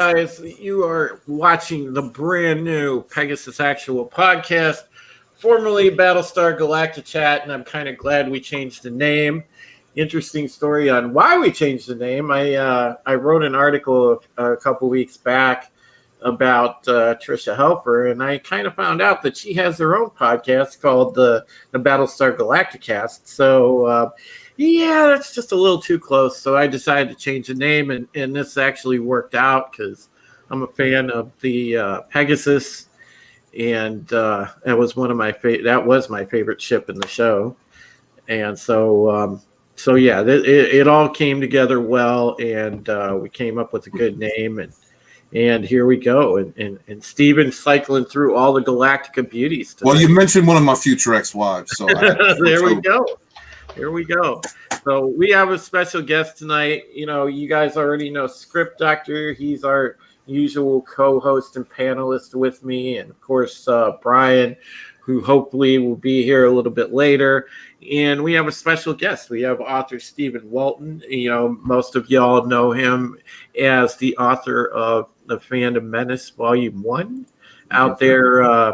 guys. You are watching the brand new Pegasus Actual Podcast, formerly Battlestar Galactica Chat, and I'm kind of glad we changed the name. Interesting story on why we changed the name. I wrote an article a couple weeks back about Trisha Helfer, and I kind of found out that she has her own podcast called the Battlestar Galactica Cast. So yeah, that's just a little too close. So I decided to change the name, and this actually worked out because I'm a fan of the Pegasus, and that was my favorite ship in the show, and so yeah, it all came together well, and we came up with a good name, and here we go, and Steven's cycling through all the Galactica beauties tonight. Well, you mentioned one of my future ex-wives, so there we go. Here we go. So we have a special guest tonight. You know, you guys already know Script Doctor. He's our usual co-host and panelist with me. And, of course, Brian, who hopefully will be here a little bit later. And we have a special guest. We have author Stephen Walton. You know, most of y'all know him as the author of The Phantom Menace Volume 1 out there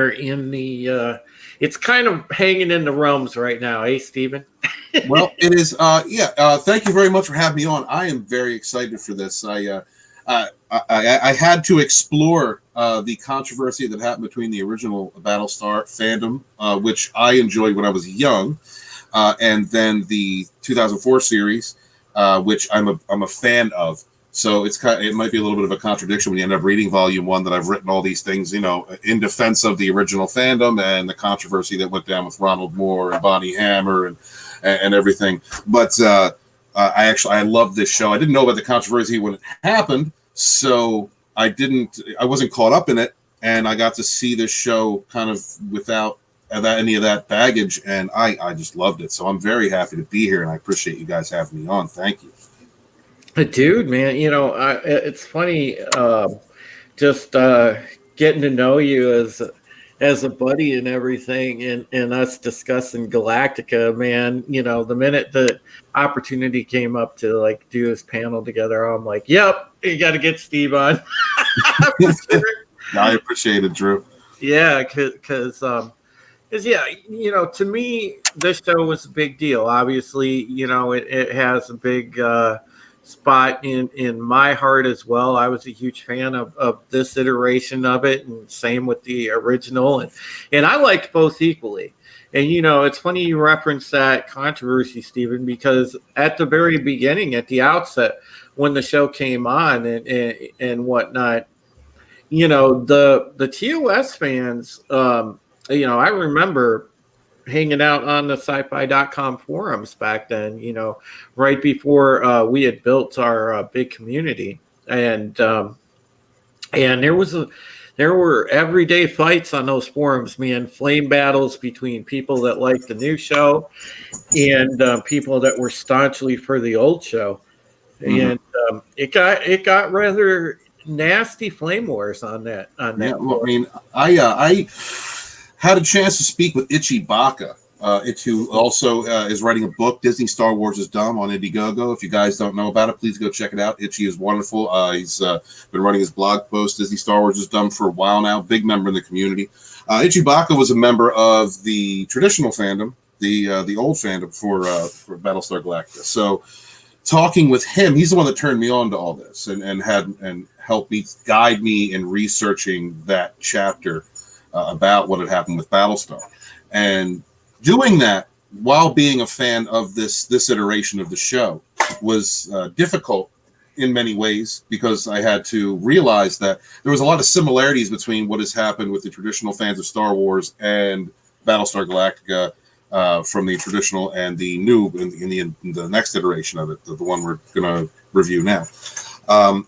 in the it's kind of hanging in the realms right now, Stephen? Well, it is. Thank you very much for having me on. I am very excited for this. I had to explore the controversy that happened between the original Battlestar fandom, which I enjoyed when I was young, and then the 2004 series, which I'm a fan of. So it might be a little bit of a contradiction when you end up reading Volume 1 that I've written all these things, you know, in defense of the original fandom and the controversy that went down with Ronald Moore and Bonnie Hammer and everything. But I love this show. I didn't know about the controversy when it happened, so I wasn't caught up in it, and I got to see this show kind of without any of that baggage, and I just loved it. So I'm very happy to be here, and I appreciate you guys having me on. Thank you. Dude, man, you know, it's funny just getting to know you as a buddy and everything, and us discussing Galactica, man. You know, the minute the opportunity came up to like do this panel together, I'm like, yep, you got to get Steve on. I appreciate it, Drew. Yeah, because yeah, you know, to me, this show was a big deal. Obviously, you know, it has a big spot in my heart as well. I was a huge fan of this iteration of it, and same with the original, and I liked both equally. And you know, it's funny you reference that controversy, Stephen, because at the very beginning, at the outset, when the show came on and whatnot, you know, the TOS fans, you know, I remember hanging out on the sci-fi.com forums back then, you know, right before we had built our big community, and there were everyday fights on those forums, man, flame battles between people that liked the new show and people that were staunchly for the old show. And it got rather nasty flame wars on that. Yeah, well, I mean, I had a chance to speak with Ichi Baka, who also is writing a book, Disney Star Wars is Dumb, on Indiegogo. If you guys don't know about it, please go check it out. Ichi is wonderful. He's been writing his blog post, Disney Star Wars is Dumb, for a while now. Big member in the community. Ichi Baka was a member of the traditional fandom, the old fandom for Battlestar Galactica. So talking with him, he's the one that turned me on to all this and helped me, guide me in researching that chapter about what had happened with Battlestar, and doing that while being a fan of this iteration of the show was difficult in many ways, because I had to realize that there was a lot of similarities between what has happened with the traditional fans of Star Wars and Battlestar Galactica from the traditional and the new in the next iteration of it, the one we're going to review now.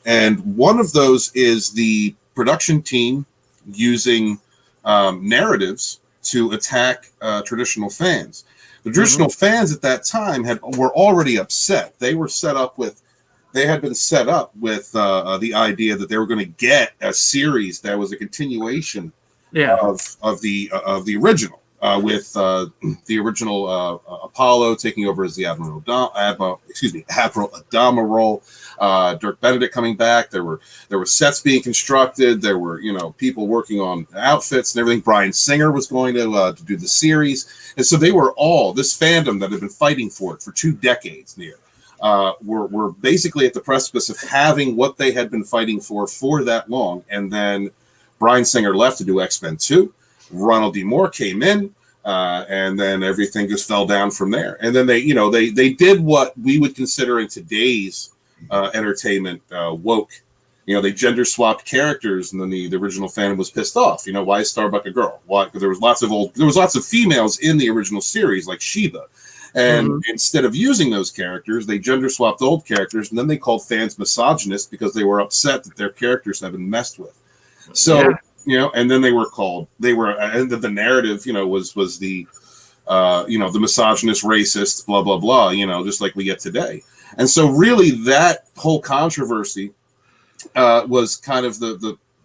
And one of those is the production team using narratives to attack traditional fans. The traditional fans at that time were already upset. They had been set up with the idea that they were going to get a series that was a continuation of the original. with the original Apollo taking over as the Admiral Adama role. Dirk Benedict coming back. There were sets being constructed. There were people working on outfits and everything. Bryan Singer was going to do the series, and so they were all this fandom that had been fighting for it for 2 decades near. Were basically at the precipice of having what they had been fighting for that long, and then Bryan Singer left to do X-Men 2. Ronald D. Moore came in, and then everything just fell down from there. And then they did what we would consider in today's entertainment woke. They gender swapped characters, and then the original fan was pissed off. Why is Starbuck a girl? Why? Because there was lots of females in the original series, like Sheba. And instead of using those characters, they gender swapped old characters, and then they called fans misogynist because they were upset that their characters had been messed with. So, and then and the narrative, was the, the misogynist, racist, blah, blah, blah, just like we get today. And so really that whole controversy was kind of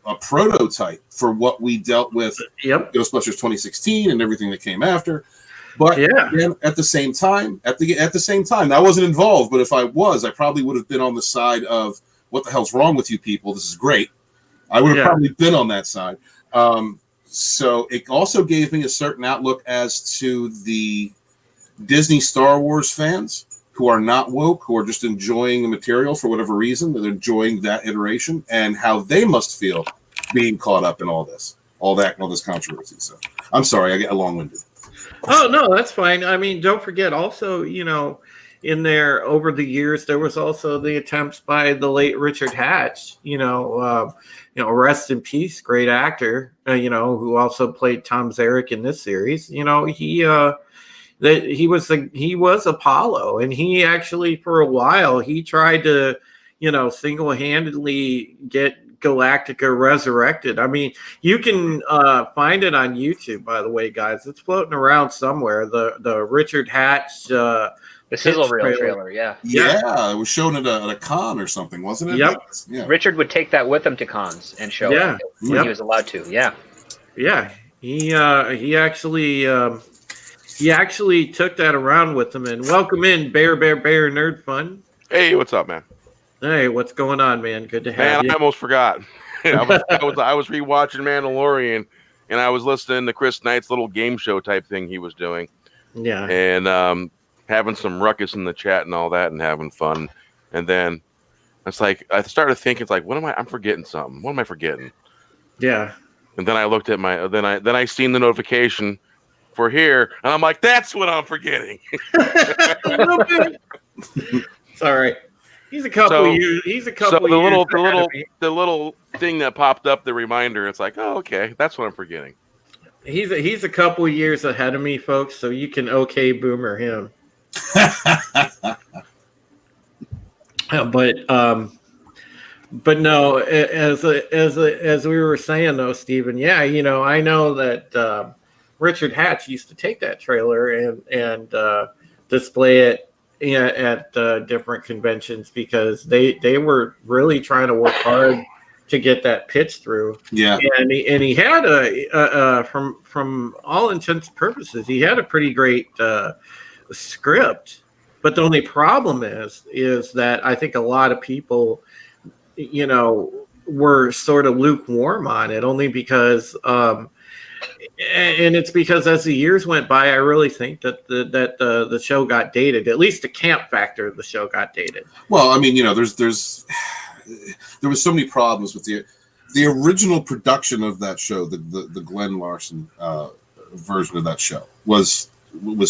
a prototype for what we dealt with Ghostbusters 2016 and everything that came after. But again, at the same time, I wasn't involved, but if I was, I probably would have been on the side of what the hell's wrong with you people? This is great. I would have probably been on that side. So it also gave me a certain outlook as to the Disney Star Wars fans who are not woke, who are just enjoying the material for whatever reason. They're enjoying that iteration and how they must feel being caught up in all this controversy. So I'm sorry, I get long-winded. Oh, no, that's fine. I mean, don't forget also, in there over the years, there was also the attempts by the late Richard Hatch, rest in peace, great actor, who also played Tom Zarek in this series. He was Apollo, and he actually, for a while, he tried to, single-handedly get Galactica resurrected. I mean, you can find it on YouTube, by the way, guys. It's floating around somewhere. The Richard Hatch the sizzle reel trailer. Yeah, it was shown at a con or something, wasn't it? Yep. Yeah. Richard would take that with him to cons and show it when he was allowed to. Yeah. He actually took that around with him. And welcome in, Bear Nerd Fun. Hey, what's up, man? Hey, what's going on, man? Good to have you. I almost forgot. I was rewatching Mandalorian, and I was listening to Chris Knight's little game show type thing he was doing. Yeah. And having some ruckus in the chat and all that, and having fun. And then it's like I started thinking, it's like, I'm forgetting something. What am I forgetting? Yeah. And then I looked at then I seen the notification for here, and I'm like, that's what I'm forgetting. It's all right. He's a couple years. So the little thing that popped up, the reminder. It's like, oh, okay, that's what I'm forgetting. He's a couple years ahead of me, folks. So you can boomer him. But no, as we were saying though, Stephen. Yeah, I know that Richard Hatch used to take that trailer and display it at different conventions because they were really trying to work hard to get that pitch through. Yeah, and he had from all intents and purposes, he had a pretty great script. But the only problem is that I think a lot of people, were sort of lukewarm on it only because. And it's because as the years went by, I really think that the show got dated. At least the camp factor of the show got dated. Well, I mean, there was so many problems with the original production of that show. The Glenn Larson version of that show was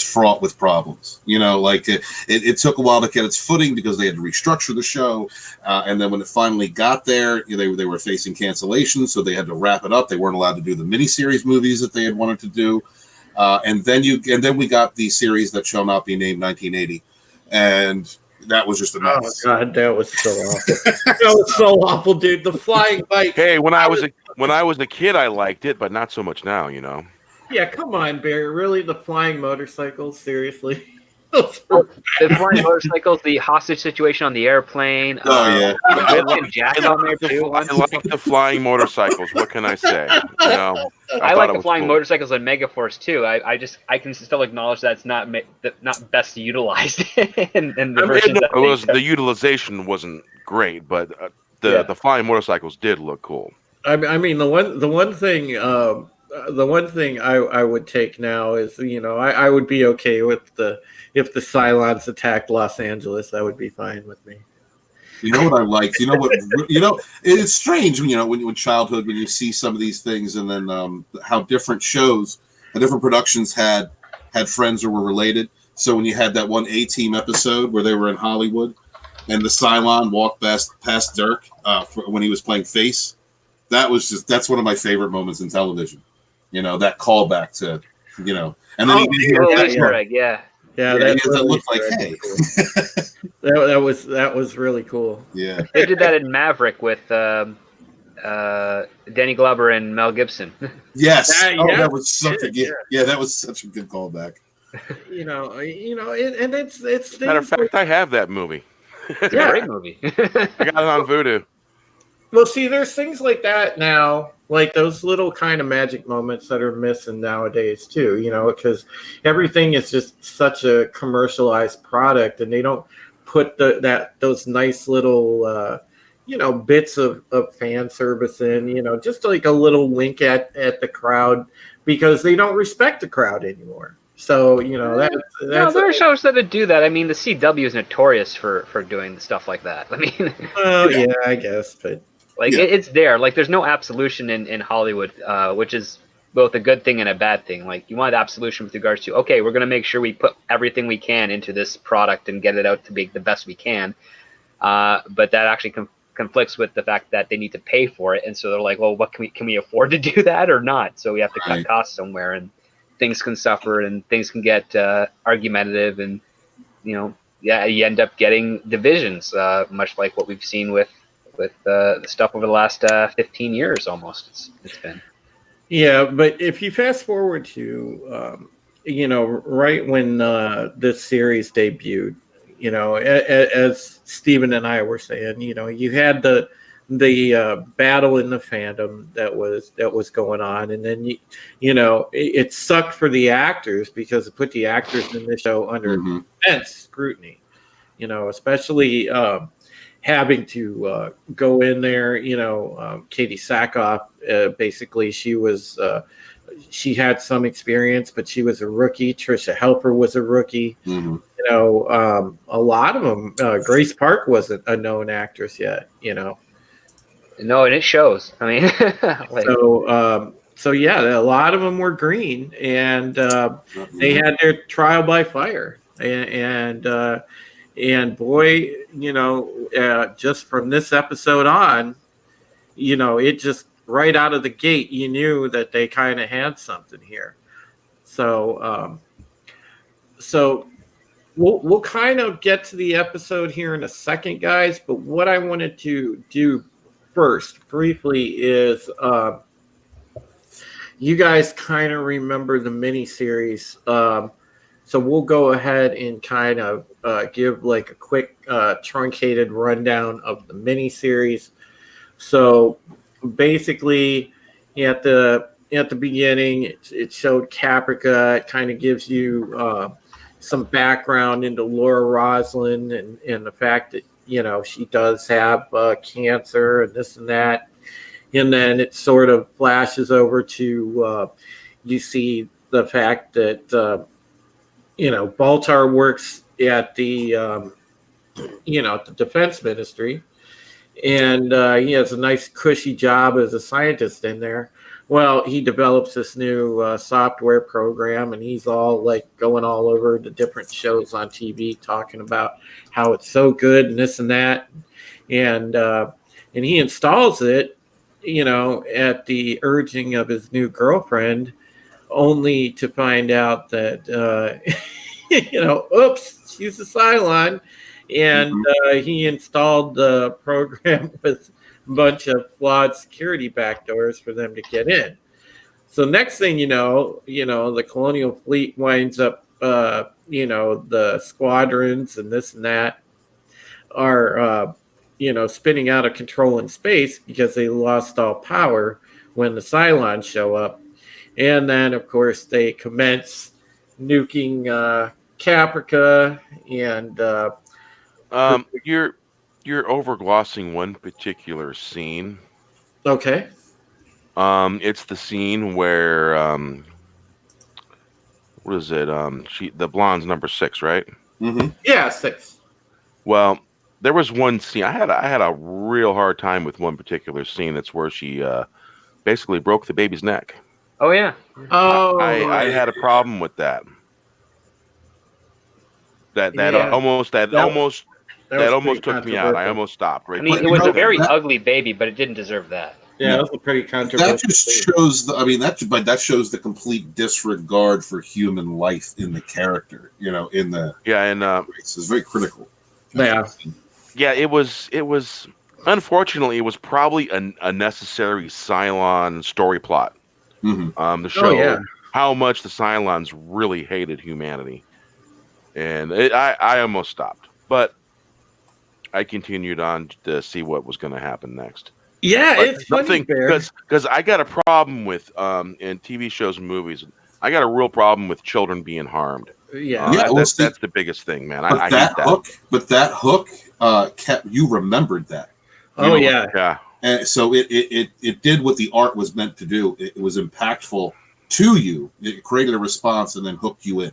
fraught with problems. It took a while to get its footing because they had to restructure the show, and then when it finally got there, they were facing cancellation, so they had to wrap it up. They weren't allowed to do the miniseries movies that they had wanted to do, and then we got the series that shall not be named 1980, and that was just a mess. Oh God, that was so awful. That was so awful, dude. The flying bike. Hey, when I was a kid, I liked it, but not so much now. Yeah, come on, Bear. Really, the flying motorcycles? Seriously? The flying motorcycles, the hostage situation on the airplane. I like Jack on there too. I like the flying motorcycles. What can I say? I like the flying motorcycles in Megaforce too. I can still acknowledge that's not best utilized in the versions. The utilization wasn't great, but the flying motorcycles did look cool. I mean, the one thing I would take now is, I would be okay with if the Cylons attacked Los Angeles. That would be fine with me. You know what I liked? It's strange when childhood, when you see some of these things, and then how different shows and different productions had friends or were related. So when you had that one A-Team episode where they were in Hollywood and the Cylon walked past Dirk when he was playing Face, that's one of my favorite moments in television. That callback to, and then Easter egg, yeah. Yeah, that looked like, hey. that was really cool. Yeah. They did that in Maverick with Danny Glover and Mel Gibson. Yes. That was such a good. Yeah, that was such a good callback. And it's matter of fact, I have that movie. It's a great movie. I got it on Vudu. Well, see, there's things like that now, like those little kind of magic moments that are missing nowadays too, because everything is just such a commercialized product, and they don't put those nice little bits of fan service in, just like a little wink at the crowd, because they don't respect the crowd anymore. So, that's there are shows that do that. I mean, the CW is notorious for doing stuff like that. I mean, yeah, I guess, but it's there. Like, there's no absolution in Hollywood, which is both a good thing and a bad thing. Like, you want absolution with regards to, okay, we're going to make sure we put everything we can into this product and get it out to be the best we can. But that actually conflicts with the fact that they need to pay for it, and so they're like, well, what can we afford to do that or not? So we have to cut costs somewhere, and things can suffer, and things can get argumentative, and you end up getting divisions, much like what we've seen with the stuff over the last 15 years almost. It's been. Yeah, but if you fast forward to right when this series debuted, as Steven and I were saying, you had the battle in the fandom that was going on, and then it sucked for the actors because it put the actors in the show under immense scrutiny, especially having to go in there. Katie Sackhoff, basically she had some experience, but she was a rookie. Trisha Helfer was a rookie. A lot of them. Grace Park wasn't a known actress yet. No, and it shows. I mean, so yeah, a lot of them were green, and they had their trial by fire, and boy, just from this episode on, it just right out of the gate, you knew that they kind of had something here. So we'll kind of get to the episode here in a second, guys. But what I wanted to do first, briefly, is you guys kind of remember the miniseries. So we'll go ahead and kind of give like a quick truncated rundown of the miniseries. So basically, at the beginning, it showed Caprica. It kind of gives you some background into Laura Roslin and the fact that she does have cancer and this and that. And then it sort of flashes over to you see the fact that Baltar works at the the defense ministry, and he has a nice cushy job as a scientist in there. Well, he develops this new software program, and he's all like going all over the different shows on TV talking about how it's so good and this and that, and he installs it, at the urging of his new girlfriend, only to find out that oops, she's a Cylon, and he installed the program with a bunch of flawed security backdoors for them to get in. So next thing the Colonial Fleet winds up the squadrons and this and that are, spinning out of control in space because they lost all power when the Cylons show up. And then, of course, they commence nuking Caprica and You're overglossing one particular scene. okay. It's the scene where what is it? The blonde's number 6, right? Mm-hmm. Yeah, 6. Well, there was one scene I had a real hard time with one particular scene. It's where she basically broke the baby's neck. Oh yeah. Oh, I had a problem with that. That Yeah. almost pretty took me out. I controversial. almost stopped right I mean, there. it was a that- very that- ugly baby, but it didn't deserve that. Yeah, No. that was a pretty controversial. That just scene. shows that complete disregard for human life in the character. In the race is very critical. Yeah. Yeah, it was unfortunately it was probably a necessary Cylon story plot. Mm-hmm. To show yeah. how much the Cylons really hated humanity. And I almost stopped. But I continued on to see what was going to happen next. Yeah, But it's funny because I got a problem with in TV shows and movies. I got a real problem with children being harmed. Yeah. That's the biggest thing, man. I hate that. But that hook kept you remembered that. Oh yeah. Yeah. And so it did what the art was meant to do. It was impactful to you. It created a response and then hooked you in.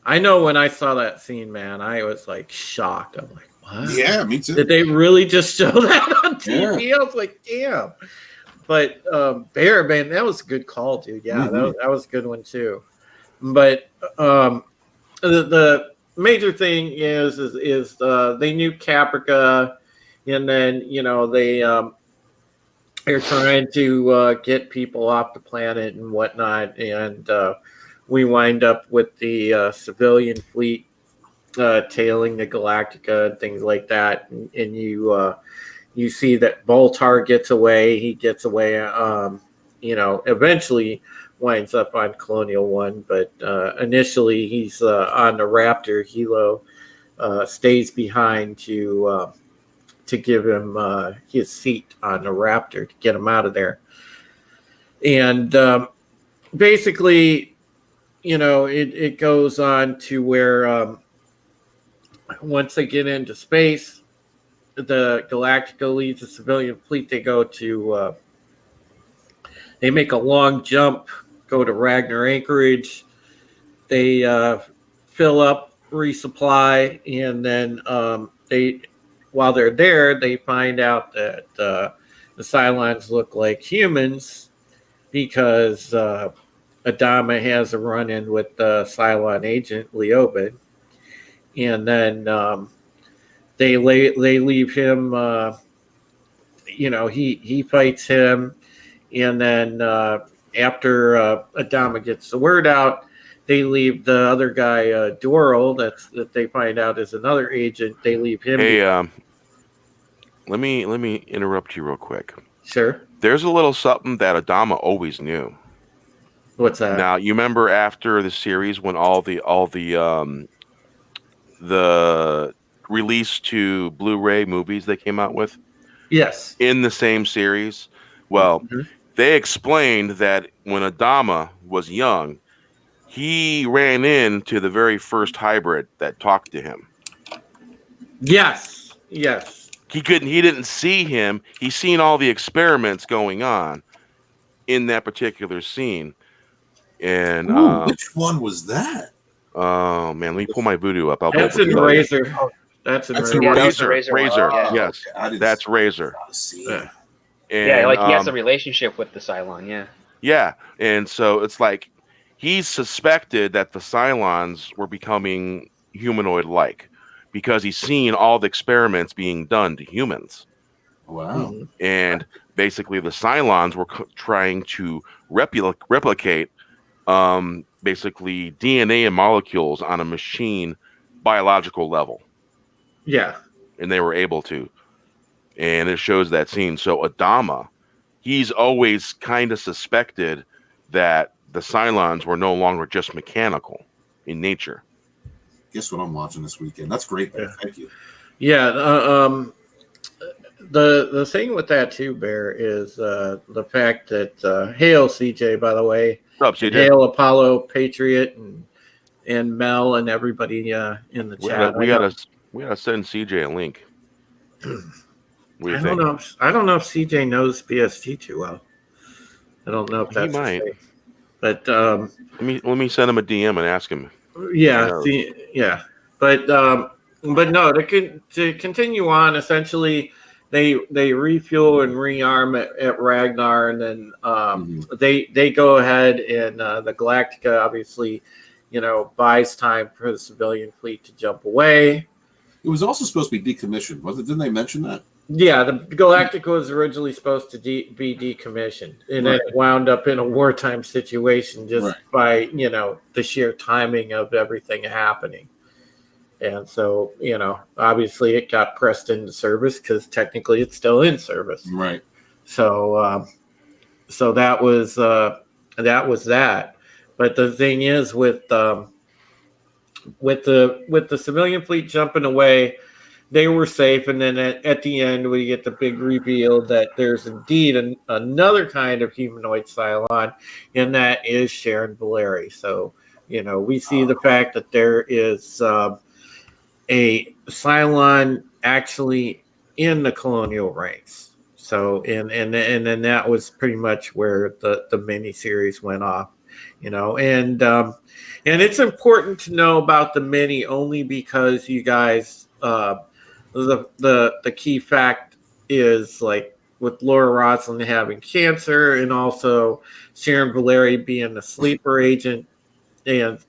I know when I saw that scene, man, I was like shocked. I'm like, what? Yeah, me too. Did they really just show that on TV? Yeah. I was like, damn. But Bear, man, that was a good call, dude. Yeah, Mhm. that was a good one too. But the major thing is they knew Caprica, and then they're trying to get people off the planet and whatnot, and we wind up with the civilian fleet tailing the Galactica and things like that, and you see that Boltar gets away. He gets away. Eventually winds up on Colonial One, but initially he's on the Raptor. Hilo stays behind to give him his seat on the Raptor to get him out of there. And basically, it goes on to where once they get into space, the Galactica leads the civilian fleet. They go to they make a long jump, go to Ragnar Anchorage. They fill up, resupply, and then while they're there, they find out that the Cylons look like humans because Adama has a run-in with the Cylon agent Leoben, and then they leave him. He fights him, and then after Adama gets the word out, they leave the other guy, Doral, that they find out is another agent. They leave him. Hey, let me interrupt you real quick. Sure. There's a little something that Adama always knew. What's that? Now, you remember after the series when all the release to Blu-ray movies they came out with Yes. in the same series? Well, they explained that when Adama was young, he ran into the very first hybrid that talked to him. Yes. He didn't see him. He seen all the experiments going on in that particular scene. And which one was that? oh man, let me pull my voodoo up. That's in Razor. That's in That's in Razor. Razor. Razor. Yeah. Yes, Okay. that's Razor. Yeah. And, Like he has a relationship with the Cylon. Yeah. yeah, and so it's like he suspected that the Cylons were becoming humanoid-like because he's seen all the experiments being done to humans. Wow. And basically the Cylons were trying to replicate basically DNA and molecules on a machine biological level. Yeah. And they were able to. And it shows that scene. So Adama, he's always kind of suspected that the Cylons were no longer just mechanical in nature. guess what I'm watching this weekend. That's great, Bear. Yeah. Thank you. Yeah. The thing with that too, Bear, is the fact that hail CJ, by the way, What's up, CJ? hail Apollo, Patriot, and Mel and everybody in the chat. We gotta send CJ a link. What do you I think? don't know. I don't know if CJ knows BSG too well. I don't know if He that's the might. thing. But Let me send him a DM and ask him. yeah, knows. but no. To continue on, essentially, they refuel and rearm at Ragnar, and then they go ahead and the Galactica obviously, buys time for the civilian fleet to jump away. It was also supposed to be decommissioned, wasn't it? Didn't they mention that? Yeah, the Galactica was originally supposed to be decommissioned, and then it wound up in a wartime situation just by the sheer timing of everything happening. And so obviously it got pressed into service because technically it's still in service. Right. So so that was that. But the thing is with the civilian fleet jumping away, they were safe, and then at the end we get the big reveal that there's indeed another kind of humanoid Cylon, and that is Sharon Valeri. So we see the fact that there is a Cylon actually in the colonial ranks. So and then that was pretty much where the miniseries went off, and it's important to know about the mini only because you guys. The key fact is like with Laura Roslin having cancer and also Sharon Valeri being the sleeper agent and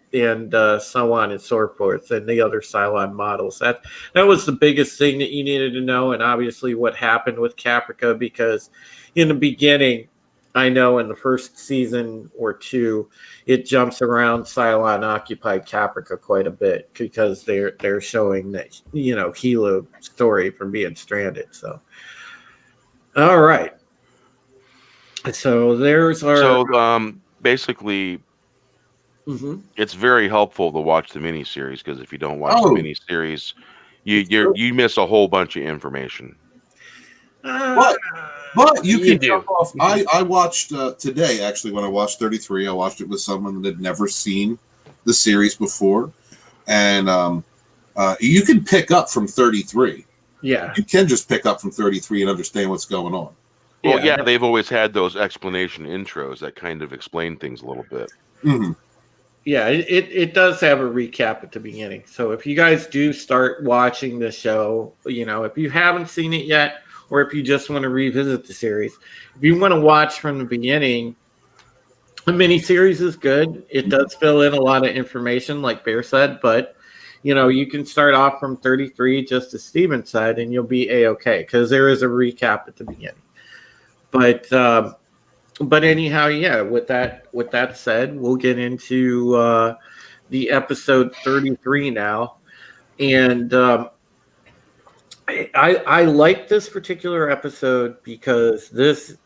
so on and so forth, and the other Cylon models. That was the biggest thing that you needed to know, and obviously what happened with Caprica, because in the beginning, I know in the first season or two, it jumps around Cylon occupied Caprica quite a bit because they're showing that Hilo story from being stranded. So, all right. So there's our. So basically, it's very helpful to watch the miniseries because if you don't watch the miniseries, you miss a whole bunch of information. But you can jump off. I watched today, actually, when I watched 33, I watched it with someone that had never seen the series before. And you can pick up from 33. Yeah. You can just pick up from 33 and understand what's going on. Well, yeah, they've always had those explanation intros that kind of explain things a little bit. Mm-hmm. Yeah, it does have a recap at the beginning. So if you guys do start watching the show, if you haven't seen it yet, or if you just want to revisit the series, if you want to watch from the beginning, the miniseries is good. It does fill in a lot of information, like Bear said, but you can start off from 33, just as Steven said, and you'll be A-okay because there is a recap at the beginning. But anyhow, yeah. With that said, we'll get into the episode 33 now, and I like this particular episode because this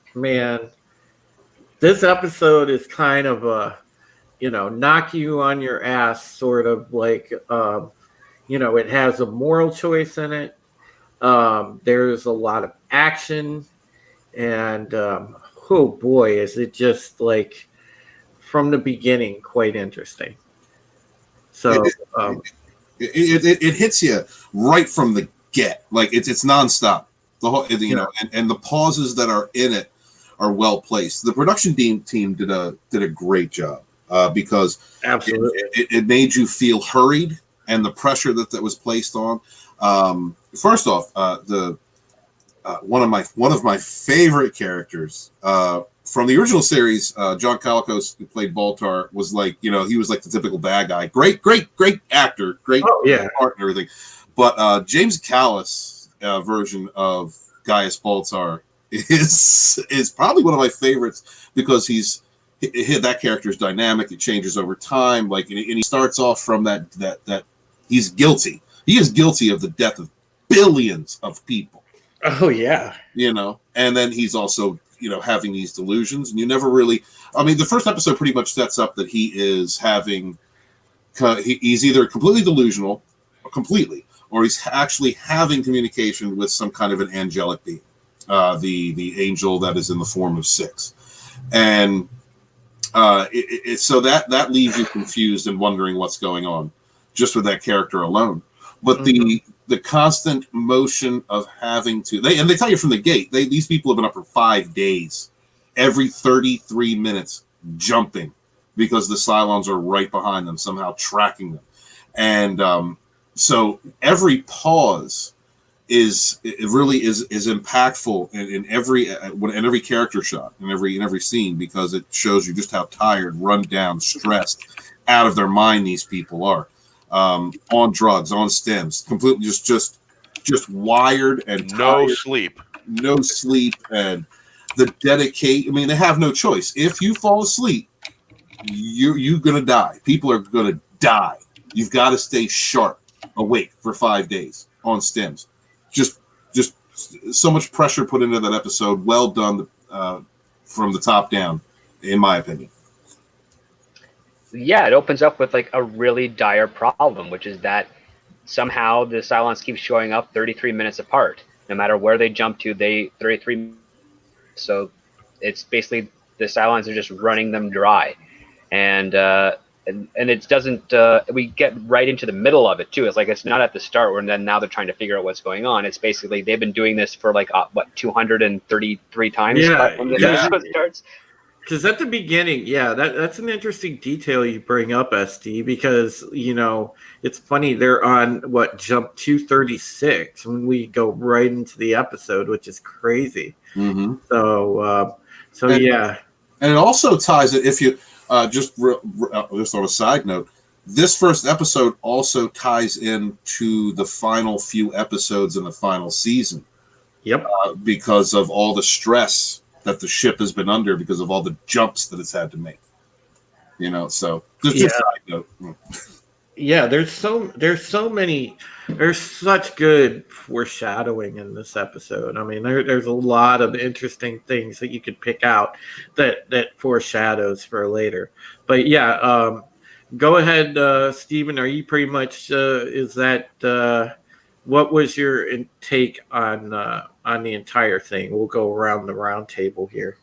episode is kind of a knock you on your ass sort of like it has a moral choice in it. There's a lot of action, and oh boy, is it just like from the beginning quite interesting. So it hits you right from the get, like it's nonstop. The whole and the pauses that are in it are well placed. The production team did a great job because absolutely it made you feel hurried, and the pressure that was placed on. First off, one of my favorite characters from the original series, John Colicos, who played Baltar, was like, he was like the typical bad guy. Great actor, great part and everything. But James Callis version of Gaius Baltar is probably one of my favorites because that character's dynamic. It changes over time. Like, and he starts off from that he's guilty. He is guilty of the death of billions of people. Oh yeah. And then he's also, having these delusions, and you never really, the first episode pretty much sets up that he is having He's either completely delusional, or he's actually having communication with some kind of an angelic being, the angel that is in the form of 6, and so that leaves you confused and wondering what's going on just with that character alone. But the constant motion of having to they tell you from the gate, these people have been up for 5 days, every 33 minutes jumping, because the Cylons are right behind them, somehow tracking them. And so every pause is impactful in every character shot, in every scene, because it shows you just how tired, run down, stressed, out of their mind these people are, on drugs, on stems, completely just wired and tired, no sleep, and the dedicate. I mean, they have no choice. If you fall asleep, you're gonna die. People are gonna die. You've got to stay sharp, awake for 5 days on stems. Just so much pressure put into that episode. Well done, from the top down, in my opinion. Yeah, it opens up with like a really dire problem, which is that somehow the Cylons keep showing up 33 minutes apart. No matter where they jump to, 33. So it's basically the Cylons are just running them dry, and it doesn't. We get right into the middle of it too. It's like it's not at the start where then now they're trying to figure out what's going on. It's basically they've been doing this for like 233 times when the episode starts. Because at the beginning, that's an interesting detail you bring up, SD, because, it's funny. They're on, jump 236 when we go right into the episode, which is crazy. Mm-hmm. Yeah. And it also ties it, if you, just on a side note, this first episode also ties into the final few episodes in the final season. Yep. Because of all the stress that the ship has been under, because of all the jumps that it's had to make, so just side note. Yeah, there's such good foreshadowing in this episode. I mean, there's a lot of interesting things that you could pick out that foreshadows for later. But go ahead, Stephen. Are you pretty much what was your take on the entire thing? We'll go around the round table here.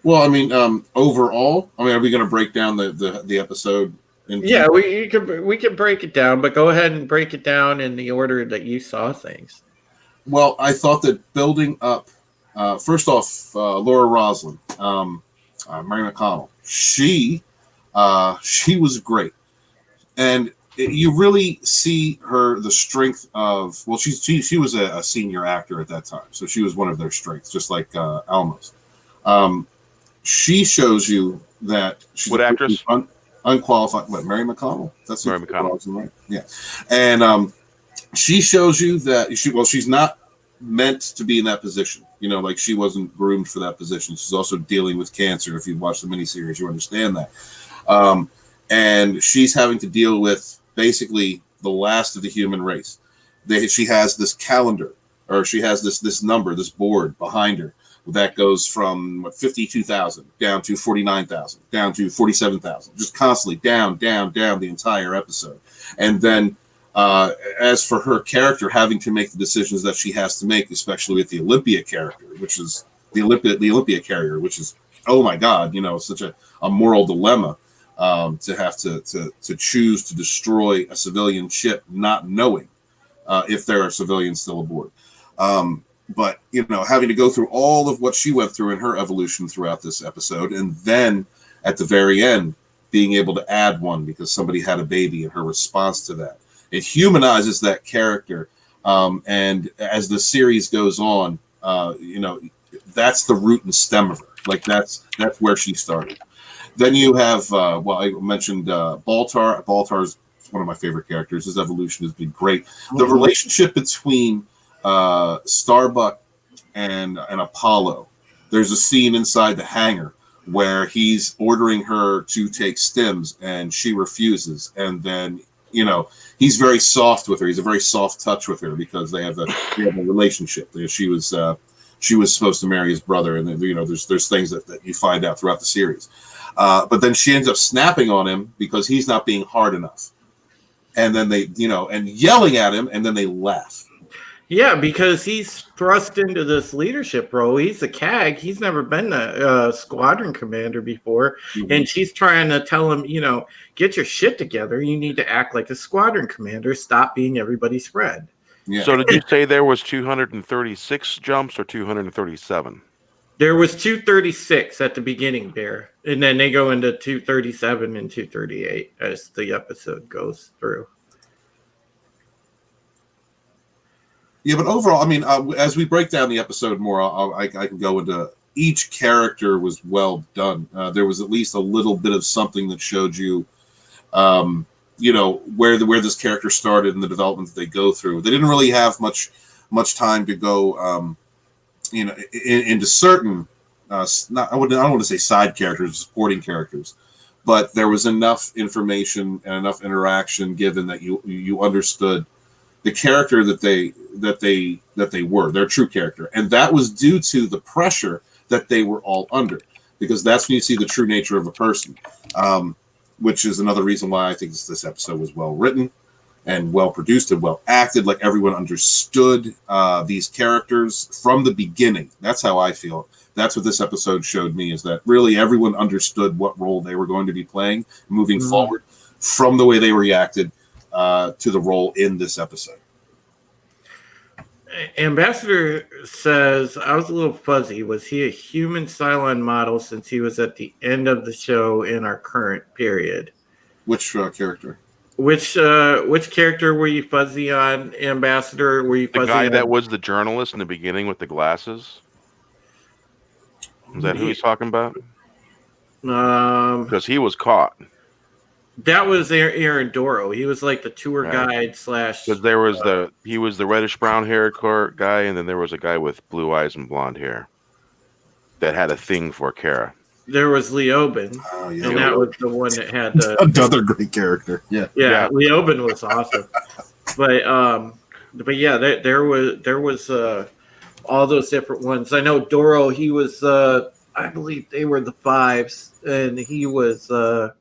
Well, I mean, overall, are we going to break down the episode? Yeah, we can break it down, but go ahead and break it down in the order that you saw things. Well, I thought that building up, first off, Laura Roslin, Mary McConnell, she was great, and you really see the strength of. Well, she was a senior actor at that time, so she was one of their strengths, just like Alma's. She shows you that she's what actress? Unqualified. What, Mary McConnell? That's Mary McConnell, right? Yeah, and she shows you that she's not meant to be in that position. Like she wasn't groomed for that position. She's also dealing with cancer. If you've watched the miniseries, you understand that. And she's having to deal with basically the last of the human race. She has this calendar, or she has this number, this board behind her that goes from 52,000 down to 49,000, down to 47,000, just constantly down the entire episode. And then as for her character having to make the decisions that she has to make, especially with the Olympia character, which is the Olympia carrier, which is, oh my God, such a moral dilemma. To have to choose to destroy a civilian ship, not knowing if there are civilians still aboard. But having to go through all of what she went through in her evolution throughout this episode, and then at the very end, being able to add one because somebody had a baby, and her response to that. It humanizes that character. And as the series goes on, that's the root and stem of her. Like that's where she started. Then you have, I mentioned Baltar. Baltar's one of my favorite characters. His evolution has been great. The relationship between Starbuck and Apollo. There's a scene inside the hangar where he's ordering her to take stims, and she refuses. And then, he's very soft with her. He's a very soft touch with her because they have a relationship. She was she was supposed to marry his brother, and then, there's things that you find out throughout the series. But then she ends up snapping on him because he's not being hard enough, and then they, and yelling at him, and then they laugh. Yeah, because he's thrust into this leadership role. He's a CAG. He's never been a squadron commander before. Mm-hmm. And she's trying to tell him, get your shit together. You need to act like a squadron commander. Stop being everybody's friend. Yeah. So did you say there was 236 jumps or 237? There was 236 at the beginning, Bear. And then they go into 237 and 238 as the episode goes through. Yeah, but overall, I mean, as we break down the episode more, I can go into each character was well done. There was at least a little bit of something that showed you, where this character started and the development that they go through. They didn't really have much time to go, into certain. I don't want to say side characters, supporting characters, but there was enough information and enough interaction given that you understood the character that they were, their true character. And that was due to the pressure that they were all under, because that's when you see the true nature of a person, which is another reason why I think this episode was well written and well produced and well acted. Like everyone understood these characters from the beginning. That's how I feel. That's what this episode showed me, is that really everyone understood what role they were going to be playing moving forward from the way they reacted to the role in this episode. Ambassador says, I was a little fuzzy. Was he a human Cylon model since he was at the end of the show in our current period? Which character? Which character were you fuzzy on, Ambassador? Were you fuzzy The guy on? that was the journalist in the beginning with the glasses? Is that who he's talking about? Because he was caught. That was Aaron Doro. He was like the tour guide / Because there was he was the reddish brown hair guy, and then there was a guy with blue eyes and blonde hair that had a thing for Kara. There was Leoben, and that was the one that had the another great character. Yeah, Leoben was awesome. But yeah, there was all those different ones. I know Doro. He was I believe they were the fives, and he was the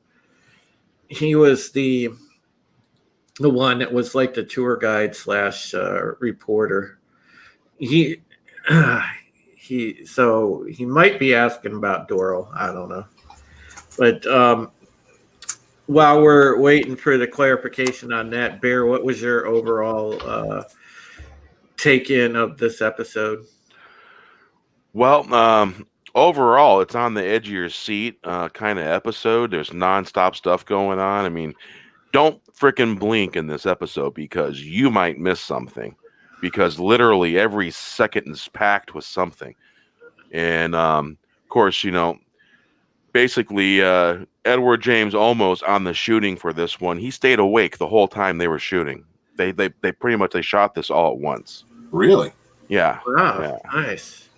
one that was like the tour guide / reporter. He might be asking about Doro. I don't know. But while we're waiting for the clarification on that, Bear, what was your overall take in of this episode? Well, overall, it's on the edge of your seat kind of episode. There's nonstop stuff going on. I mean, don't freaking blink in this episode because you might miss something, because literally every second is packed with something. And of course, basically Edward James Olmos on the shooting for this one, he stayed awake the whole time they were shooting. They pretty much shot this all at once. Really? Yeah. Wow, yeah. Nice.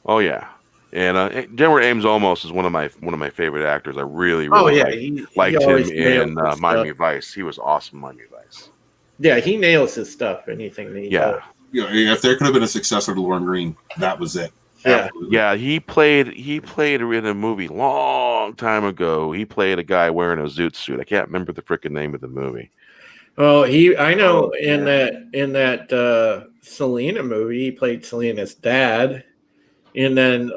Oh yeah, and Edward James Olmos is one of my favorite actors. I really liked him in Miami Vice. He was awesome in Miami Vice. Yeah, he nails his stuff. Anything that he does. If there could have been a successor to Lorne Green, that was it. Yeah. Yeah, he played in a movie long time ago. He played a guy wearing a zoot suit. I can't remember the freaking name of the movie. Oh, I know in that Selena movie, he played Selena's dad. And then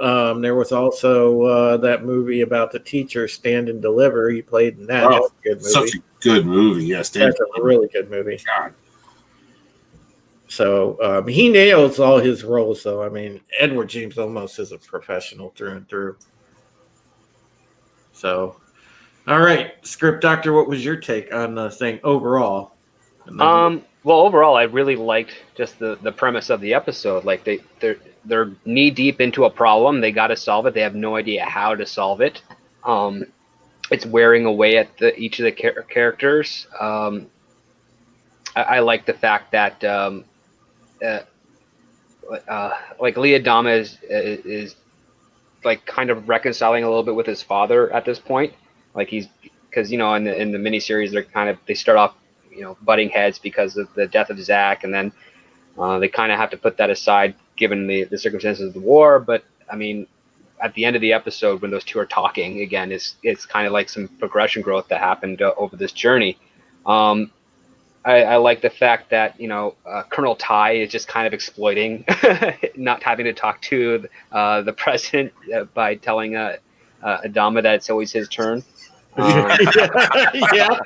there was also that movie about the teacher, Stand and Deliver. He played in that. That's a good movie. Such a good movie. Yes, that's a really good movie. God. So he nails all his roles, though. I mean, Edward James Olmos is a professional through and through. So, all right, Script Doctor, what was your take on the thing overall? Well, overall, I really liked just the premise of the episode. Like they're knee deep into a problem. They got to solve it. They have no idea how to solve it. It's wearing away at each of the characters. I like the fact that like Leah Dama is like kind of reconciling a little bit with his father at this point. Like because in the miniseries they start off butting heads because of the death of Zach, and then they kind of have to put that aside given the circumstances of the war. But I mean, at the end of the episode, when those two are talking again, it's kind of like some progression growth that happened over this journey. I like the fact that Colonel Tai is just kind of exploiting not having to talk to the president by telling Adama that it's always his turn. Yep.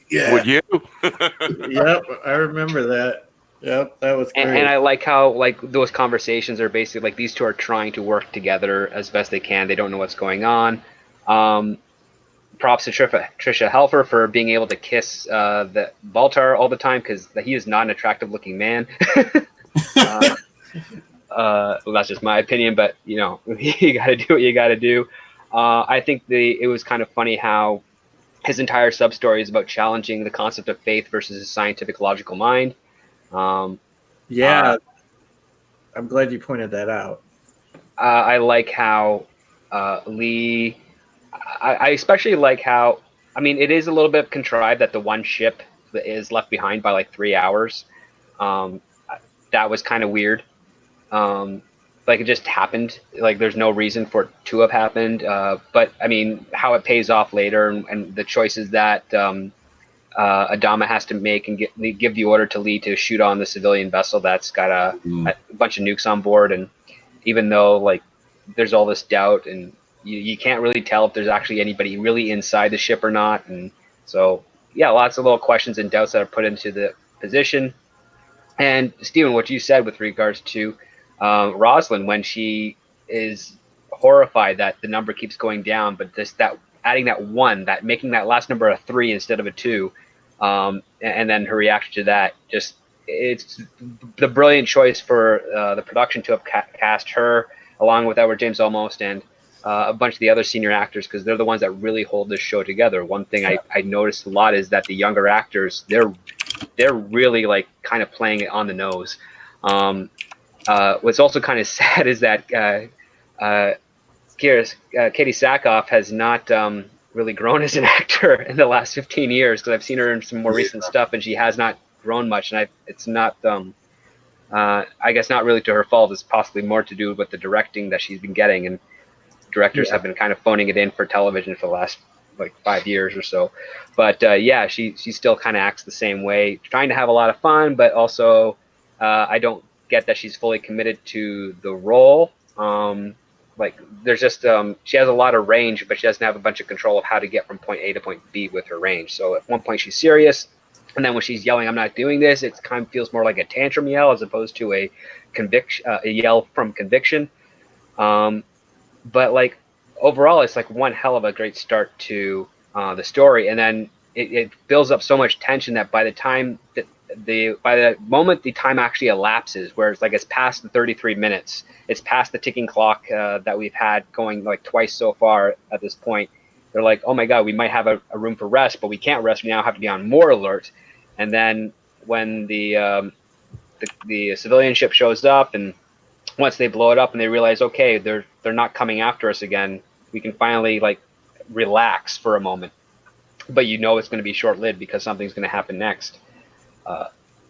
Yeah. Would you? Yep. I remember that. Yep, that was great. And I like how those conversations are basically like these two are trying to work together as best they can. They don't know what's going on. Props to Trisha Helfer for being able to kiss the Baltar all the time, because he is not an attractive looking man. Well, that's just my opinion, but you got to do what you got to do. I think it was kind of funny how his entire sub story is about challenging the concept of faith versus a scientific logical mind. Yeah, I'm glad you pointed that out. I like how Lee. I especially like how, I mean, it is a little bit contrived that the one ship is left behind by like 3 hours. That was kind of weird. Like it just happened. Like there's no reason for it to have happened. But I mean, how it pays off later and the choices that Adama has to make and give the order to Lee to shoot on the civilian vessel that's got a bunch of nukes on board. And even though like there's all this doubt and you can't really tell if there's actually anybody really inside the ship or not. And so, yeah, lots of little questions and doubts that are put into the position. And Stephen, what you said with regards to Rosalind, when she is horrified that the number keeps going down, but that adding that one, that making that last number a 3 instead of a 2, and then her reaction to that, just it's the brilliant choice for the production to have cast her along with Edward James Olmos and a bunch of the other senior actors, because they're the ones that really hold this show together. One thing I noticed a lot is that the younger actors, they're really like kind of playing it on the nose. What's also kind of sad is that Katie Sackhoff has not really grown as an actor in the last 15 years, because I've seen her in some more recent stuff, and she has not grown much. And it's not, I guess, not really to her fault. It's possibly more to do with the directing that she's been getting, and directors have been kind of phoning it in for television for the last like 5 years or so. But yeah, she still kind of acts the same way, trying to have a lot of fun, but also I don't get that she's fully committed to the role. Like there's just she has a lot of range, but she doesn't have a bunch of control of how to get from point A to point B with her range. So at one point she's serious, and then when she's yelling, "I'm not doing this," it kind of feels more like a tantrum yell as opposed to a yell from conviction. But like overall, it's like one hell of a great start to the story, and then it builds up so much tension that by the time that by the moment the time actually elapses, where it's like it's past the 33 minutes, it's past the ticking clock that we've had going like twice so far at this point. They're like, oh my god, we might have a room for rest, but we can't rest. We now have to be on more alert. And then when the civilian ship shows up, and once they blow it up and they realize, okay, they're not coming after us again, we can finally like relax for a moment. But it's going to be short-lived because something's going to happen next.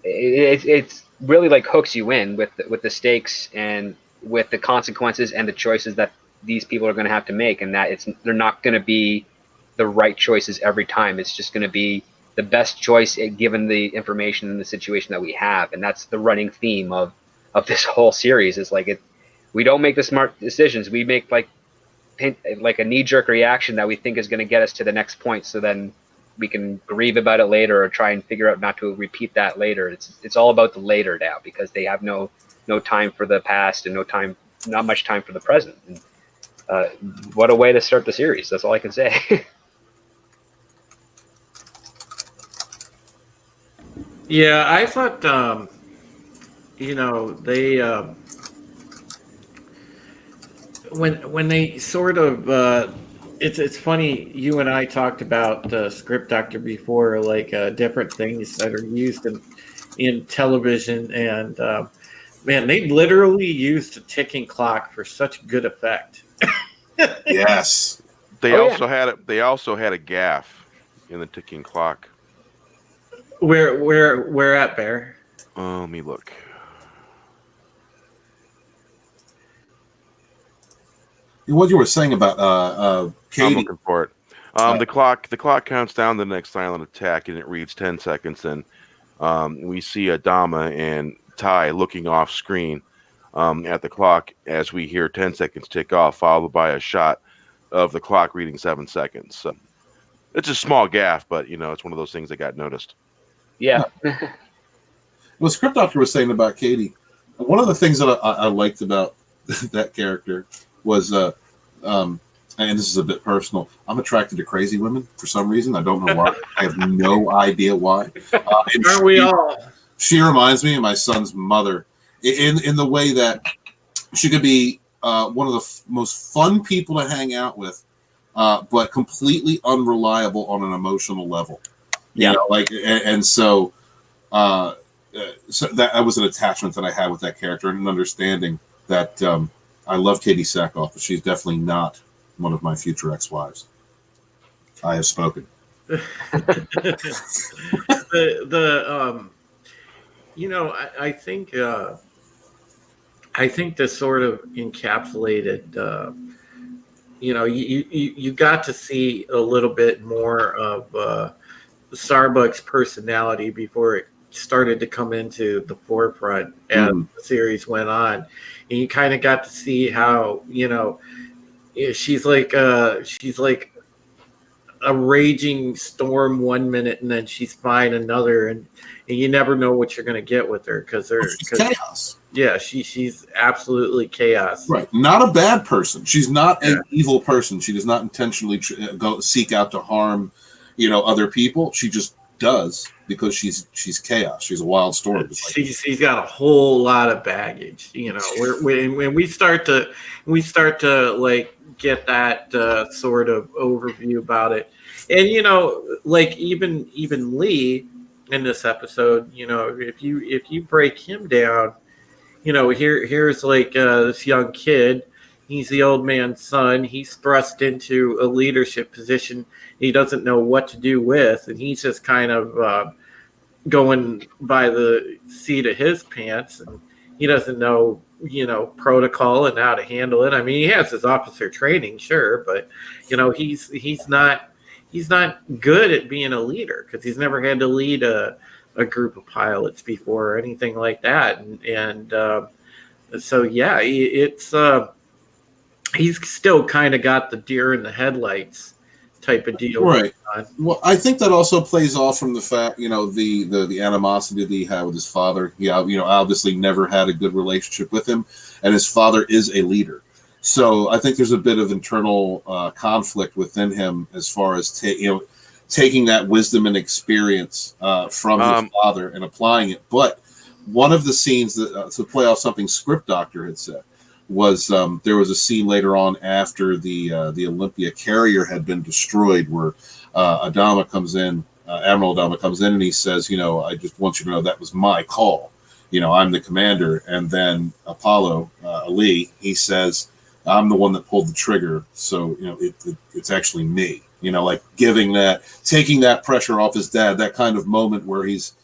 It's really like hooks you in with the stakes and with the consequences and the choices that these people are going to have to make, and that they're not going to be the right choices every time. It's just going to be the best choice given the information and the situation that we have, and that's the running theme of this whole series. Is like we don't make the smart decisions. We make like a knee-jerk reaction that we think is going to get us to the next point, so then we can grieve about it later or try and figure out not to repeat that later. It's all about the later now, because they have no time for the past and not much time for the present. And, what a way to start the series. That's all I can say. Yeah, I thought they when they sort of it's funny, you and I talked about Script Doctor before, like different things that are used in television, and man, they literally used a ticking clock for such good effect. Yes. They also had a gaff in the ticking clock. Where at, Bear? Let me look. What you were saying about I'm Katie. looking for it. The clock counts down the next silent attack, and it reads 10 seconds. Then we see Adama and Ty looking off screen at the clock as we hear 10 seconds tick off, followed by a shot of the clock reading 7 seconds. So it's a small gaffe, but it's one of those things that got noticed. Yeah. What Script Doctor was saying about Katie, one of the things that I liked about that character was, and this is a bit personal, I'm attracted to crazy women for some reason. I don't know why. I have no idea why. Aren't we all? She reminds me of my son's mother in the way that she could be one of the most fun people to hang out with, but completely unreliable on an emotional level. Yeah. So that was an attachment that I had with that character, and an understanding that I love Katie Sackhoff, but she's definitely not one of my future ex-wives. I have spoken. I think this sort of encapsulated. You got to see a little bit more of Starbucks' personality before it started to come into the forefront as the series went on, and you kind of got to see how she's like a raging storm one minute, and then she's fine another, and you never know what you're going to get with her because chaos. Yeah, she's absolutely chaos. Right, not a bad person. She's not an evil person. She does not intentionally go seek out to harm, other people. She just does because she's chaos. She's a wild storm. She's got a whole lot of baggage. When we start to like get that sort of overview about it, and even Lee in this episode, if you break him down, here's like this young kid. He's the old man's son. He's thrust into a leadership position he doesn't know what to do with, and he's just kind of going by the seat of his pants, and he doesn't know protocol and how to handle it. I mean, he has his officer training, sure, but he's not good at being a leader because he's never had to lead a group of pilots before or anything like that, and so yeah, it's he's still kind of got the deer in the headlights type of deal. Right. Well, I think that also plays off from the fact, the animosity that he had with his father. He, obviously never had a good relationship with him, and his father is a leader. So I think there's a bit of internal conflict within him as far as taking that wisdom and experience from his father and applying it. But one of the scenes that to play off something Script Doctor had said was there was a scene later on after the Olympia carrier had been destroyed where Adama comes in, Admiral Adama comes in, and he says, I just want you to know that was my call. I'm the commander. And then Apollo, Ali, he says, I'm the one that pulled the trigger. So, it's actually me, like taking that pressure off his dad, that kind of moment where he's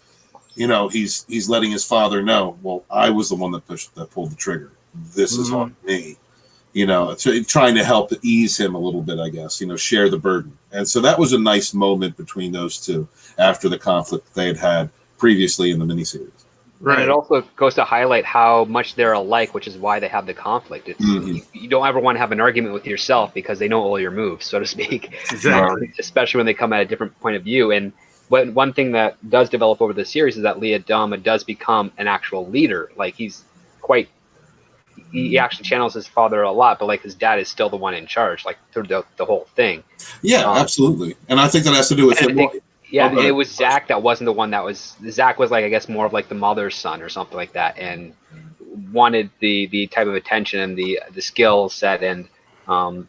letting his father know, well, I was the one that pulled the trigger. This is on me, trying to help ease him a little bit, I guess, share the burden. And so that was a nice moment between those two after the conflict they had previously in the miniseries. Right. And it also goes to highlight how much they're alike, which is why they have the conflict. It's you don't ever want to have an argument with yourself because they know all your moves, so to speak. Exactly. Especially when they come at a different point of view. And one thing that does develop over the series is that Lee Adama does become an actual leader. Like he actually channels his father a lot, but like his dad is still the one in charge, like through the whole thing. Yeah, absolutely. And I think that has to do with him. It was Zach that wasn't the one that was. Zach was like, I guess, more of like the mother's son or something like that, and wanted the type of attention and the skill set and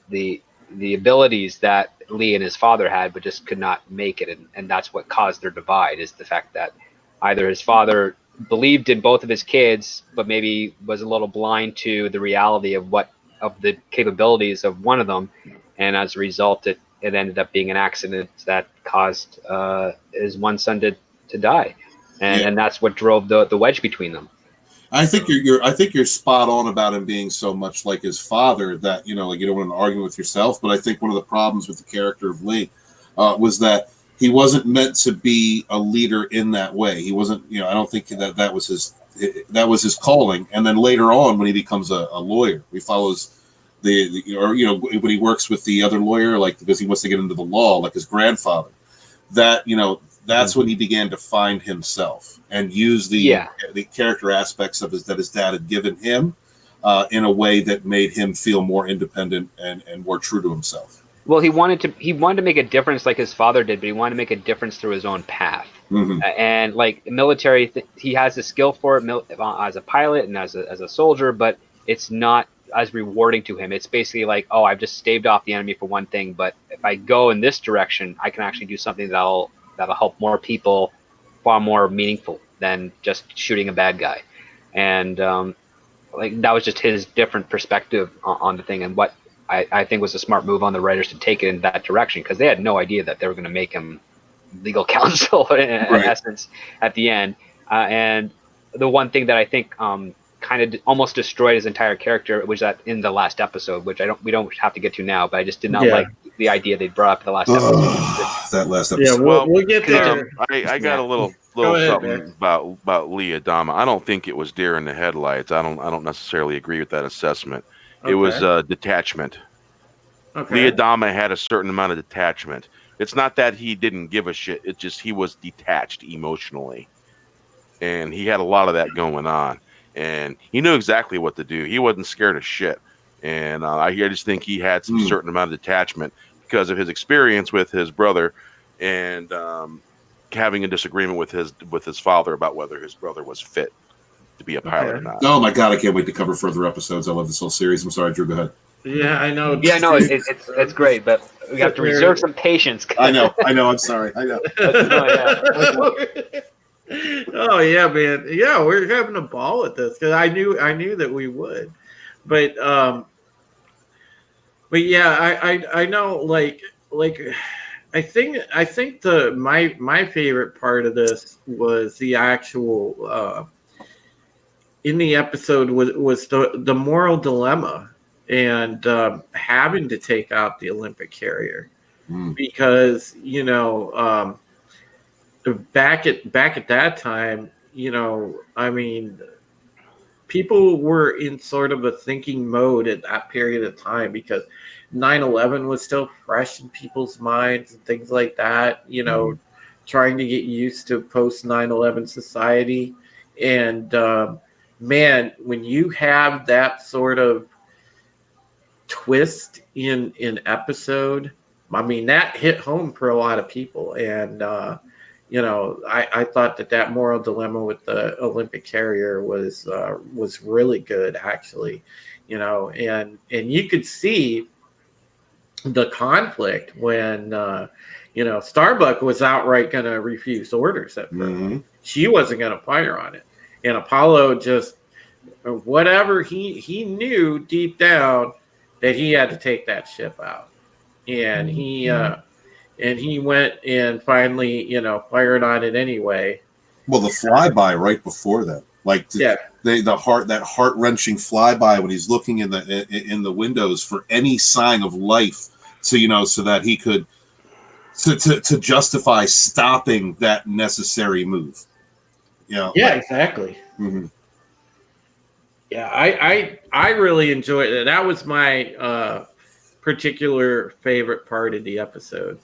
the abilities that Lee and his father had, but just could not make it, and that's what caused their divide. Is the fact that either his father believed in both of his kids, but maybe was a little blind to the reality of the capabilities of one of them, and as a result, it ended up being an accident that caused his one son to die, and that's what drove the wedge between them. I think you're spot on about him being so much like his father that like you don't want to argue with yourself. But I think one of the problems with the character of Lee was that he wasn't meant to be a leader in that way. He wasn't. I don't think that was his calling. And then later on, when he becomes a lawyer, he follows when he works with the other lawyer, like because he wants to get into the law, like his grandfather. That's when he began to find himself and use the character aspects of that his dad had given him in a way that made him feel more independent and more true to himself. Well, he wanted to make a difference like his father did, but he wanted to make a difference through his own path. Mm-hmm. And like military, he has the skill for it as a pilot and as a soldier, but it's not as rewarding to him. It's basically like, oh, I've just staved off the enemy for one thing, but if I go in this direction, I can actually do something that'll help more people, far more meaningful than just shooting a bad guy. And like that was just his different perspective on the thing, and what I think was a smart move on the writers to take it in that direction, because they had no idea that they were going to make him legal counsel in essence at the end. And the one thing that I think kind of almost destroyed his entire character was that in the last episode, which we don't have to get to now, but I just did not like the idea they brought up in the last episode. That last episode. Yeah, we'll get there. I got a little ahead, something about Lee Adama. I don't think it was deer in the headlights. I don't necessarily agree with that assessment. Okay. It was detachment. Okay. Lee Adama had a certain amount of detachment. It's not that he didn't give a shit. It's just he was detached emotionally, and he had a lot of that going on. And he knew exactly what to do. He wasn't scared of shit. And I just think he had some certain amount of detachment because of his experience with his brother, and having a disagreement with his father about whether his brother was fit to be a pilot or not. Oh my God, I can't wait to cover further episodes. I love this whole series. I'm sorry, Drew, go ahead. Yeah, I know. Yeah, no, it's great, but we have to reserve some patience. I know. I'm sorry. I know. Oh yeah, man. Yeah, we're having a ball with this because I knew that we would, but yeah, I know. Like I think my favorite part of this was the actual in the episode was the moral dilemma and having to take out the Olympic carrier because back at that time, I mean, people were in sort of a thinking mode at that period of time because 9/11 was still fresh in people's minds and things like that, trying to get used to post 9/11 society. And man, when you have that sort of twist in episode, I mean, that hit home for a lot of people. And I thought that moral dilemma with the Olympic carrier was really good, actually, and you could see the conflict when Starbuck was outright going to refuse orders at first. She wasn't going to fire on it, and Apollo just whatever he knew deep down that he had to take that ship out, and he went and finally, fired on it anyway. Well, the flyby right before that, like that heart-wrenching flyby when he's looking in the windows for any sign of life, so that he could to justify stopping that necessary move. Yeah, exactly. Mm-hmm. Yeah, I really enjoyed it. That was my particular favorite part of the episode.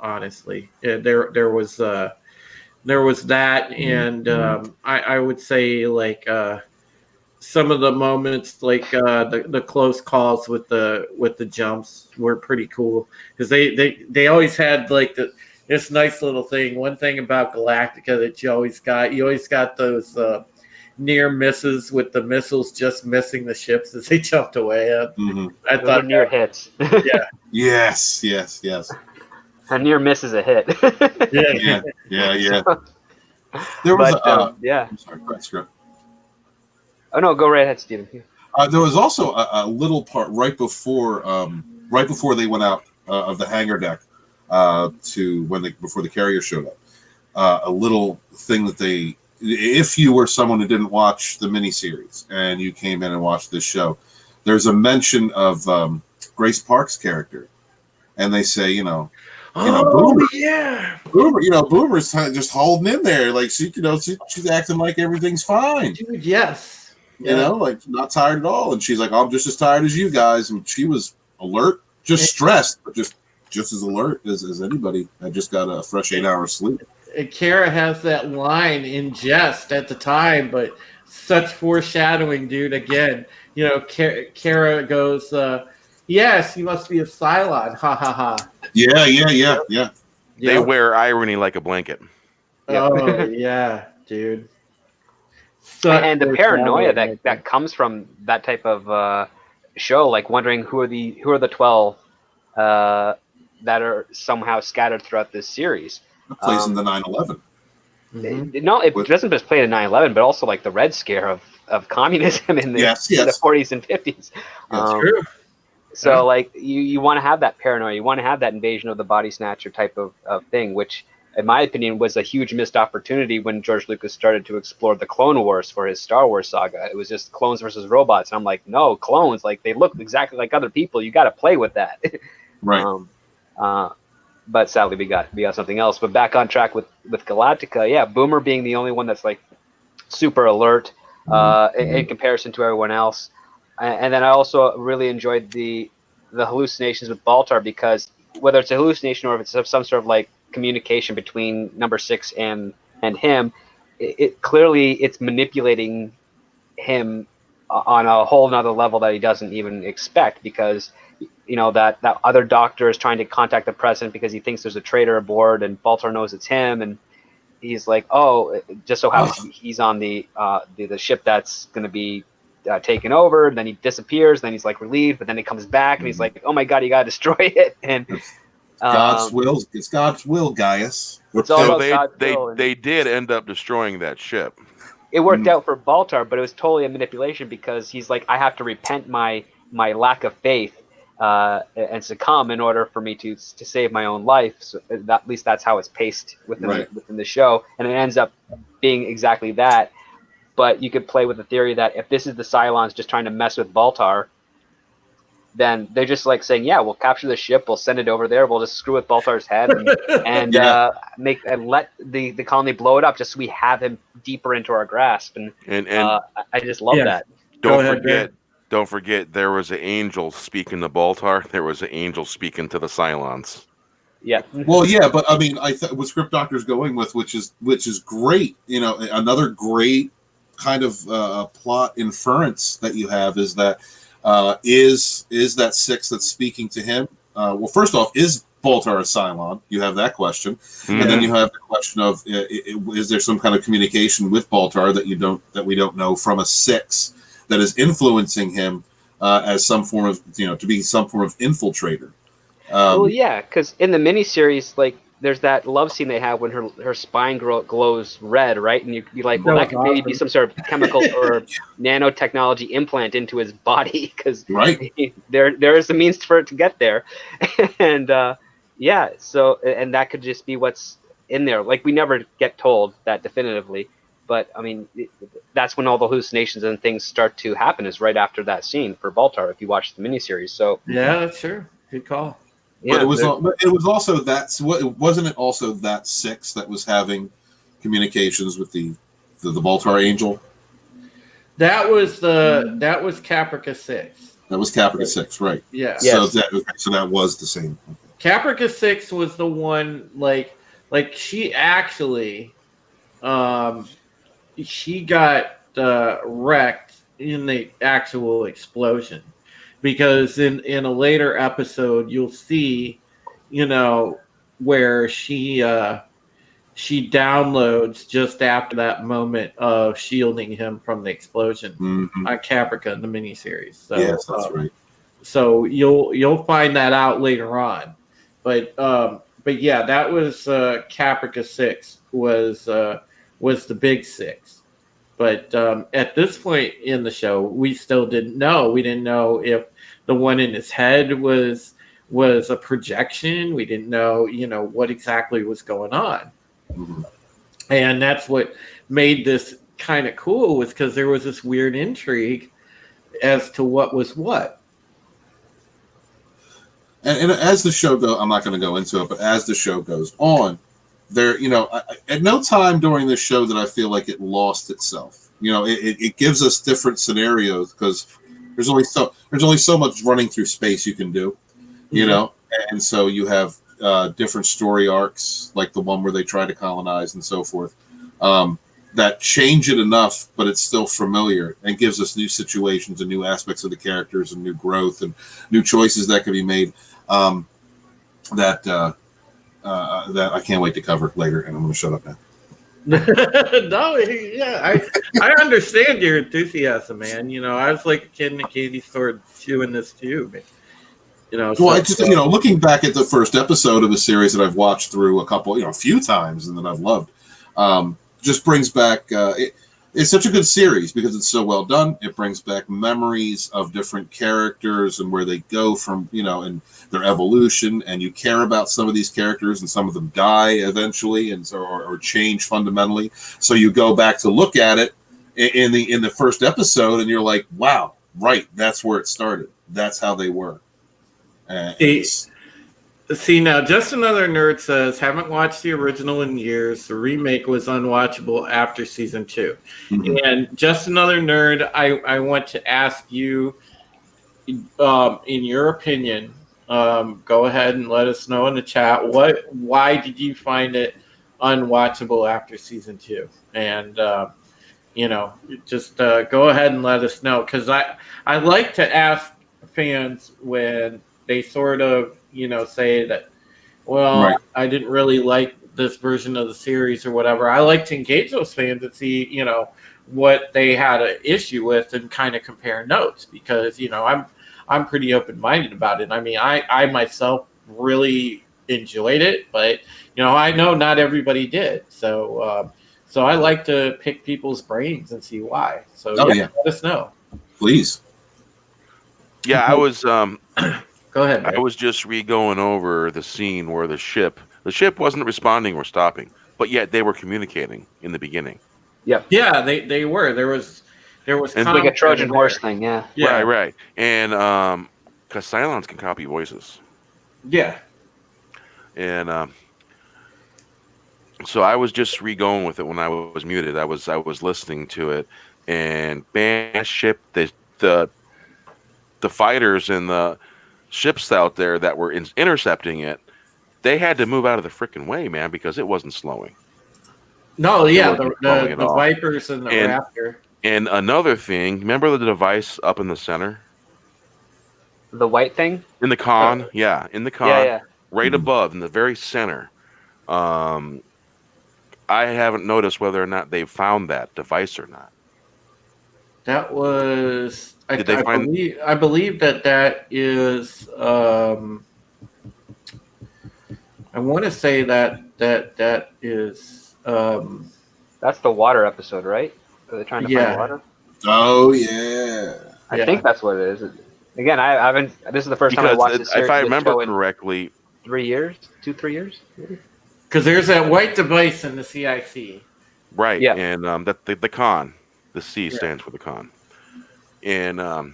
Honestly, there was that, and I would say like some of the moments, like the close calls with the jumps were pretty cool because they always had like this nice little thing. One thing about Galactica that you always got those near misses with the missiles just missing the ships as they jumped away. I thought near hits. Yeah. Yes. A near miss is a hit. Yeah. There was I'm sorry, go ahead, Scrub. Oh no, go right ahead, Steven. There was also a little part right before they went out of the hangar deck before the carrier showed up. A little thing that if you were someone who didn't watch the miniseries and you came in and watched this show, there's a mention of Grace Park's character, and they say, Boomer, yeah, Boomer's just holding in there, like she's acting like everything's fine. dude, yes, like not tired at all, and she's like, I'm just as tired as you guys, and she was alert, just stressed, but just as alert as anybody. I just got a fresh 8 hours sleep. Kara has that line in jest at the time, but such foreshadowing, dude. Again, Kara goes, yes, you must be a Cylon. Ha ha ha. Yeah. They wear irony like a blanket. Oh, yeah, dude. And the paranoia that comes from that type of show, like wondering who are the 12 that are somehow scattered throughout this series. It plays in the 9/11. No, it doesn't just play in 9/11, but also like the Red Scare of communism in the 40s and 50s. That's true. So like you want to have that paranoia, you want to have that invasion of the body snatcher type of thing, which in my opinion was a huge missed opportunity when George Lucas started to explore the Clone Wars for his Star Wars saga. It was just clones versus robots, and I'm like, no, clones, like they look exactly like other people. You got to play with that. Right. But sadly we got something else. But back on track with Galactica, yeah, Boomer being the only one that's like super alert in comparison to everyone else. And then I also really enjoyed the hallucinations with Baltar, because whether it's a hallucination or if it's some sort of like communication between number 6 and him, it clearly it's manipulating him on a whole nother level that he doesn't even expect, because that other doctor is trying to contact the president because he thinks there's a traitor aboard, and Baltar knows it's him, and he's like, oh, it just so happens he's on the ship that's going to be taken over. And then he disappears, then he's like relieved, but then he comes back and he's like, oh my god, you gotta destroy it. And God's will. It's God's will, Gaius. It's all So about God's will. they did end up destroying that ship. It worked out for Baltar, but it was totally a manipulation, because he's like, I have to repent my lack of faith and succumb in order for me to save my own life. So at least that's how it's paced within the show, and it ends up being exactly that. But you could play with the theory that if this is the Cylons just trying to mess with Baltar, then they're just like saying, yeah, we'll capture the ship, we'll send it over there, we'll just screw with Baltar's head and let the colony blow it up, just so we have him deeper into our grasp. And I just love that. Don't forget, there was an angel speaking to Baltar. There was an angel speaking to the Cylons. Yeah. Well, yeah, but I mean, what Script Doctor's going with, which is great. Another great kind of plot inference that you have is that is that 6 that's speaking to him. Well, first off, is Baltar a Cylon? You have that question, and then you have the question of is there some kind of communication with Baltar that we don't know from a 6 that is influencing him as some form of to be some form of infiltrator. Well, yeah, because in the miniseries, like, there's that love scene they have when her spine glows red, right? And you're like, well, that could maybe be some sort of chemical or nanotechnology implant into his body, because there is a means for it to get there. And so that could just be what's in there. Like, we never get told that definitively, but I mean, that's when all the hallucinations and things start to happen, is right after that scene for Baltar, if you watch the miniseries. So yeah, that's true. Good call. Yeah, but it was also wasn't it also that 6 that was having communications with the Baltar Angel? That was Caprica 6. That was Caprica 6, right? Yeah. Yes. So that was the same. Caprica 6 was the one, like she actually she got wrecked in the actual explosion. Because in a later episode, you'll see, where she downloads just after that moment of shielding him from the explosion on Caprica in the miniseries. So, yes, that's right. So you'll find that out later on, but yeah, that was Caprica 6 was the big 6. But at this point in the show, we still didn't know. We didn't know if the one in his head was a projection. We didn't know, what exactly was going on. Mm-hmm. And that's what made this kind of cool was because there was this weird intrigue as to what was what. And as the show goes, I'm not going to go into it, but as the show goes on, there, at no time during this show did I feel like it lost itself. It gives us different scenarios because there's only so much running through space you can do, and so you have different story arcs like the one where they try to colonize and so forth. That change it enough, but it's still familiar and gives us new situations and new aspects of the characters and new growth and new choices that can be made. That I can't wait to cover later, and I'm going to shut up now. No, yeah, I understand your enthusiasm, man. I was like a kid in a candy store doing this too, man. I just looking back at the first episode of a series that I've watched through a few times and that I've loved. Just brings back it's such a good series because it's so well done. It brings back memories of different characters and where they go from, and their evolution, and you care about some of these characters and some of them die eventually and so or change fundamentally. So you go back to look at it in the first episode and you're like, wow, right, that's where it started. That's how they were. See, now, Just Another Nerd says, haven't watched the original in years. The remake was unwatchable after season 2. Mm-hmm. And Just Another Nerd, I want to ask you, in your opinion, go ahead and let us know in the chat, why did you find it unwatchable after season 2? And, just go ahead and let us know. Because I like to ask fans when they sort of, say that, well, right, I didn't really like this version of the series or whatever. I like to engage those fans and see, what they had an issue with and kind of compare notes because, I'm pretty open-minded about it. I mean, I myself really enjoyed it, but, I know not everybody did. So I like to pick people's brains and see why. So let us know. Please. Yeah, I was... Go ahead, Mike. I was just going over the scene where the ship wasn't responding or stopping, but yet they were communicating in the beginning. Yep. Yeah, they were. There was and like a Trojan horse thing, yeah. Right. And because Cylons can copy voices. Yeah. And so I was just going with it when I was muted. I was listening to it, and man, ship the fighters and the ships out there that were intercepting it, they had to move out of the freaking way, man, because it wasn't slowing. No, yeah, the Vipers and the Raptor. And another thing, remember the device up in the center? The white thing? In the con, in the con, yeah. right above, in the very center. I haven't noticed whether or not they found that device or not. That was... I believe that is... I want to say that is... that's the water episode, right? Are they trying to find water? Oh, yeah. I think that's what it is. Again, I haven't... This is the first time I watched this series. If I remember correctly... 3 years? 2-3 years? Because there's that white device in the CIC. Right, yeah. And the con. The C stands for the con. And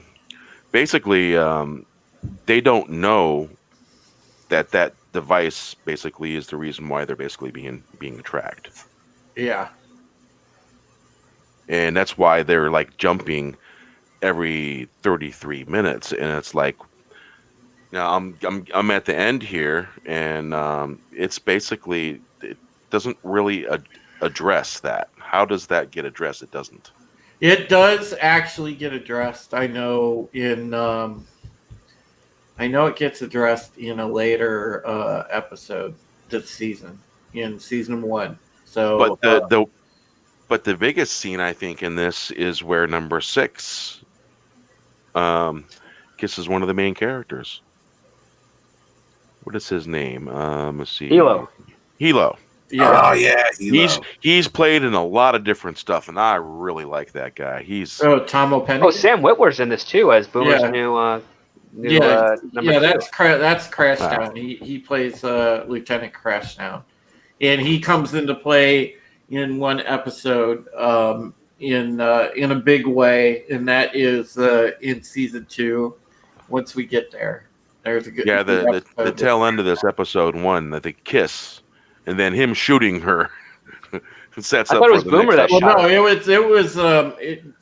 basically, they don't know that device basically is the reason why they're basically being tracked. Yeah. And that's why they're like jumping every 33 minutes, and it's like, now I'm at the end here, and it's basically, it doesn't really address that. How does that get addressed? It doesn't. It does actually get addressed. I know it gets addressed in a later episode this season, in season 1. So, but the biggest scene I think in this is where number 6 kisses one of the main characters. What is his name? Let's see. Hilo. Yeah. Oh yeah, he's played in a lot of different stuff, and I really like that guy. Tom O'Penny. Oh, Sam Witwer's in this too as Boomer's new number 2. That's Crashdown. He plays Lieutenant Crashdown, and he comes into play in one episode in a big way, and that is in season 2. Once we get there, there's a good the tail end of this episode 1, that they kiss, and then him shooting her sets I up thought it for was the Boomer next that episode. shot Well, no, her.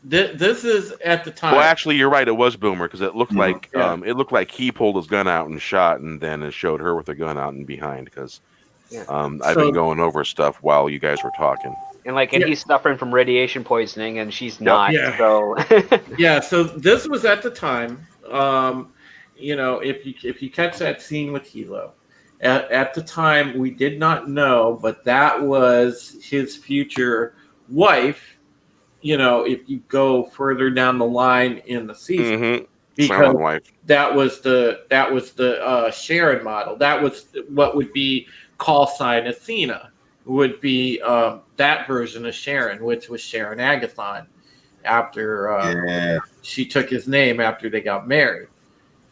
this is at the time. Well, actually, you're right. It was Boomer, because it looked like Yeah. it looked like he pulled his gun out and shot, and then it showed her with the gun out and behind. Because I've been going over stuff while you guys were talking. And he's suffering from radiation poisoning, and she's not. Yeah. So Yeah, so this was at the time. If you catch that scene with Hilo, at the time we did not know, but that was his future wife. If you go further down the line in the season, because Silent wife. that was the Sharon model. That was what would be call sign Athena. Would be that version of Sharon, which was Sharon Agathon, after she took his name after they got married.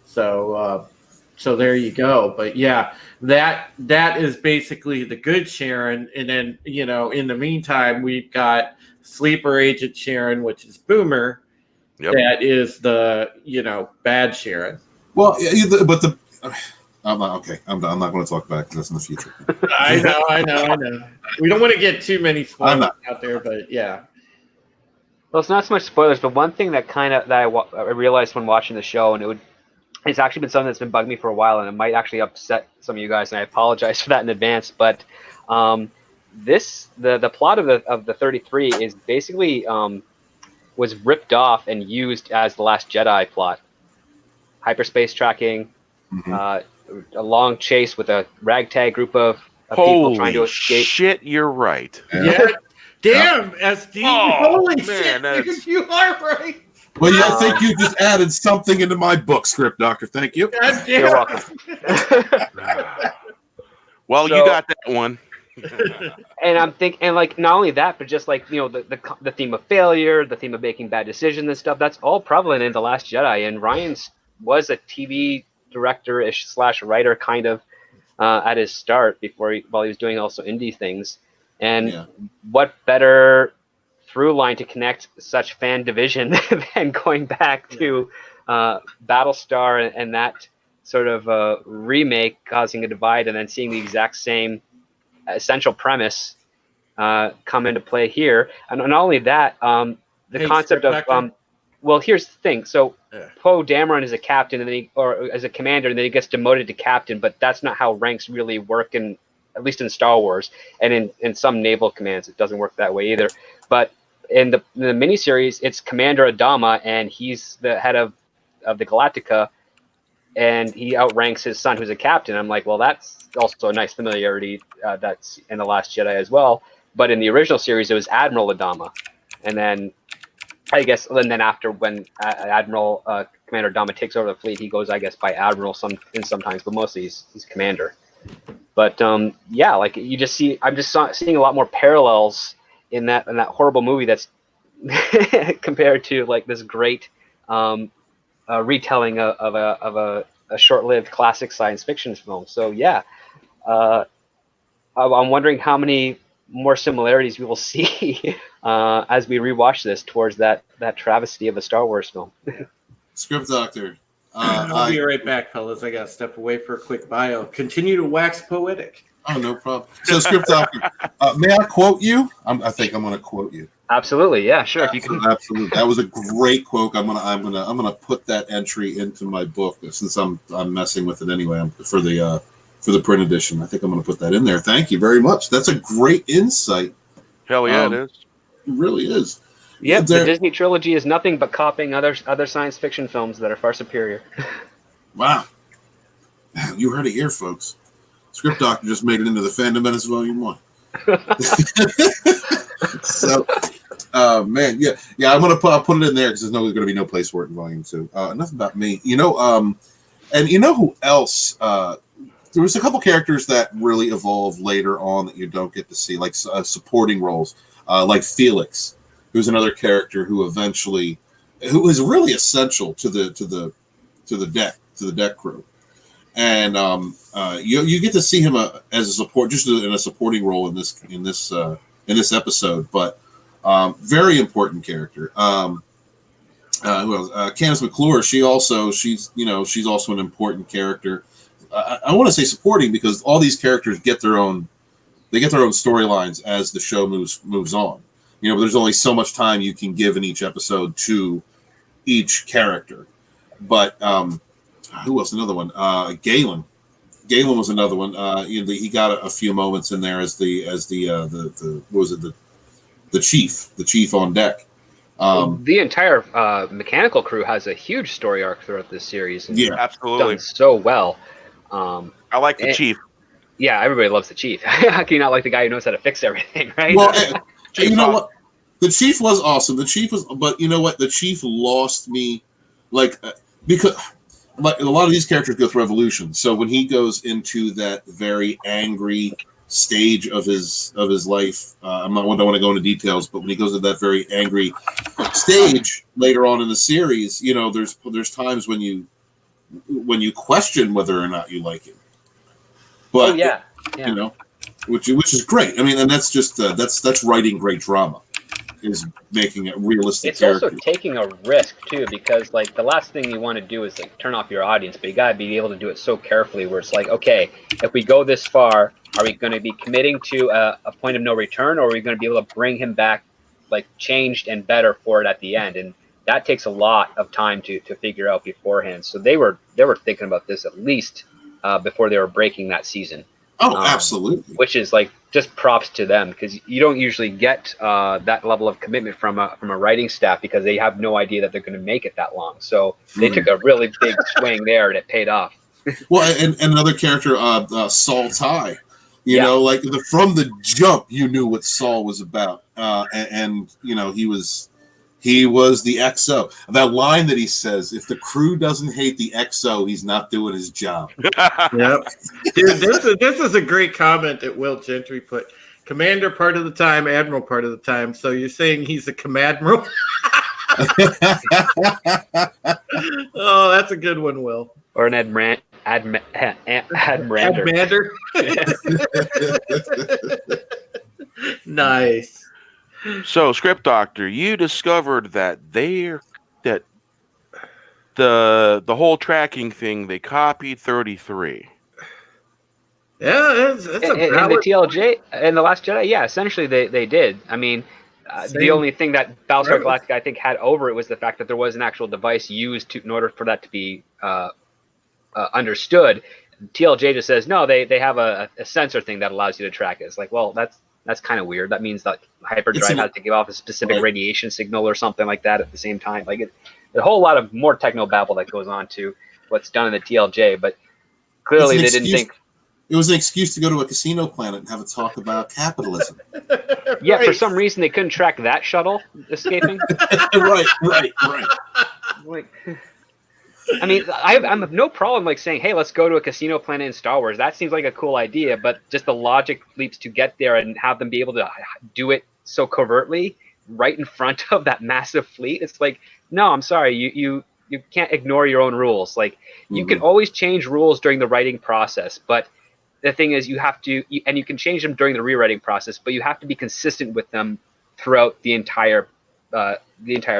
So there you go. But yeah, that is basically the good Sharon. And then, in the meantime, we've got sleeper agent Sharon, which is Boomer. Yep. That is the, bad Sharon. Well, but I'm not okay. I'm not going to talk about it because that's in the future. I know. We don't want to get too many spoilers out there, but yeah. Well, it's not so much spoilers, but one thing that I realized when watching the show, and it's actually been something that's been bugging me for a while, and it might actually upset some of you guys, and I apologize for that in advance. But the plot of the 33 is basically was ripped off and used as the Last Jedi plot. Hyperspace tracking, a long chase with a ragtag group of people trying to escape. Shit, you're right. Yeah. Damn, SD. Holy man, shit, dude, you are right. Well, I think you just added something into my book, Script Doctor. Thank you. God damn. You're welcome. Well, you got that one. And I'm thinking, and not only that, but just the theme of failure, the theme of making bad decisions and stuff. That's all prevalent in The Last Jedi. And Ryan's was a TV director-ish / writer kind of at his start while he was doing also indie things. And what better through line to connect such fan division than going back to Battlestar and that sort of remake causing a divide, and then seeing the exact same essential premise come into play here. And not only that, the concept of well, here's the thing. So Poe Dameron is a captain, and then or as a commander, and then he gets demoted to captain. But that's not how ranks really work at least in Star Wars, and in some naval commands, it doesn't work that way either. But in the miniseries, it's Commander Adama, and he's the head of the Galactica, and he outranks his son, who's a captain. I'm like, well, that's also a nice familiarity that's in The Last Jedi as well. But in the original series, it was Admiral Adama, and then I guess, and then after when Admiral Commander Adama takes over the fleet, he goes, I guess, by Admiral sometimes, but mostly he's Commander. But yeah, you just see, I'm just seeing a lot more parallels in that horrible movie that's compared to this great retelling of a short-lived classic science fiction film. So yeah, I'm wondering how many more similarities we will see as we rewatch this towards that travesty of a Star Wars film. Script Doctor. I'll be right back, fellas. I got to step away for a quick bio. Continue to wax poetic. Oh, no problem. So, Script Doctor, may I quote you? I think I'm going to quote you. Absolutely, yeah, sure. Absolutely, if you can. Absolutely, that was a great quote. I'm gonna put that entry into my book since I'm messing with it anyway. For the print edition, I think I'm gonna put that in there. Thank you very much. That's a great insight. Hell yeah, it is. It really is. Yeah, the Disney trilogy is nothing but copying other science fiction films that are far superior. Wow, you heard it here, folks. Script Doctor just made it into the Fandom Menace Volume 1. So, man, yeah, I'll put it in there because there's going to be no place for it in Volume 2. Enough about me. And you know who else? There was a couple characters that really evolved later on that you don't get to see, like supporting roles, like Felix, who's another character who was really essential to the deck crew. And you get to see him as a support, just in a supporting role in this in this episode, but very important character. Who else? Candace McClure. She's also an important character. I want to say supporting because all these characters get their own storylines as the show moves on. But there's only so much time you can give in each episode to each character. But who else? Another one. Galen. Galen was another one. He got a few moments in there as the chief on deck. The entire mechanical crew has a huge story arc throughout this series. And absolutely, done so well. I like the chief. Yeah, everybody loves the chief. How can you not like the guy who knows how to fix everything, right? Well, you know what? The chief was awesome. But you know what? The chief lost me, because a lot of these characters go through evolution. So when he goes into that very angry stage of his life, I don't want to go into details, but when he goes to that very angry stage later on in the series, there's times when you question whether or not you like him. But which is great. I mean, and that's just that's writing great drama, is making it realistic. It's also taking a risk too, because the last thing you want to do is turn off your audience, but you gotta be able to do it so carefully where it's okay, if we go this far, are we going to be committing to a point of no return, or are we going to be able to bring him back changed and better for it at the end? And that takes a lot of time to figure out beforehand. So they were thinking about this at least before they were breaking that season. Oh, absolutely. Which is just props to them, because you don't usually get that level of commitment from a writing staff, because they have no idea that they're going to make it that long. So they took a really big swing there, and it paid off. Well, and another character, Saul Ty. From the jump, you knew what Saul was about, and he was the XO. That line that he says, "If the crew doesn't hate the XO, he's not doing his job." Yep, dude, this is a great comment that Will Gentry put. Commander part of the time, Admiral part of the time. So you're saying he's a Comadmiral? Oh, that's a good one, Will. Or an Admirander. Nice. So, Script Doctor, you discovered that the whole tracking thing, they copied 33. Yeah, it's in the TLJ and the Last Jedi. Yeah, essentially they did. I mean, the only thing that Battlestar Galactica I think had over it was the fact that there was an actual device used in order for that to be understood. TLJ just says no. They have a sensor thing that allows you to track it. It's well, that's kind of weird. That means that hyperdrive has to give off a specific radiation signal or something like that at the same time. A whole lot of more technobabble that goes on to what's done in the TLJ, but clearly they didn't think. It was an excuse to go to a casino planet and have a talk about capitalism. Yeah, right. For some reason they couldn't track that shuttle escaping. Right. I mean, I'm have no problem saying, hey, let's go to a casino planet in Star Wars. That seems like a cool idea, but just the logic leaps to get there and have them be able to do it so covertly right in front of that massive fleet. It's no, I'm sorry, you can't ignore your own rules. You can always change rules during the writing process, but the thing is you have to, and you can change them during the rewriting process, but you have to be consistent with them throughout the entire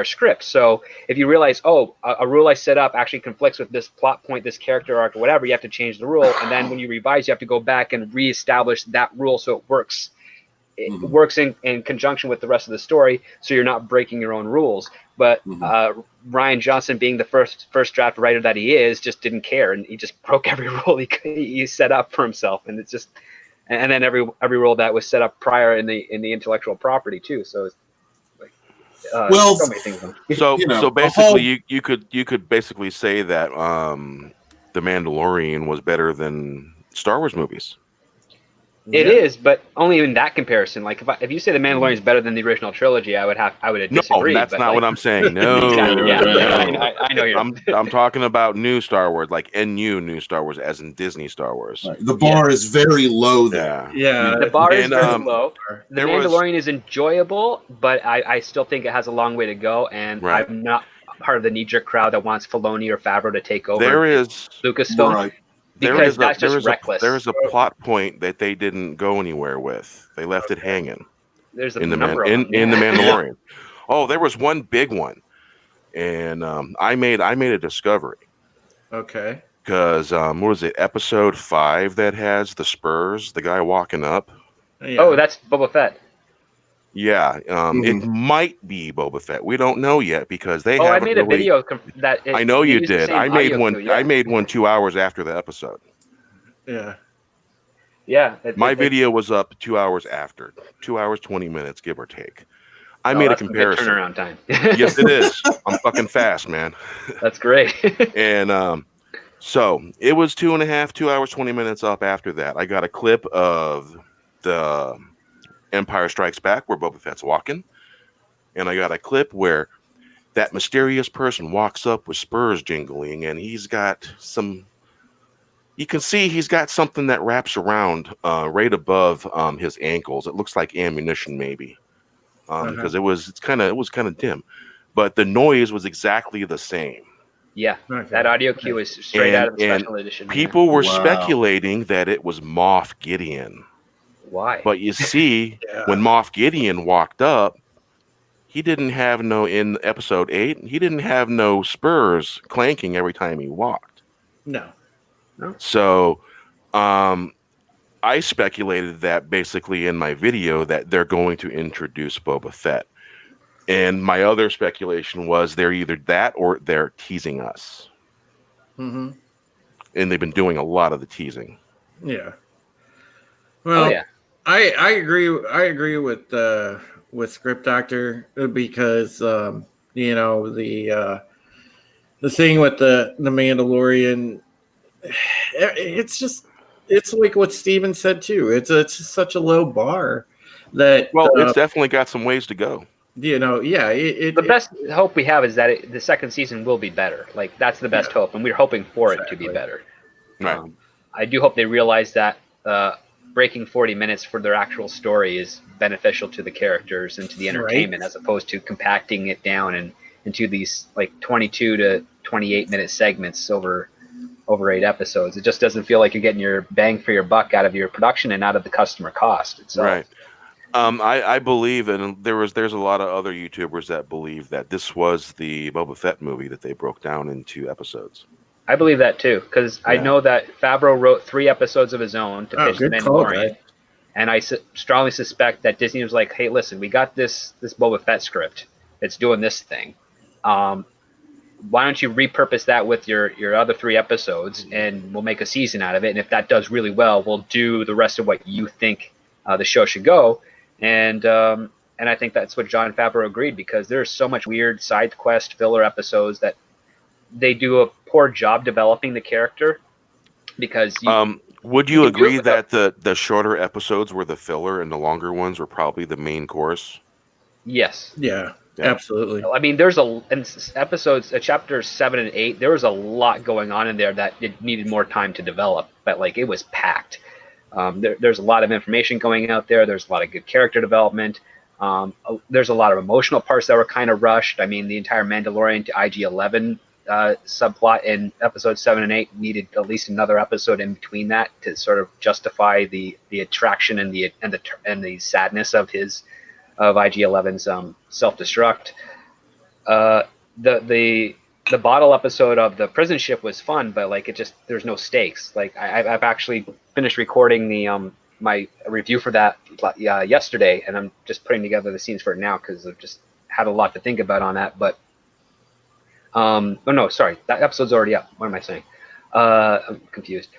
script. So if you realize, a rule I set up actually conflicts with this plot point, this character arc, or whatever, you have to change the rule. And then when you revise, you have to go back and reestablish that rule so it works. It works in conjunction with the rest of the story, so you're not breaking your own rules. But Rian Johnson, being the first draft writer that he is, just didn't care, and he just broke every rule he set up for himself. And it's just, and then every rule that was set up prior in the intellectual property too. So it's so many things. So basically, you could basically say that The Mandalorian was better than Star Wars movies. It is, but only in that comparison. If you say The Mandalorian is better than the original trilogy, I would disagree. No, that's not what I'm saying. No, I know you're. I'm talking about new Star Wars, new Star Wars, as in Disney Star Wars. Right. The bar is very low there. Yeah. The bar is very low. The Mandalorian is enjoyable, but I still think it has a long way to go, and I'm not part of the knee-jerk crowd that wants Filoni or Favreau to take over. There is Lucasfilm. Right. Because that's reckless. There is a plot point that they didn't go anywhere with. They left it hanging. There's a in the number of them. in the Yeah. Mandalorian. Oh, there was one big one, and I made a discovery Okay. because what was it, episode 5 that has the Spurs, the guy walking up. Yeah. Oh, that's Boba Fett. Yeah, it might be Boba Fett. We don't know yet because they Oh, I haven't made a really. video that I know they you use the did. same I made audio one. cue, yeah. I made one 2 hours after the episode. Yeah. Yeah. My video was up 2 hours after, 2 hours 20 minutes, give or take. I Oh, made a that's comparison. good turnaround time. Yes, it is. I'm fucking fast, man. That's great. And so it was 2 hours 20 minutes up after that. I got a clip of the Empire Strikes Back where Boba Fett's walking, and I got a clip where that mysterious person walks up with spurs jingling, and he's got some. You can see he's got something that wraps around right above his ankles. It looks like ammunition, maybe, because it was kind of dim, but the noise was exactly the same. Yeah, Okay. that audio cue is straight out of the special edition. People were Wow. speculating that it was Moff Gideon. Why? But you see, Yeah. when Moff Gideon walked up, he didn't have in episode 8, he didn't have no spurs clanking every time he walked. No. So I speculated that basically in my video that they're going to introduce Boba Fett. And my other speculation was they're either that or they're teasing us. Mm-hmm. And they've been doing a lot of the teasing. Yeah. Well, yeah. I agree with Script Doctor because the thing with the Mandalorian, it's like what Steven said too. It's just such a low bar that It's definitely got some ways to go. The best hope we have is that the second season will be better. Like that's the best hope, and we're hoping for it to be better. Right. I do hope they realize that breaking 40 minutes for their actual story is beneficial to the characters and to the entertainment, as opposed to compacting it down into these like 22 to 28 minute segments over 8 episodes. It just doesn't feel like you're getting your bang for your buck out of your production and out of the customer cost itself. Right. I believe, and there's a lot of other YouTubers that believe that this was the Boba Fett movie that they broke down into episodes. I believe that too, because I know that Favreau wrote 3 episodes of his own to pitch The Mandalorian, and I strongly suspect that Disney was like, "Hey, listen, we got this Boba Fett script. It's doing this thing. Why don't you repurpose that with your other 3 episodes, and we'll make a season out of it. And if that does really well, we'll do the rest of what you think the show should go." And I think that's what Jon Favreau agreed, because there's so much weird side quest filler episodes that they do a poor job developing the character. Because would you agree that the shorter episodes were the filler and the longer ones were probably the main course? Yes. Yeah. Absolutely. I mean, there's in episodes, chapters 7 and 8, there was a lot going on in there that it needed more time to develop, but like it was packed. There's a lot of information going out there. There's a lot of good character development. There's a lot of emotional parts that were kind of rushed. I mean, the entire Mandalorian to IG-11 subplot in episodes 7 and 8 needed at least another episode in between that to sort of justify the attraction and the sadness of IG-11's self-destruct. The bottle episode of the prison ship was fun, but like there's no stakes. Like I've actually finished recording the my review for that yesterday, and I'm just putting together the scenes for it now because I've just had a lot to think about on that. But that episode's already up. What am I saying? I'm confused.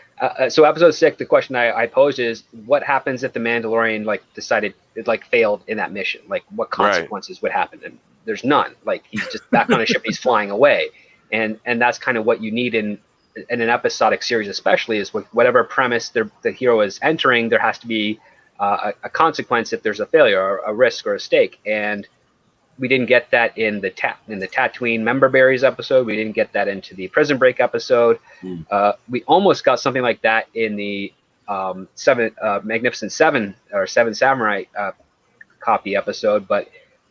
So episode 6, the question I posed is, what happens if the Mandalorian decided it failed in that mission? Like, what consequences would happen? And there's none. Like, he's just back on a ship. He's flying away, and that's kind of what you need in an episodic series, especially, is with whatever premise the hero is entering. There has to be a consequence if there's a failure, or a risk, or a stake. And we didn't get that in the Tatooine Member Berries episode. We didn't get that into the Prison Break episode. We almost got something like that in the Magnificent Seven or Seven Samurai copy episode, but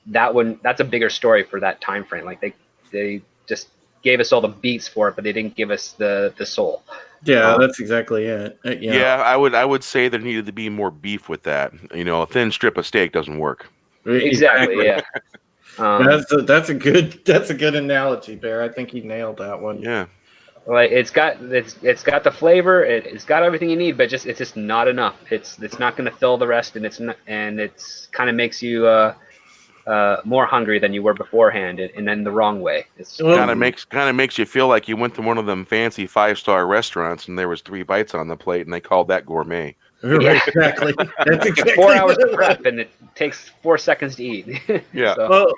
that's a bigger story for that time frame. Like they just gave us all the beats for it, but they didn't give us the soul. Yeah, that's exactly it. Yeah, I would say there needed to be more beef with that. A thin strip of steak doesn't work. Exactly. Yeah. That's a good analogy, Bear. I think you nailed that one. Yeah. Like it's got the flavor, it's got everything you need, but it's just not enough. It's not going to fill the rest, and it's kind of makes you more hungry than you were beforehand, and then the wrong way. It's Well, Kind of makes you feel like you went to one of them fancy 5-star restaurants and there was 3 bites on the plate and they called that gourmet. Yeah. exactly. That's Like exactly 4 hours what to it prep, was. and it takes 4 seconds to eat. Yeah. So, Well,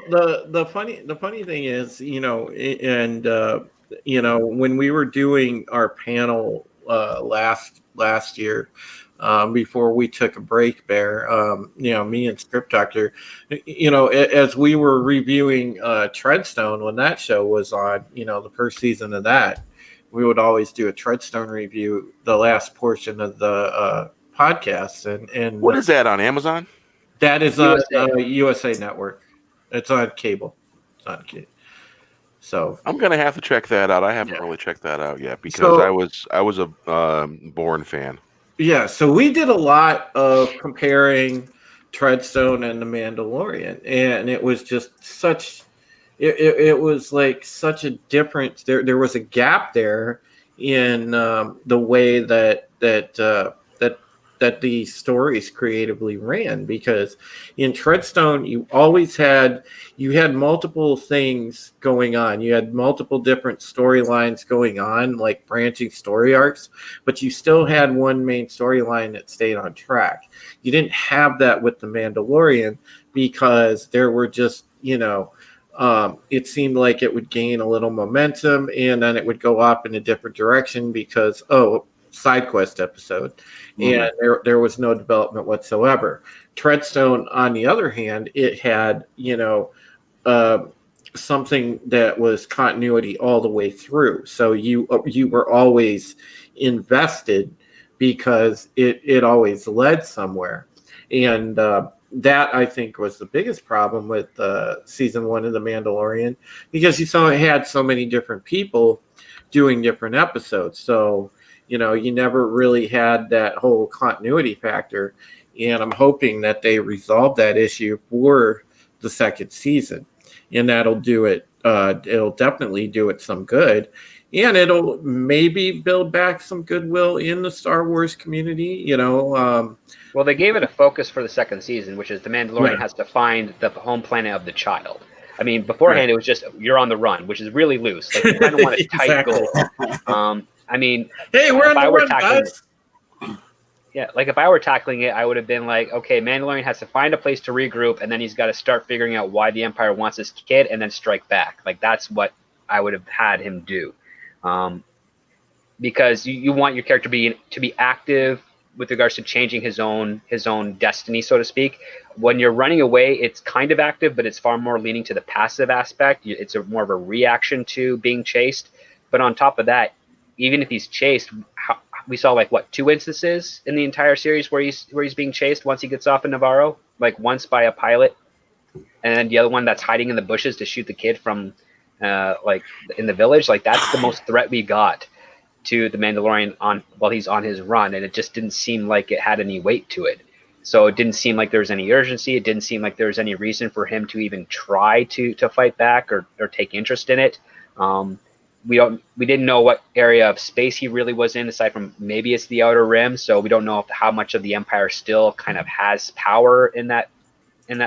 the funny thing is, and when we were doing our panel last year, before we took a break, Bear, me and Script Doctor, as we were reviewing Treadstone when that show was on, the first season of that, we would always do a Treadstone review, the last portion of the podcast, and What is that on Amazon? that is on USA. USA Network. It's on cable. It's on cable. So, I'm gonna have to check that out. I haven't Yeah. really checked that out yet because So- I was a Bourne fan. yeah. So we did a lot of comparing Treadstone and The Mandalorian, and it was just such. It was like such a difference. There was a gap there in the way that the stories creatively ran, because in Treadstone you had multiple things going on. You had multiple different storylines going on, like branching story arcs, but you still had one main storyline that stayed on track. You didn't have that with The Mandalorian, because there were just, it seemed like it would gain a little momentum and then it would go off in a different direction because, side quest episode, and there was no development whatsoever. Treadstone, on the other hand, it had something that was continuity all the way through. So you were always invested because it always led somewhere, and that I think was the biggest problem with season 1 of The Mandalorian, because you saw it had so many different people doing different episodes. So you never really had that whole continuity factor, and I'm hoping that they resolve that issue for the second season, and that'll do it. It'll definitely do it some good, and it'll maybe build back some goodwill in the Star Wars community. well, they gave it a focus for the second season, which is the Mandalorian Right. has to find the home planet of the child. I mean, beforehand Right. it was just you're on the run, which is really loose. Like you kind of want a tight Exactly. goal. I mean, Hey, we're on if I the were run, tackling guys. yeah, like if I were tackling it, I would have been like, okay, Mandalorian has to find a place to regroup, and then he's got to start figuring out why the Empire wants this kid, and then strike back. Like that's what I would have had him do, because you want your character to be active with regards to changing his own destiny, so to speak. When you're running away, it's kind of active, but it's far more leaning to the passive aspect. It's more of a reaction to being chased. But on top of that, even if he's chased, we saw like 2 instances in the entire series where he's being chased once he gets off in Navarro, like once by a pilot, and then the other one that's hiding in the bushes to shoot the kid from like in the village. Like that's the most threat we got to the Mandalorian while he's on his run, and it just didn't seem like it had any weight to it. So it didn't seem like there was any urgency. It didn't seem like there was any reason for him to even try to fight back or take interest in it. We didn't know what area of space he really was in, aside from maybe it's the Outer Rim. So we don't know how much of the Empire still kind of has power in that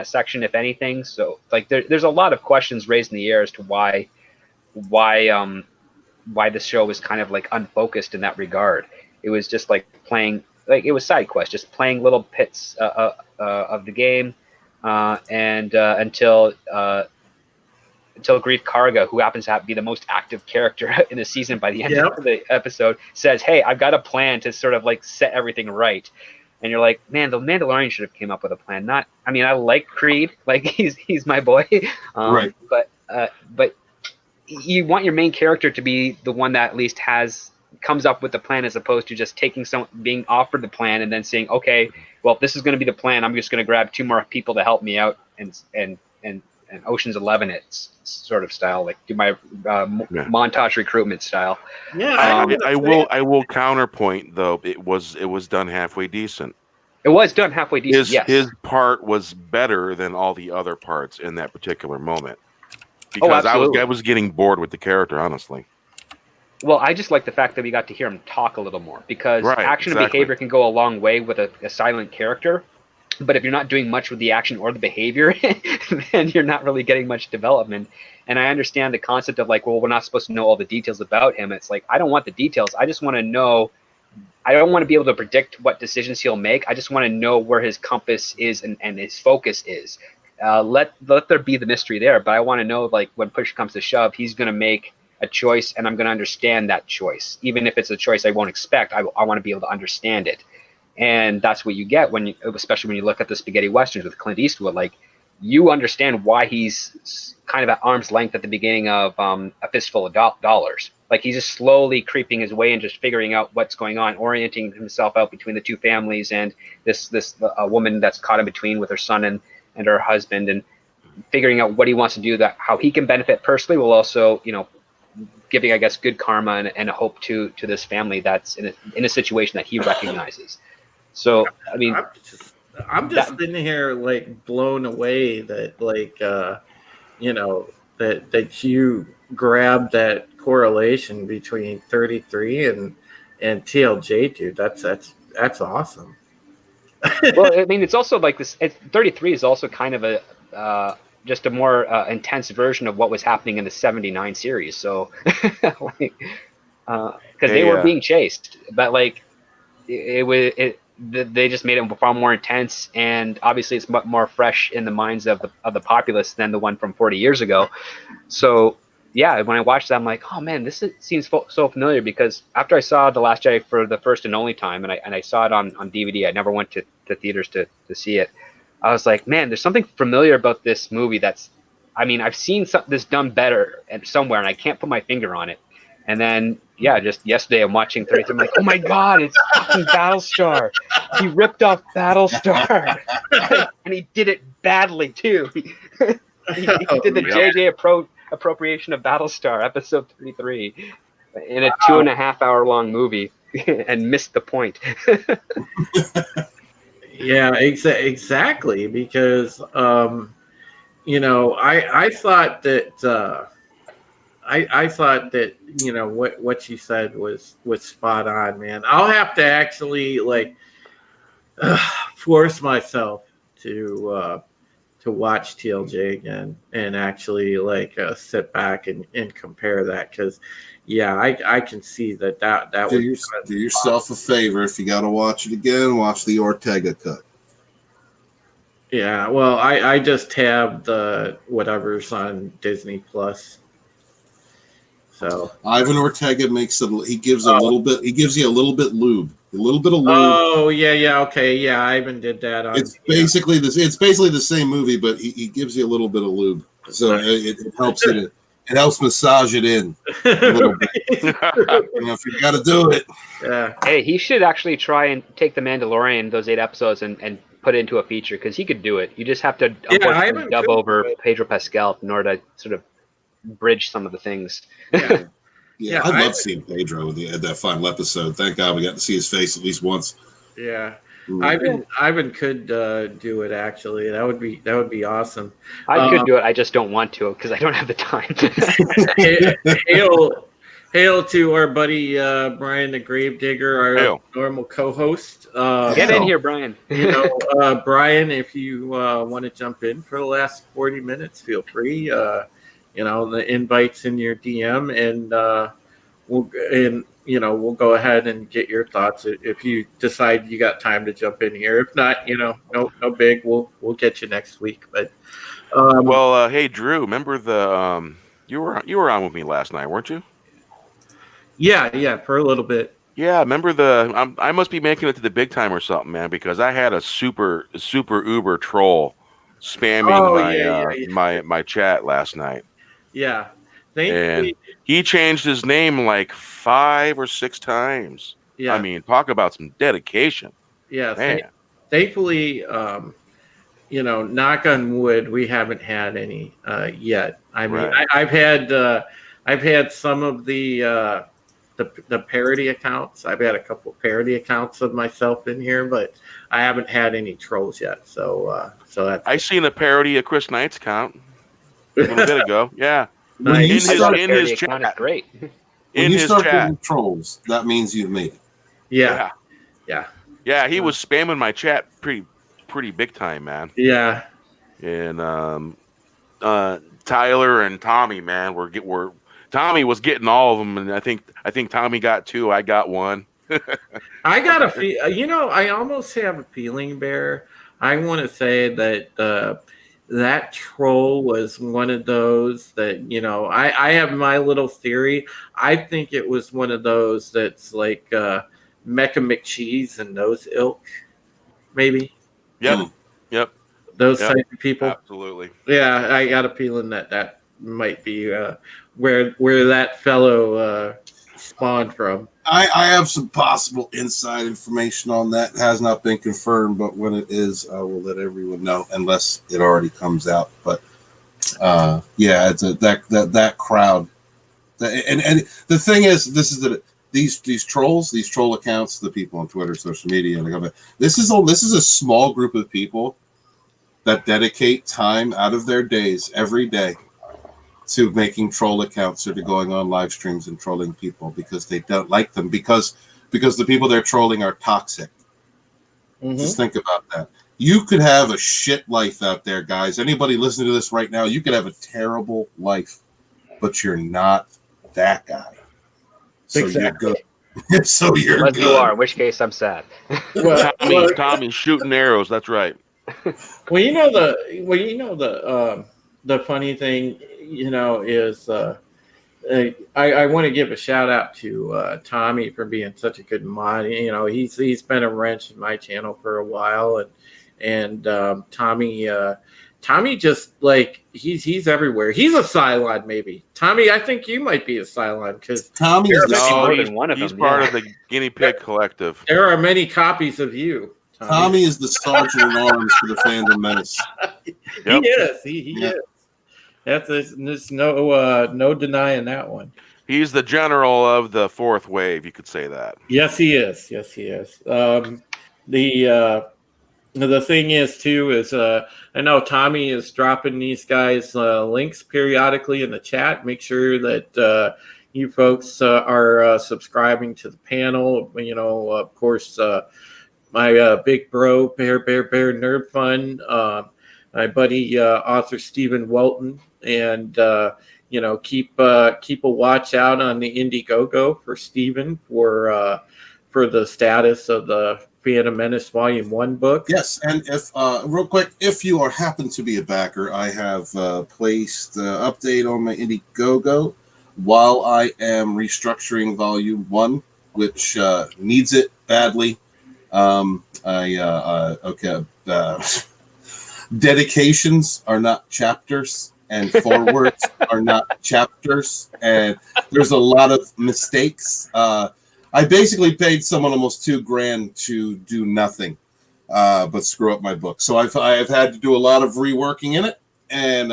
section, if anything. So like there's a lot of questions raised in the air as to why this show was kind of like unfocused in that regard. It was just like playing, like it was side quest, just playing little bits of the game, and until Grief Karga, who happens to be the most active character in the season by the end of the episode, says, "Hey, I've got a plan to sort of like set everything right." And you're like, man, the Mandalorian should have came up with a plan. Not, I mean, I like Creed, like he's my boy, Right. But you want your main character to be the one that at least comes up with the plan, as opposed to just being offered the plan and then saying, okay, well, if this is going to be the plan, I'm just going to grab 2 more people to help me out and Ocean's 11 it sort of style, like do my montage recruitment style. Yeah, I will counterpoint though. It was done halfway decent. It was done halfway decent. Yes. His part was better than all the other parts in that particular moment. Oh, Because I absolutely. was getting bored with the character, honestly. Well, I just like the fact that we got to hear him talk a little more, because Right, action and behavior can go a long way with a silent character. But if you're not doing much with the action or the behavior, then you're not really getting much development. And I understand the concept of like, well, we're not supposed to know all the details about him. It's like, I don't want the details. I just want to know. I don't want to be able to predict what decisions he'll make. I just want to know where his compass is and his focus is. Let there be the mystery there, but I want to know, like, when push comes to shove, he's going to make a choice, and I'm going to understand that choice, even if it's a choice I won't expect. I want to be able to understand it, and that's what you get when you, especially when you look at the spaghetti westerns with Clint Eastwood. Like, you understand why he's kind of at arm's length at the beginning of A Fistful of Dollars. Like, he's just slowly creeping his way and just figuring out what's going on, orienting himself out between the two families and this a woman that's caught in between with her son and her husband, and figuring out what he wants to do, that how he can benefit personally, while also, you know, giving, I guess, good karma and a hope to this family that's in a situation that he recognizes. So, I mean, I'm just sitting here like blown away that like you know that you grabbed that correlation between 33 and TLJ, dude. That's awesome. well, I mean, it's also like this. 33 is also kind of a just a more intense version of what was happening in the 79 series. So, like, because they were being chased, but like they just made it far more intense, and obviously it's much more fresh in the minds of the populace than the one from 40 years ago. So yeah, when I watched that, I'm like, oh man, seems so familiar, because after I saw The Last Jedi for the first and only time, and I saw it on DVD, I never went to theaters to see it. I was like, man, there's something familiar about this movie that's, I mean, I've seen this done better and somewhere, and I can't put my finger on it. And then, yeah, just yesterday I'm watching 33. I'm like, oh my God, it's fucking Battlestar. He ripped off Battlestar. And he did it badly, too. He did the JJ appropriation of Battlestar, episode 33, in a 2.5 hour long movie, and missed the point. Yeah, exactly. Because you know, I thought that I thought that, you know, what you said was spot on, man. I'll have to actually like force myself to watch TLJ again and actually like sit back and compare that, because yeah, I can see that do yourself a favor. If you got to watch it again, watch the Ortega cut. Yeah, well, I just have the whatever's on Disney Plus. So Ivan Ortega makes he gives a little bit. He gives you a little bit lube, a little bit of lube. Oh yeah, okay, yeah. Ivan did that. It's basically this. It's basically the same movie, but he gives you a little bit of lube, so it helps it. It helps massage it in a little bit. You know, if you got to do it. Yeah. Hey, he should actually try and take The Mandalorian, those 8 episodes, and put it into a feature, because he could do it. You just have to unfortunately dub over Pedro Pascal in order to sort of bridge some of the things. Yeah, I love seeing Pedro with that final episode. Thank God we got to see his face at least once. Yeah. Ivan could do it, actually. That would be awesome. I could do it. I just don't want to, because I don't have the time. Hail to our buddy Brian the Gravedigger, our normal co-host. Get in here, Brian. You know, Brian, if you want to jump in for the last 40 minutes, feel free. You know, the invite's in your DM, and we'll go ahead and get your thoughts if you decide you got time to jump in here. If not, you know, no big. We'll get you next week. But hey Drew, remember the you were on with me last night, weren't you? Yeah, for a little bit. Yeah, remember I must be making it to the big time or something, man, because I had a super uber troll spamming my chat last night. Yeah. And he changed his name like 5 or 6 times. Yeah. I mean, talk about some dedication. Yeah. Man. Thankfully, you know, knock on wood, we haven't had any yet. I mean, I've had some of the the parody accounts. I've had a couple parody accounts of myself in here, but I haven't had any trolls yet. So that's I seen a parody of Chris Knight's account a little bit ago. Yeah, When you nice. I got start a in parody his account. chat. It's great. when in you his start chat. getting trolls, that means you've made it. Yeah, Yeah, he was spamming my chat pretty big time, man. yeah. And Tyler and Tommy, man, were Tommy was getting all of them, and I think Tommy got 2, I got 1. I got a feel. I almost have a feeling, Bear. I want to say that that troll was one of those that I have my little theory. I think it was one of those that's like Mecha McCheese and those ilk, maybe Yep, Mm. yep, those Yep. type of people. absolutely. Yeah, I got a feeling that might be where that fellow spawned from. I have some possible inside information on that. It has not been confirmed, but when it is, I will let everyone know, unless it already comes out. But yeah, it's that crowd. And the thing is, this is that these trolls, these troll accounts, the people on Twitter, social media, and this is a small group of people that dedicate time out of their days every day to making troll accounts or to going on live streams and trolling people because they don't like them because the people they're trolling are toxic. Mhm. Just think about that. You could have a shit life out there, guys. Anybody listening to this right now, you could have a terrible life, but you're not that guy. So Exactly. you're good. So you're Unless good. you are, in which case I'm sad. Tommy's shooting arrows. That's right. Well, the funny thing, is I want to give a shout out to Tommy for being such a good mod. He's been a wrench in my channel for a while, and Tommy just like he's everywhere. He's a Cylon, maybe. Tommy, I think you might be a Cylon because Tommy's There are the many sergeant. more he's, than one of he's them, part yeah. of the guinea pig collective. there are many copies of you. Tommy is the sergeant at arms for the Fandom Menace. Yep. He is. He Yeah. is. There's no denying that one. He's the general of the fourth wave. You could say that. Yes, he is. Yes, he is. The thing is too is I know Tommy is dropping these guys links periodically in the chat. Make sure that you folks are subscribing to the panel. Of course, my big bro Bear Nerd Fun, my buddy author Stephen Welton, and keep a watch out on the Indiegogo for Stephen for the status of the Phantom Menace Volume 1 book. Yes, and if real quick, if you happen to be a backer, I have placed update on my Indiegogo while I am restructuring Volume 1, which needs it badly. Dedications are not chapters, and forwards are not chapters, and there's a lot of mistakes. I basically paid someone almost $2,000 to do nothing but screw up my book. So I've had to do a lot of reworking in it, and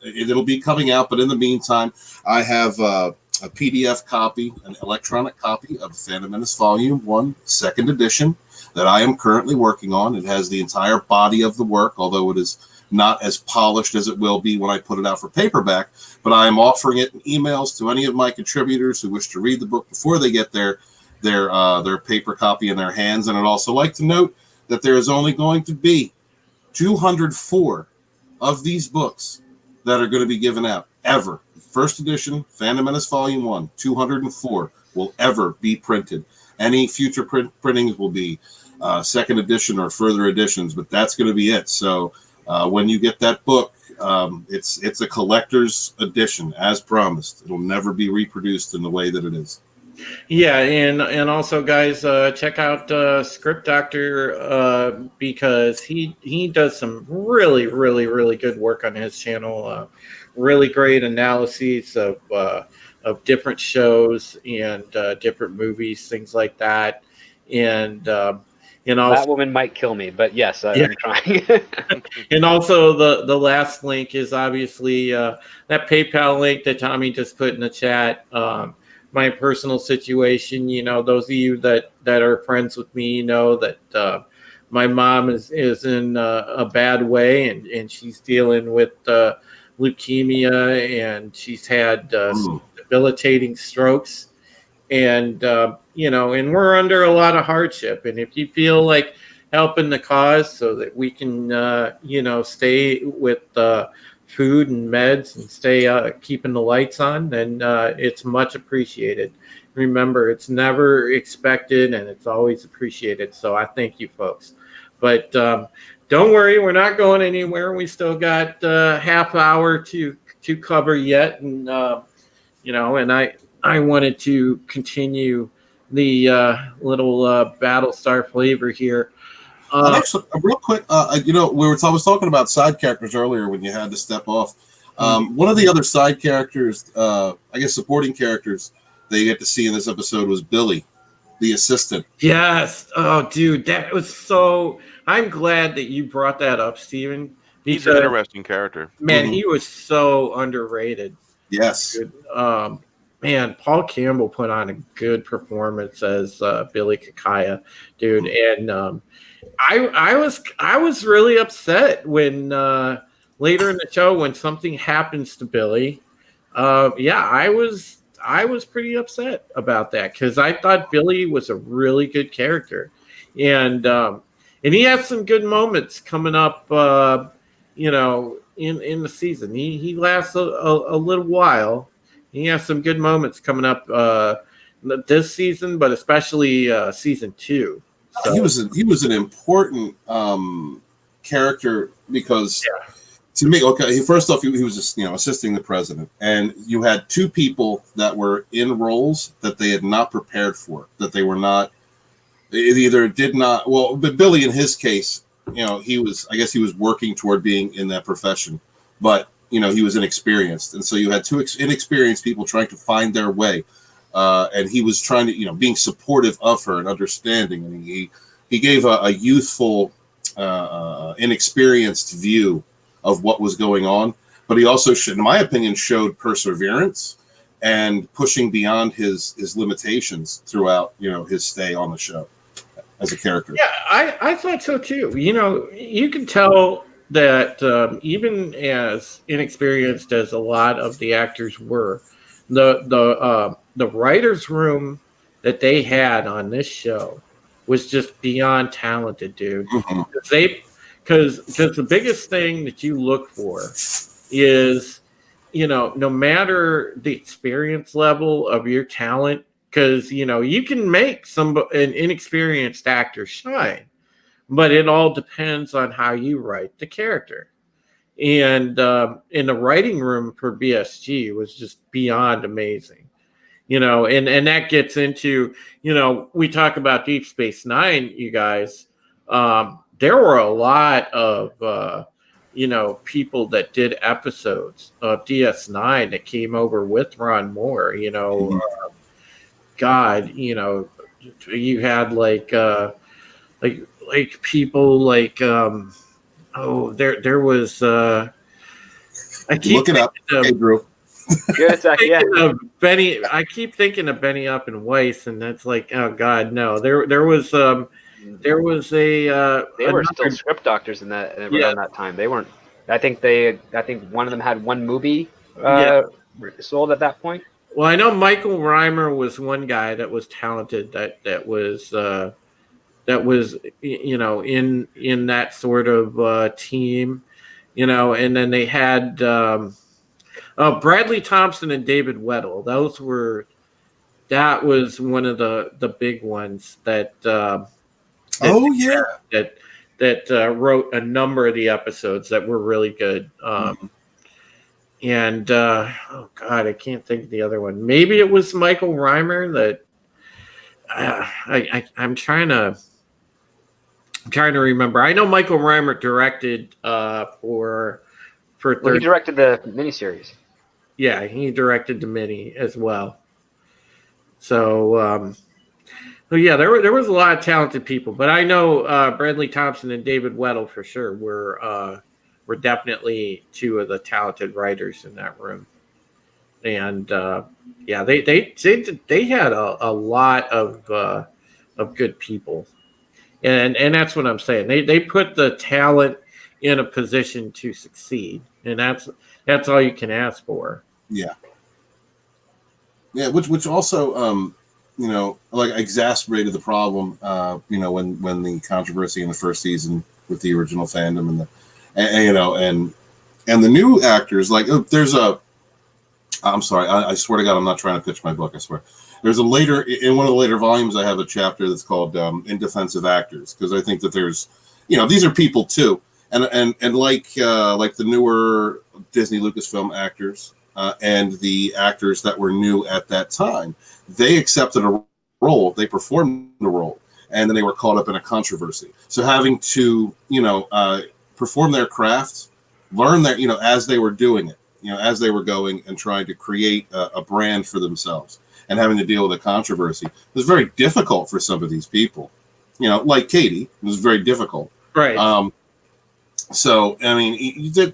it'll be coming out. But in the meantime, I have a PDF copy, an electronic copy of Phantom Menace Volume 1, second edition, that I am currently working on. It has the entire body of the work, although it is not as polished as it will be when I put it out for paperback, but I am offering it in emails to any of my contributors who wish to read the book before they get their paper copy in their hands. And I'd also like to note that there is only going to be 204 of these books that are going to be given out ever. First edition, Phantom Menace Volume 1, 204 will ever be printed. Any future printings will be second edition or further editions, but that's going to be it. So when you get that book, it's a collector's edition, as promised. It'll never be reproduced in the way that it is. Yeah, and also, guys, check out Script Doctor because he does some really, really, really good work on his channel. Really great analyses of different shows and different movies, things like that. And That woman might kill me, but yes, I'm trying. and also the last link is obviously that PayPal link that Tommy just put in the chat my personal situation. Those of you that are friends with me, that my mom is in a bad way, and she's dealing with leukemia, and she's had some debilitating strokes, and and we're under a lot of hardship. And if you feel like helping the cause so that we can stay with food and meds and stay keeping the lights on, then it's much appreciated. Remember, it's never expected and it's always appreciated. So I thank you folks. But don't worry, we're not going anywhere. We still got half hour to cover yet, and and I wanted to continue the little Battlestar flavor here. Actually, real quick, I was talking about side characters earlier when you had to step off. One of the other side characters, I guess supporting characters that you get to see in this episode was Billy, the assistant. Yes. Oh, dude, that was so. I'm glad that you brought that up, Steven. He's an interesting character. Man, he was so underrated. Yes. Dude. Man, Paul Campbell put on a good performance as Billy Kakaya, dude, and I was really upset when later in the show when something happens to Billy. I was pretty upset about that because I thought Billy was a really good character, and he has some good moments coming up. In the season, he lasts a little while. He has some good moments coming up this season, but especially season 2. So, he was an important character because to me, first off, he was just assisting the president, and you had two people that were in roles that they had not prepared for, that they were not. It either did not. Well, but Billy, in his case, he was working toward being in that profession, but he was inexperienced, and so you had two inexperienced people trying to find their way. And he was trying to, being supportive of her and understanding. I mean, he gave a youthful, inexperienced view of what was going on, but he also, in my opinion, showed perseverance and pushing beyond his limitations throughout, his stay on the show as a character. Yeah, I thought so too. You can tell that even as inexperienced as a lot of the actors were, the writer's room that they had on this show was just beyond talented, dude. Because the biggest thing that you look for is, no matter the experience level of your talent, because, you can make an inexperienced actor shine, but it all depends on how you write the character. And in the writing room for BSG was just beyond amazing. And that gets into, we talk about Deep Space Nine, you guys. There were a lot of, people that did episodes of DS9 that came over with Ron Moore, God, you had like people like, there was, I keep look it up. Hey, Drew. I keep thinking of Benny Up and Weiss, and that's like, oh God, no. There was a. They were still script doctors in that around that time. They weren't. I think one of them had one movie sold at that point. Well, I know Michael Reimer was one guy that was talented. That was in that sort of team, and then they had. Bradley Thompson and David Weddle. That was one of the big ones that wrote a number of the episodes that were really good. And oh God, I can't think of the other one. Maybe it was Michael Reimer that I'm trying to remember. I know Michael Reimer directed for he directed the miniseries. Yeah, he directed the mini as well. So, there was a lot of talented people, but I know Bradley Thompson and David Weddle for sure were definitely two of the talented writers in that room. and yeah, they had a lot of good people, and that's what I'm saying. They put the talent in a position to succeed, and that's all you can ask for. Yeah. Yeah, which also like exacerbated the problem when the controversy in the first season with the original fandom and the new actors, like I'm sorry, I swear to God, I'm not trying to pitch my book, I swear. There's in one of the later volumes, I have a chapter that's called In Defense of Actors, because I think that there's, these are people too. And like the newer Disney Lucasfilm actors and the actors that were new at that time, they accepted a role, they performed the role, and then they were caught up in a controversy. So having to, perform their craft, learn their, as they were doing it, as they were going and trying to create a brand for themselves and having to deal with a controversy, it was very difficult for some of these people. Like Katie, it was very difficult. Right. So, I mean,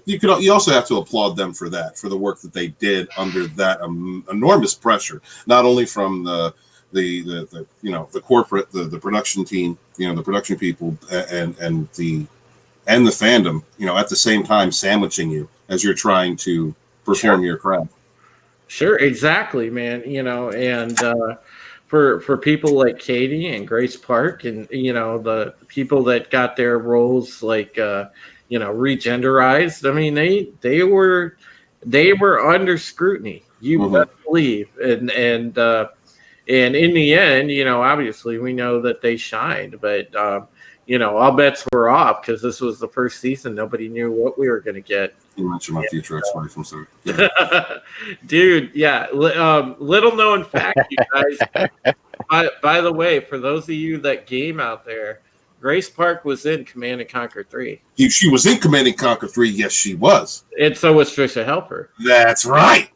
you also have to applaud them for that, for the work that they did under that enormous pressure, not only from the corporate, the production team, the production people and the fandom, at the same time sandwiching you as you're trying to perform your craft. Sure, exactly, man. And for people like Katie and Grace Park, and the people that got their roles like regenderized. I mean, they were under scrutiny. You best believe, and in the end, obviously we know that they shined, but all bets were off because this was the first season. Nobody knew what we were going to get. You mentioned my future ex-wife. I'm sorry. Yeah. Dude, yeah. Little known fact, you guys. By the way, for those of you that game out there, Grace Park was in Command and Conquer 3. She was in Command and Conquer 3. Yes, she was. And so was Trisha Helper. That's right.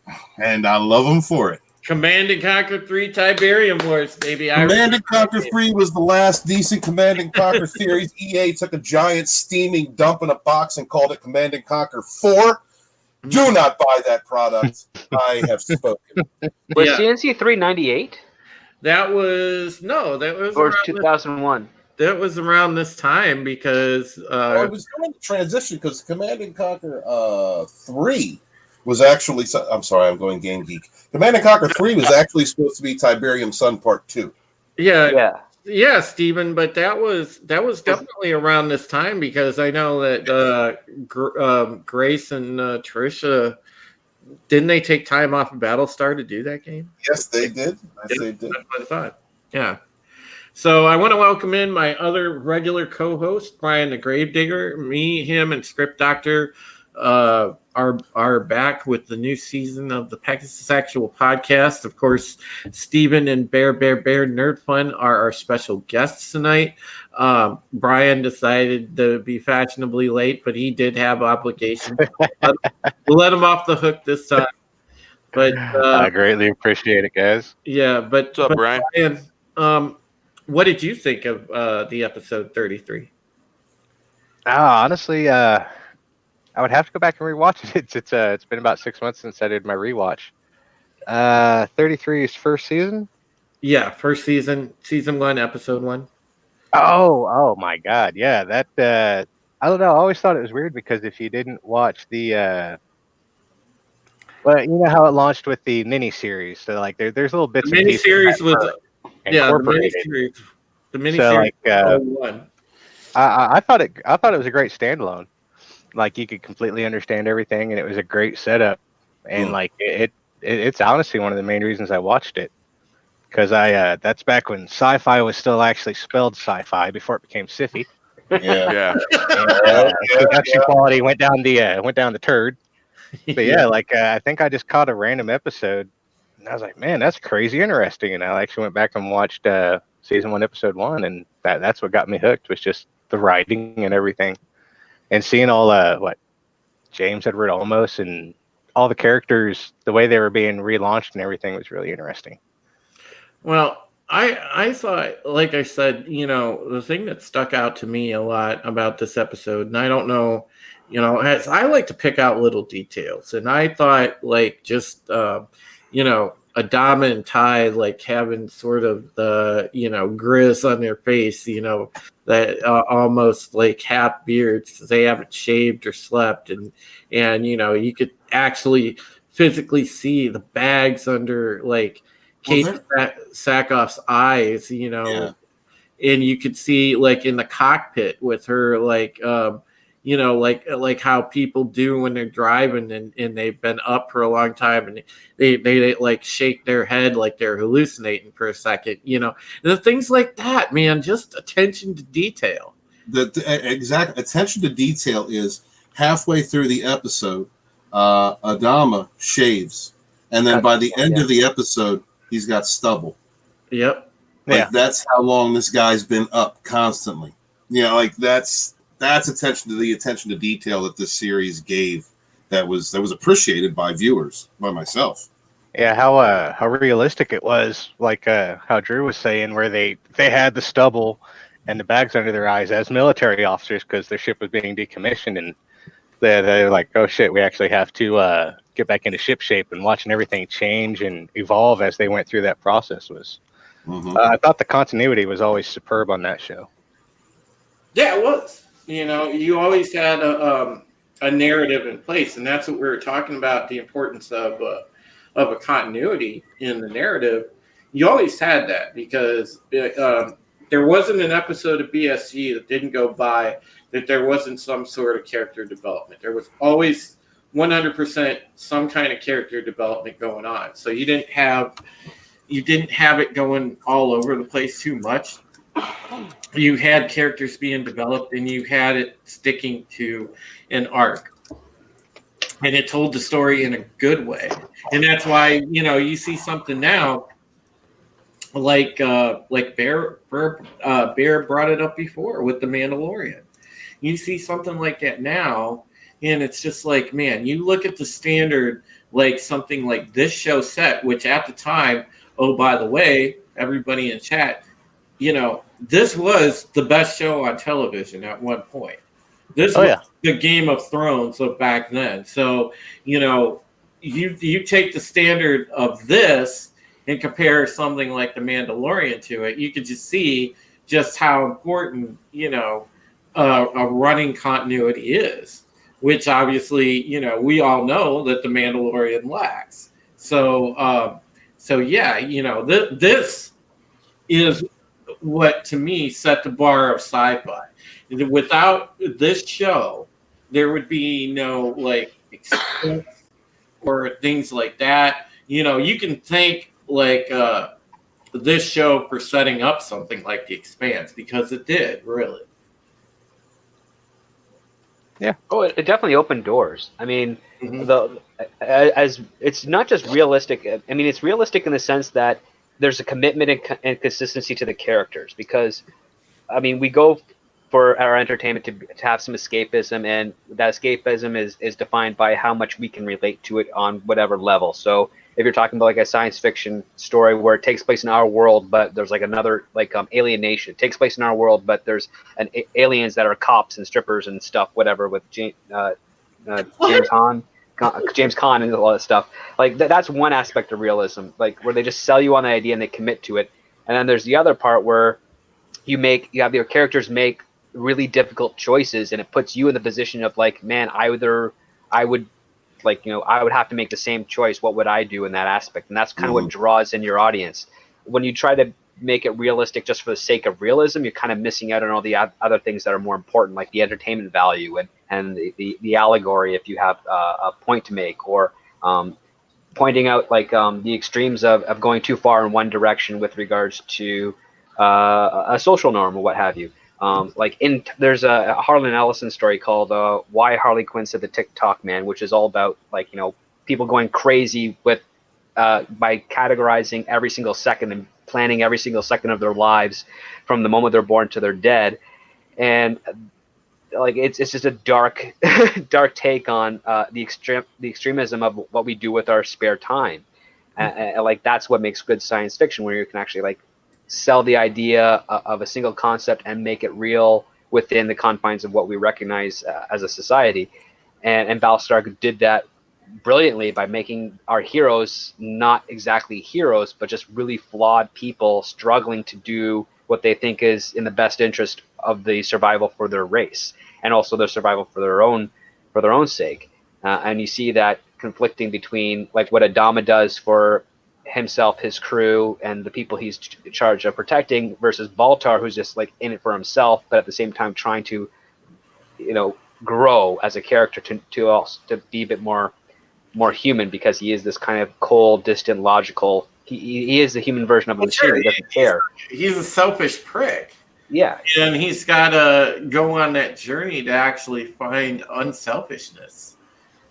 And I love them for it. Command and Conquer 3 Tiberium Wars, baby. Command and Conquer 3 was the last decent Command and Conquer series. EA took a giant steaming dump in a box and called it Command and Conquer 4. Do not buy that product. I have spoken. Was CNC 398? That was or 2001. That was around this time because it was during the transition because Command and Conquer 3 was actually. I'm sorry, I'm going Game Geek. Command and Conquer 3 was actually supposed to be Tiberium Sun Part 2. Yeah, Stephen, but that was definitely around this time because I know that Grace and Trisha, didn't they take time off of Battlestar to do that game? Yes, they did. They did. That's what I thought. Yeah. So I want to welcome in my other regular co-host, Brian the Gravedigger. Me, him, and Script Doctor are back with the new season of the Pegasus Actual Podcast. Of course, Steven and Bear Nerd Fun are our special guests tonight. Brian decided to be fashionably late, but he did have obligations. Let him off the hook this time. But I greatly appreciate it, guys. Yeah, what's up, Brian? What did you think of the episode 33? Honestly, I would have to go back and rewatch it. It's been about 6 months since I did my rewatch. 33 is first season? Yeah, first season 1, episode 1. Oh my God. Yeah, that I don't know. I always thought it was weird because if you didn't watch the well, you know how it launched with the miniseries. So like there's little bits the and pieces. Miniseries was incorporated. The miniseries. So like one. I thought it was a great standalone. Like you could completely understand everything, and it was a great setup. And like it's honestly one of the main reasons I watched it, because that's back when sci-fi was still actually spelled sci-fi before it became sci-fi. Yeah. Production quality went down the turd. But I think I just caught a random episode, and I was like, man, that's crazy interesting. And I actually went back and watched season 1, episode 1, and that's what got me hooked, was just the writing and everything. And seeing all James Edward Olmos and all the characters, the way they were being relaunched and everything was really interesting. Well, I thought, like I said, the thing that stuck out to me a lot about this episode, and I don't know You know, as I like to pick out little details, and I thought like just Adama and Ty like having sort of the grizz on their face, that almost like half beards because they haven't shaved or slept, and you could actually physically see the bags under like Kate Sackhoff's eyes, Yeah. and you could see like in the cockpit with her like like how people do when they're driving and they've been up for a long time and they like shake their head like they're hallucinating for a second, the things like that, man. Just attention to detail. The exact attention to detail is halfway through the episode, Adama shaves, and then by the end of the episode he's got stubble. Yep. Like that's how long this guy's been up constantly. Like that's attention to detail that this series gave. That was appreciated by viewers, by myself. Yeah, how realistic it was. Like how Drew was saying, where they had the stubble and the bags under their eyes as military officers because their ship was being decommissioned, and they're like, oh shit, we actually have to get back into ship shape, and watching everything change and evolve as they went through that process was. Mm-hmm. I thought the continuity was always superb on that show. Yeah, it was. You always had a narrative in place, and that's what we were talking about, the importance of a continuity in the narrative. You always had that because there wasn't an episode of BSG that didn't go by that there wasn't some sort of character development. There was always 100% some kind of character development going on. So you didn't have it going all over the place too much. You had characters being developed, and you had it sticking to an arc, and it told the story in a good way. And that's why you see something now like Bear brought it up before with the Mandalorian. You see something like that now, and it's just like, man, you look at the standard, like something like this show set, which at the time, oh, by the way, everybody in chat, this was the best show on television at one point. This was the Game of Thrones of back then. So, you take the standard of this and compare something like The Mandalorian to it, you could just see just how important, a running continuity is, which obviously, we all know that The Mandalorian lacks. So this is what to me set the bar of sci-fi. Without this show, there would be no like expense or things like that. You can thank like this show for setting up something like The Expanse, because it did, really. Yeah. Oh, it definitely opened doors. I mean, Mm-hmm. as it's not just realistic. I mean, it's realistic in the sense that there's a commitment and consistency to the characters, because, I mean, we go for our entertainment to have some escapism, and that escapism is defined by how much we can relate to it on whatever level. So if you're talking about like a science fiction story where it takes place in our world, but there's like another like alien nation, it takes place in our world, but there's aliens that are cops and strippers and stuff, whatever, with James Caan and all that stuff. Like that's one aspect of realism, like where they just sell you on the idea and they commit to it. And then there's the other part where you have your characters make really difficult choices, and it puts you in the position of like, man, I would have to make the same choice. What would I do in that aspect? And that's kind of what draws in your audience. When you try to make it realistic just for the sake of realism, you're kind of missing out on all the other things that are more important, like the entertainment value and the allegory, if you have a point to make, or pointing out like the extremes of going too far in one direction with regards to a social norm or what have you. There's a Harlan Ellison story called Why Harley Quinn Said the TikTok Man, which is all about like, people going crazy with by categorizing every single second and planning every single second of their lives from the moment they're born to they're dead. And like it's just a dark take on the extremism of what we do with our spare time. And like that's what makes good science fiction, where you can actually like sell the idea of a single concept and make it real within the confines of what we recognize as a society. And Battlestar did that brilliantly by making our heroes not exactly heroes, but just really flawed people struggling to do what they think is in the best interest of the survival for their race, and also their survival for their own sake. And you see that conflicting between like what Adama does for himself, his crew, and the people he's in charge of protecting, versus Baltar, who's just like in it for himself, but at the same time trying to, grow as a character to be a bit more human, because he is this kind of cold, distant, logical. He is the human version of a machine. He doesn't care. He's a selfish prick. Yeah. And he's got to go on that journey to actually find unselfishness,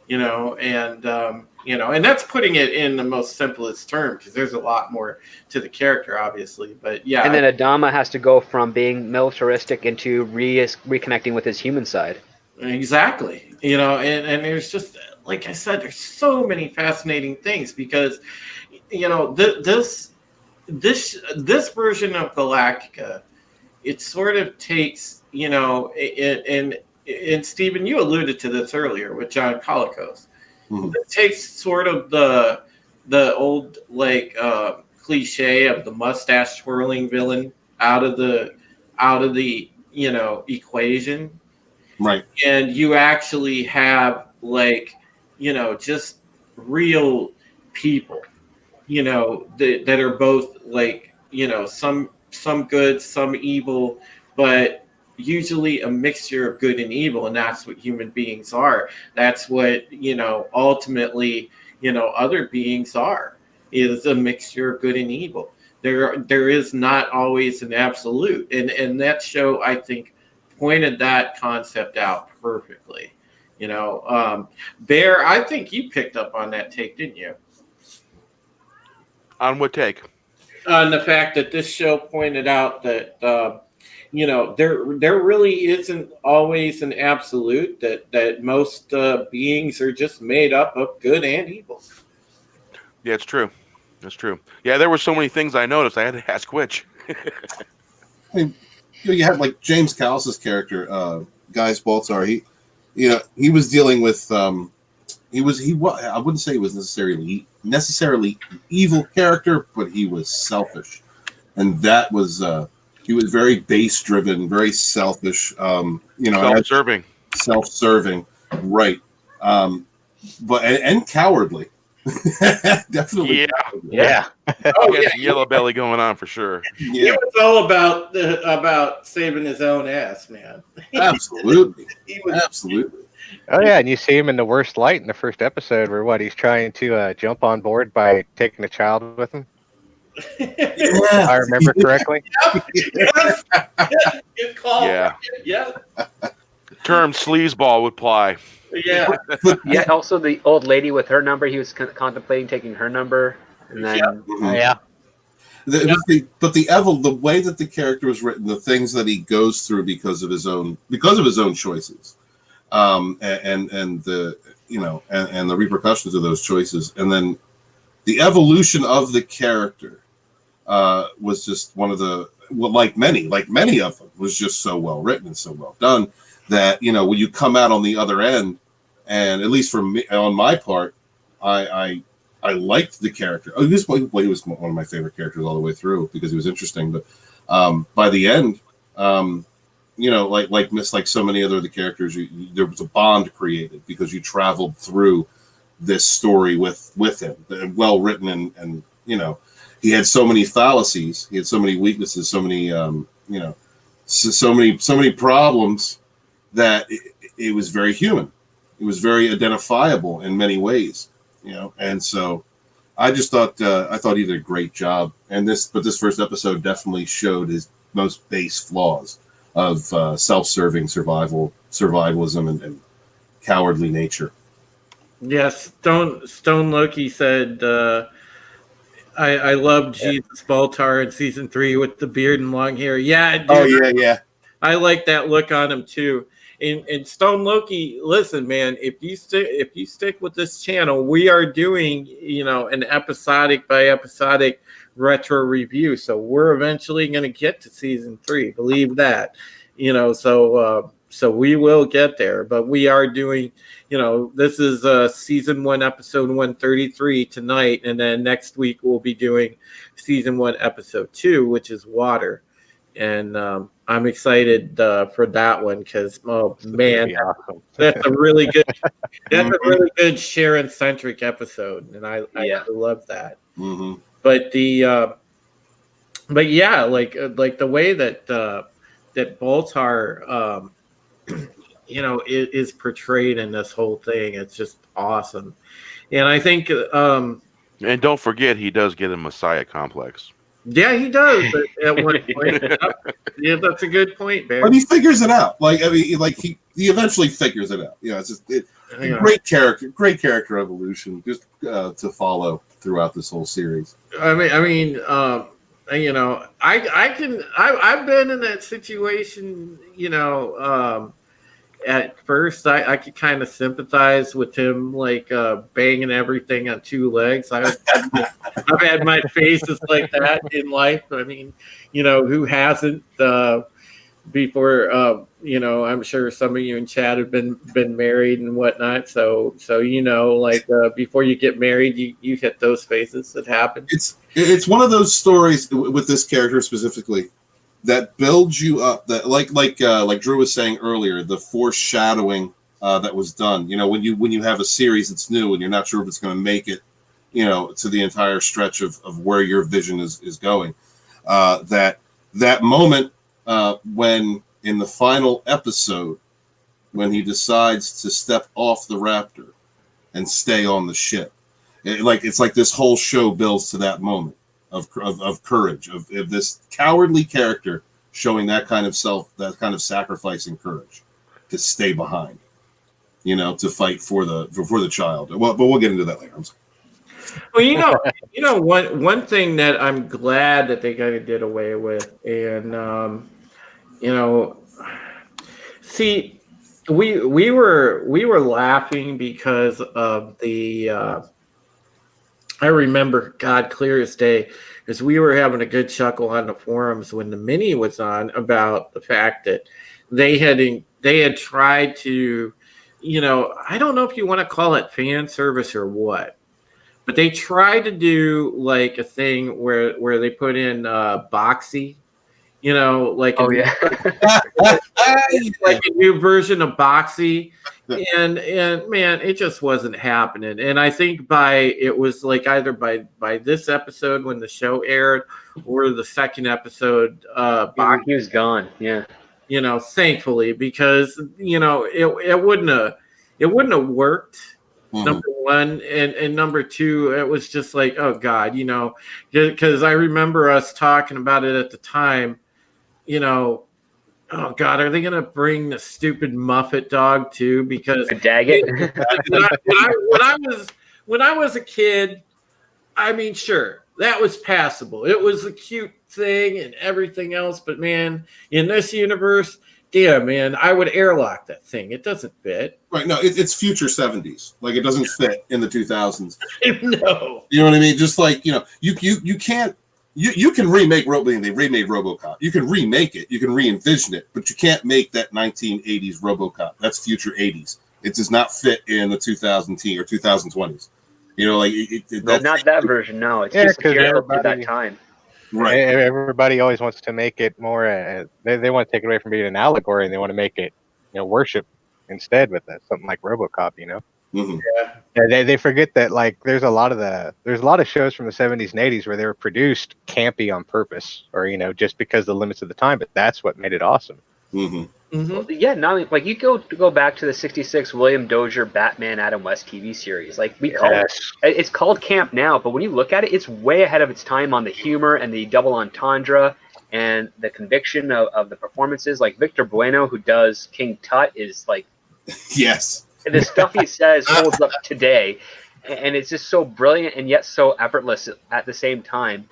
and that's putting it in the most simplest term, because there's a lot more to the character, obviously. But yeah. And then Adama has to go from being militaristic into reconnecting with his human side. Exactly. And there's just, like I said, there's so many fascinating things, because, this version of Galactica, it sort of takes, and Stephen, you alluded to this earlier with John Colicos. Mm-hmm. It takes sort of the old cliche of the mustache twirling villain out of the equation. Right. And you actually have just real people, that are both some good, some evil, but usually a mixture of good and evil. And that's what human beings are. That's what, ultimately, other beings are, is a mixture of good and evil. There is not always an absolute. And that show, I think, pointed that concept out perfectly. Bear, I think you picked up on that take, didn't you? On what take? On the fact that this show pointed out that there really isn't always an absolute, that most beings are just made up of good and evil. Yeah, it's true. That's true. Yeah, there were so many things I noticed. I had to ask which. I mean, you have like James Callis's character, Gaius Baltar. He was dealing with I wouldn't say he was necessarily an evil character, but he was selfish, and that was he was very base driven, very selfish. Self-serving, right? But and cowardly. Definitely. Yeah. Yellow belly going on for sure. Yeah. It was all about saving his own ass, man. Absolutely. Absolutely. Oh yeah, and you see him in the worst light in the first episode, where he's trying to jump on board by taking a child with him. If I remember correctly. Yes. Good call. Yeah. Term sleazeball would apply. Yeah. Yeah. Also, the old lady with her number, he was contemplating taking her number, and then the way that the character was written, the things that he goes through because of his own choices, and the and the repercussions of those choices, and then the evolution of the character was just one of the like many of them was just so well written and so well done that when you come out on the other end. And at least for me, on my part, I liked the character. He was one of my favorite characters all the way through because he was interesting. But by the end, like so many other of the characters, there was a bond created because you traveled through this story with him. Well written, and he had so many fallacies, he had so many weaknesses, so many so many problems that it was very human. It was very identifiable in many ways, and so I just thought he did a great job. And this first episode definitely showed his most base flaws of self-serving survivalism and cowardly nature. Yes, Stone Loki said, I love Jesus Baltar in season 3 with the beard and long hair. Yeah, dude, oh yeah. I like that look on him too. And Stone Loki, listen, man, if you stick with this channel, we are doing, an episodic by episodic retro review. So we're eventually going to get to season 3. Believe that. So we will get there, but we are doing, this is season 1, episode 133 tonight, and then next week we'll be doing season 1, episode 2, which is water, and I'm excited for that one because man, awesome. that's a really good Sharon centric episode, and I love that. Mm-hmm. But yeah, like the way that Baltar is portrayed in this whole thing, it's just awesome. And I think And don't forget, he does get a Messiah complex. yeah, he does at one point. Yeah, that's a good point, Bear. But he figures it out. He eventually figures it out. It's just great character evolution just to follow throughout this whole series. I've been in that situation, at first I could kind of sympathize with him, like banging everything on 2 legs. I've had my faces like that in life. I mean, who hasn't before? I'm sure some of you in chat have been married and whatnot. So before you get married, you hit those faces. It happens. It's one of those stories with this character specifically that builds you up. That like Drew was saying earlier, the foreshadowing that was done. When you have a series that's new and you're not sure if it's going to make it, to the entire stretch of where your vision is going. That moment when in the final episode, when he decides to step off the Raptor and stay on the ship, it's like this whole show builds to that moment of courage, of this cowardly character showing that kind of sacrificing courage to stay behind, to fight for the child. Well, but we'll get into that later. Well, one thing that I'm glad that they kind of did away with, and see, we were laughing because of the. I remember, God, clear as day, because we were having a good chuckle on the forums when the mini was on about the fact that they had tried to, I don't know if you want to call it fan service or what, but they tried to do like a thing where they put in Boxy, like like a new version of Boxy. And man, it just wasn't happening. And I think it was like either by this episode when the show aired or the second episode, he was gone. Yeah. Thankfully, because it wouldn't have worked. Mm-hmm. Number one, and number two, it was just like, oh God, because I remember us talking about it at the time, oh God, are they going to bring the stupid Muffet dog too? Because Daggett. when I was a kid, I mean, sure, that was passable. It was a cute thing and everything else, but man, in this universe, damn man, I would airlock that thing. It doesn't fit. Right? No, it's future 70s. Like it doesn't fit in the 2000s. No, you know what I mean? Just like you can't. You can remake they remade RoboCop. You can remake it. You can re-envision it, but you can't make that 1980s RoboCop. That's future 80s. It does not fit in the 2010 or 2020s. Not that version. No, it's just at that time. Right. Everybody always wants to make it more. They want to take it away from being an allegory, and they want to make it, worship instead with something like RoboCop. Mm-hmm. Yeah, they forget that there's a lot of shows from the 70s and 80s where they were produced campy on purpose, or just because of the limits of the time. But that's what made it awesome. Mm-hmm. Mm-hmm. Well, yeah, not like you go back to the '66 William Dozier Batman Adam West TV series. Like it's called camp now, but when you look at it, it's way ahead of its time on the humor and the double entendre and the conviction of the performances. Like Victor Bueno, who does King Tut, is like yes. The stuff he says holds up today, and it's just so brilliant and yet so effortless at the same time.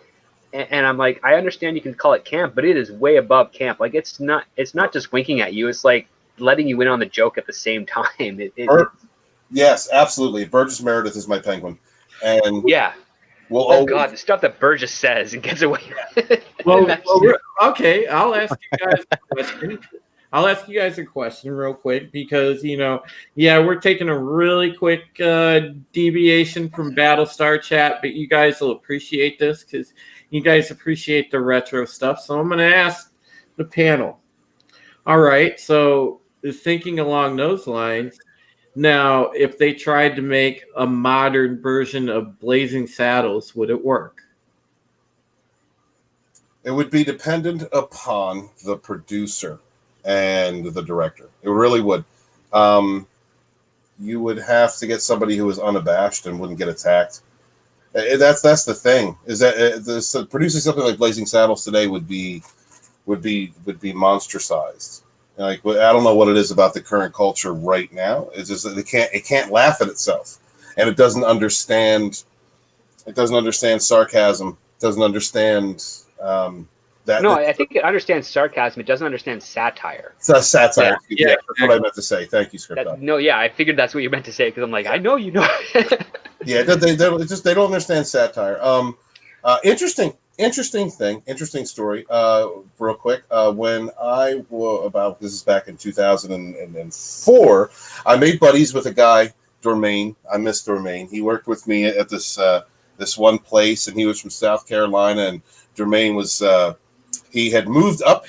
And I'm like, I understand you can call it camp, but it is way above camp. Like it's not just winking at you. It's like letting you in on the joke at the same time. Yes, absolutely. Burgess Meredith is my penguin, and yeah. Well, God, the stuff that Burgess says and gets away. Well, okay. I'll ask you guys a question. I'll ask you guys a question real quick because, we're taking a really quick deviation from Battlestar chat, but you guys will appreciate this because you guys appreciate the retro stuff. So I'm going to ask the panel. All right. So thinking along those lines, now, if they tried to make a modern version of Blazing Saddles, would it work? It would be dependent upon the producer and the director. It really would. You would have to get somebody who is unabashed and wouldn't get attacked. That's the thing. Is that producing something like Blazing Saddles today would be monster sized. Like, I don't know what it is about the current culture right now. It's just that it can't laugh at itself, and it doesn't understand. It doesn't understand sarcasm. It doesn't understand that. No, I think it understands sarcasm. It doesn't understand satire. It's a satire. Yeah, that's what I meant to say. Thank you, Script. I figured that's what you meant to say because I'm like, I know you know. Yeah, they don't understand satire. Interesting story. Real quick. When I was this is back in 2004, I made buddies with a guy, Dormain. I miss Dormain. He worked with me at this one place, and he was from South Carolina. And Dormain was he had moved up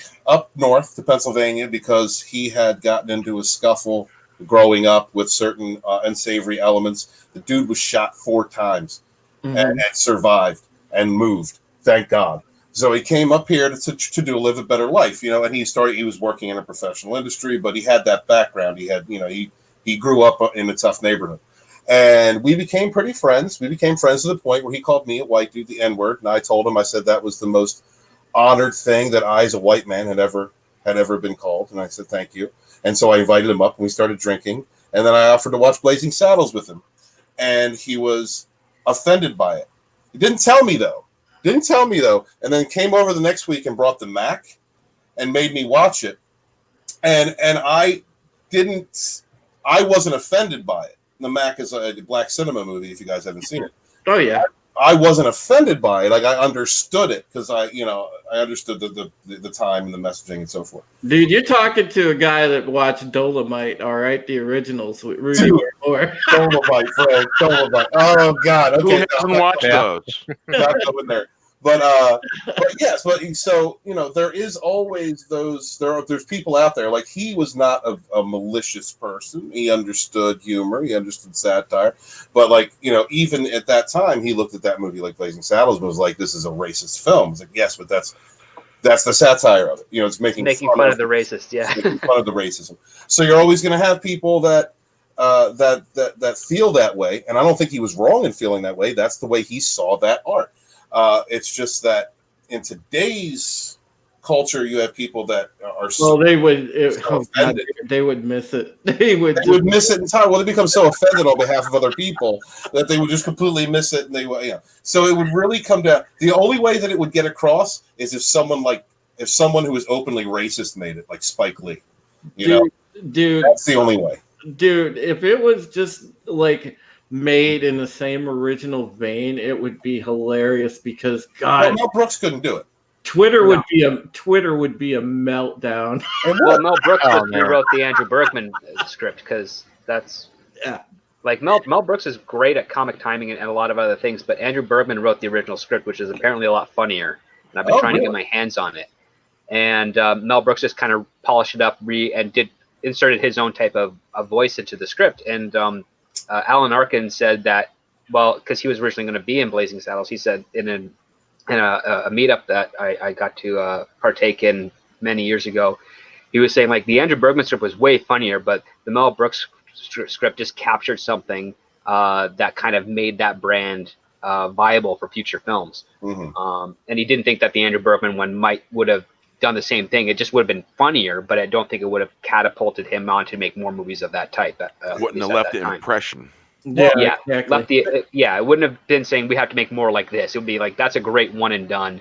north to Pennsylvania because he had gotten into a scuffle growing up with certain unsavory elements. The dude was shot 4 times and survived and moved. Thank God. So he came up here to live a better life, and he was working in a professional industry, but he had that background. He had, he grew up in a tough neighborhood, and we became pretty friends. We became friends to the point where he called me a white dude, the N-word. And I told him, I said, that was the most honored thing that I, as a white man, had ever been called. And I said, thank you. And so I invited him up and we started drinking. And then I offered to watch Blazing Saddles with him. And he was offended by it. He didn't tell me though. And then came over the next week and brought the Mac and made me watch it. And I wasn't offended by it. The Mac is a black cinema movie, if you guys haven't seen it. Oh, yeah. I wasn't offended by it. Like, I understood it because I understood the time and the messaging and so forth. Dude, you're talking to a guy that watched Dolomite, all right? The originals with Rudy Moore. Dolomite, Fred. Dolomite. Oh, God. Okay. Who hasn't watched those? Not going there. But yes, so there is always there's people out there. Like, he was not a malicious person. He understood humor, he understood satire, but even at that time, he looked at that movie like Blazing Saddles and was like, "This is a racist film." It's like, yes, but that's the satire of it. It's making fun of the racist, yeah, making fun of the racism. So you're always going to have people that feel that way, and I don't think he was wrong in feeling that way. That's the way he saw that art. It's just that in today's culture, you have people that are they would miss it. They would miss it entirely. Well, they become so offended on behalf of other people that they would just completely miss it, and So it would really come down. The only way that it would get across is if someone who is openly racist made it, like Spike Lee. Dude, that's the only way. Dude, if it was just made in the same original vein, it would be hilarious because Mel Brooks couldn't do it. Twitter would be a meltdown. Well, Mel Brooks rewrote the Andrew Bergman script because that's Mel Brooks is great at comic timing and a lot of other things, but Andrew Bergman wrote the original script, which is apparently a lot funnier, and I've been trying to get my hands on it. And Mel Brooks just kind of polished it up and inserted his own type of voice into the script. And Alan Arkin said that, because he was originally going to be in Blazing Saddles, he said in a meetup that I got to partake in many years ago, he was saying the Andrew Bergman script was way funnier, but the Mel Brooks script just captured something that kind of made that brand viable for future films. Mm-hmm. And he didn't think that the Andrew Bergman one would have done the same thing. It just would have been funnier, but I don't think it would have catapulted him on to make more movies of that type. Wouldn't have left the impression. Yeah, exactly. It wouldn't have been saying we have to make more like this. It would be like, that's a great one and done.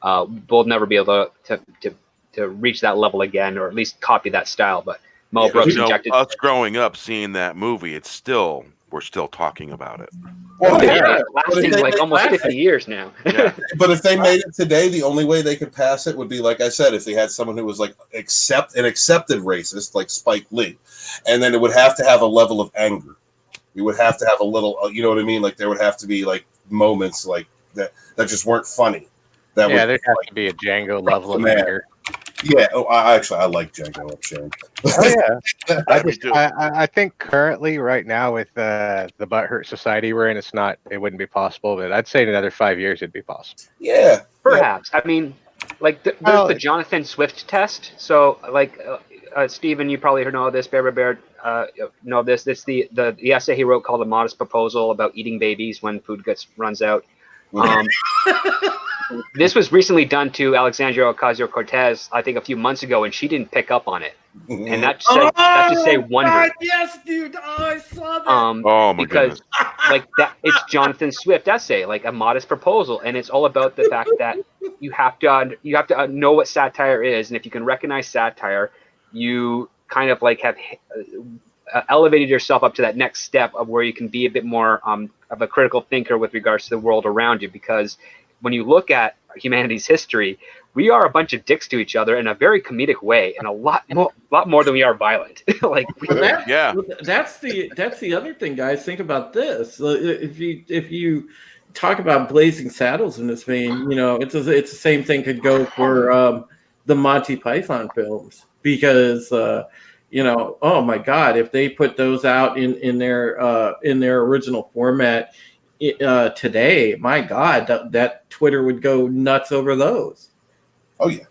We'll never be able to reach that level again, or at least copy that style. But Mel Brooks injected. Us growing up seeing that movie, it's still we're still talking about it. Well, Yeah, but if lasting they- like almost 50 years now. Yeah. But if they made it today, the only way they could pass it would be, like I said, if they had someone who was like an accepted racist, like Spike Lee, and then it would have to have a level of anger. You would have to have a little, you know what I mean? Like there would have to be like moments like that just weren't funny. That Yeah, would there'd have to be a Django level of man. anger. Yeah. Oh, I like Django Unchained. Oh yeah. Yeah, me too. I think currently, right now, with the Butthurt society we're in, it wouldn't be possible. But I'd say in another 5 years, it'd be possible. Yeah. Perhaps. I mean, like there's the Jonathan Swift test. So, like, Stephen, you probably know this. Bear, know this. It's the essay he wrote called "A Modest Proposal" about eating babies when food runs out. This was recently done to Alexandria Ocasio-Cortez, I think, a few months ago, and she didn't pick up on it. And that should say wonder. God, yes, dude. Oh, I saw that. Oh my Because goodness. like that, it's Jonathan Swift essay, like A Modest Proposal, and it's all about the fact that you have to know what satire is, and if you can recognize satire, you kind of like have elevated yourself up to that next step of where you can be a bit more of a critical thinker with regards to the world around you. Because when you look at humanity's history, we are a bunch of dicks to each other in a very comedic way, and a lot more than we are violent. Like, Yeah. That's the other thing, guys. Think about this. If you talk about Blazing Saddles in this vein, it's the same thing could go for the Monty Python films, because oh my God, if they put those out in their original format today, my God, that Twitter would go nuts over those. Oh yeah.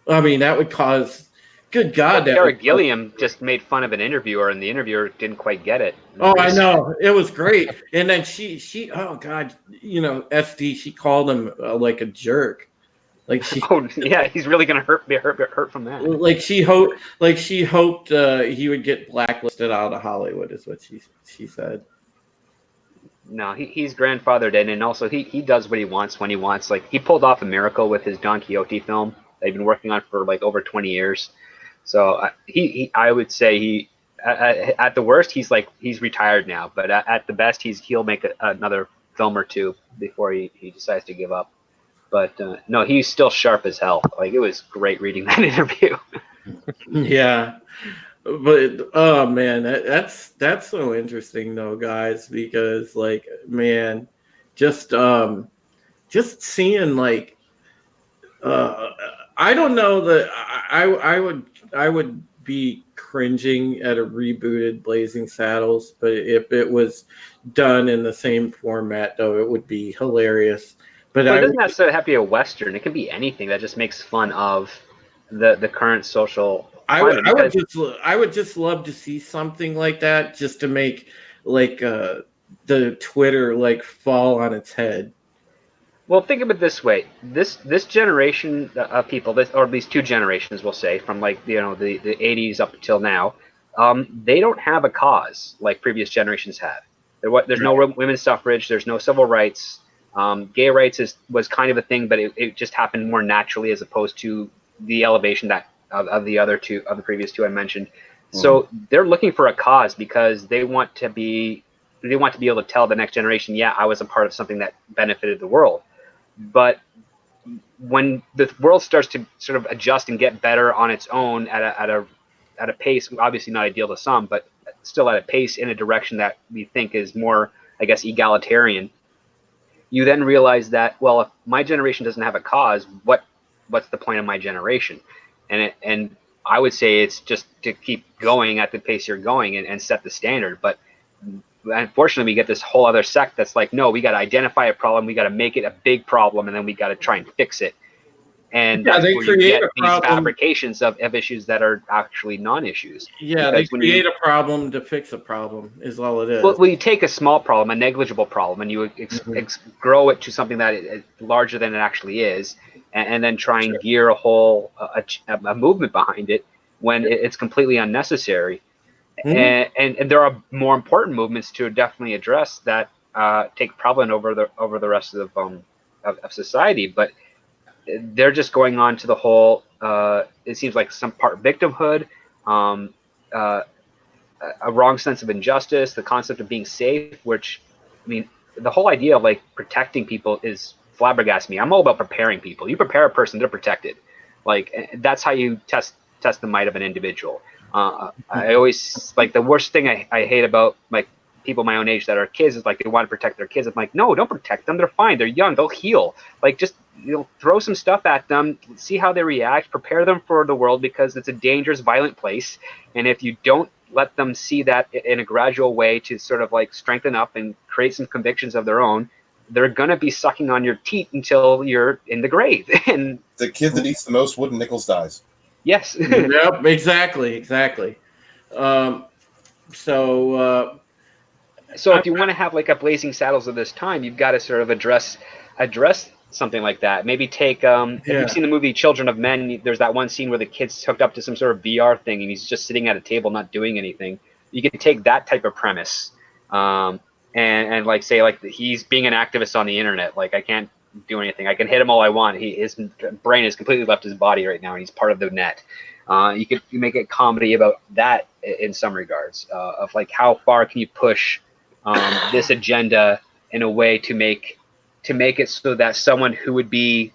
I mean, that would cause. Good God, Eric Gilliam just made fun of an interviewer, and the interviewer didn't quite get it. Oh, I know, it was great. And then she oh God, SD, she called him like a jerk. Like she. Oh yeah, he's really gonna be hurt from that. Like she hoped he would get blacklisted out of Hollywood, is what she said. No, he's grandfathered in, and also he does what he wants when he wants. Like, he pulled off a miracle with his Don Quixote film they've been working on for like over 20 years. So I would say at the worst he's retired now, but at the best he'll make another film or two before he decides to give up. But no, he's still sharp as hell. Like, it was great reading that interview. Yeah. But oh man, that's so interesting though, guys, because like, man, just seeing like I don't know that I would be cringing at a rebooted Blazing Saddles, but if it was done in the same format though, it would be hilarious. But it doesn't necessarily have to be a Western. It can be anything that just makes fun of the current social. I would just love to see something like that, just to make like the Twitter like fall on its head. Well, think of it this way: this generation of people, or at least two generations, we'll say, from like the 80s up until now, they don't have a cause like previous generations have. There's no women's suffrage. There's no civil rights. Gay rights was kind of a thing, but it just happened more naturally as opposed to the elevation of the previous two I mentioned. So they're looking for a cause because they want to be able to tell the next generation, yeah, I was a part of something that benefited the world. But when the world starts to sort of adjust and get better on its own at a pace, obviously not ideal to some, but still at a pace in a direction that we think is more, I guess, egalitarian, you then realize that, well, if my generation doesn't have a cause, what's the point of my generation? And I would say it's just to keep going at the pace you're going and set the standard. But unfortunately, we get this whole other sect that's like, no, we got to identify a problem, we got to make it a big problem, and then we got to try and fix it. And that's they where you create get a these problem. fabrications of issues that are actually non-issues. Yeah, Because they create a problem to fix a problem is all it is. Well, you take a small problem, a negligible problem, and you grow it to something that is larger than it actually is, and then try and gear a whole a movement behind it when it's completely unnecessary. And there are more important movements to definitely address that take prevalent over the rest of society, but they're just going on to the whole. It seems like some part victimhood. a wrong sense of injustice, the concept of being safe, which, I mean, the whole idea of like protecting people is flabbergasted me. I'm all about preparing people. You prepare a person, they're protected. Like that's how you test the might of an individual. I always like the worst thing I hate about like people my own age that are kids is like they want to protect their kids. I'm like, no, don't protect them. They're fine. They're young. They'll heal. Like just throw some stuff at them, see how they react, prepare them for the world because it's a dangerous, violent place. And if you don't let them see that in a gradual way to sort of like strengthen up and create some convictions of their own, they're gonna be sucking on your teat until you're in the grave. And the kid that eats the most wooden nickels dies. yes. Yep, exactly. So if you want to have like a Blazing Saddles of this time, you've got to sort of address something like that. Maybe take if you've seen the movie Children of Men, there's that one scene where the kid's hooked up to some sort of VR thing and he's just sitting at a table not doing anything. You can take that type of premise and like say like he's being an activist on the internet. Like I can't do anything. I can hit him all I want. His brain has completely left his body right now and he's part of the net. You could make a comedy about that in some regards of like how far can you push this agenda in a way to make it so that someone who would be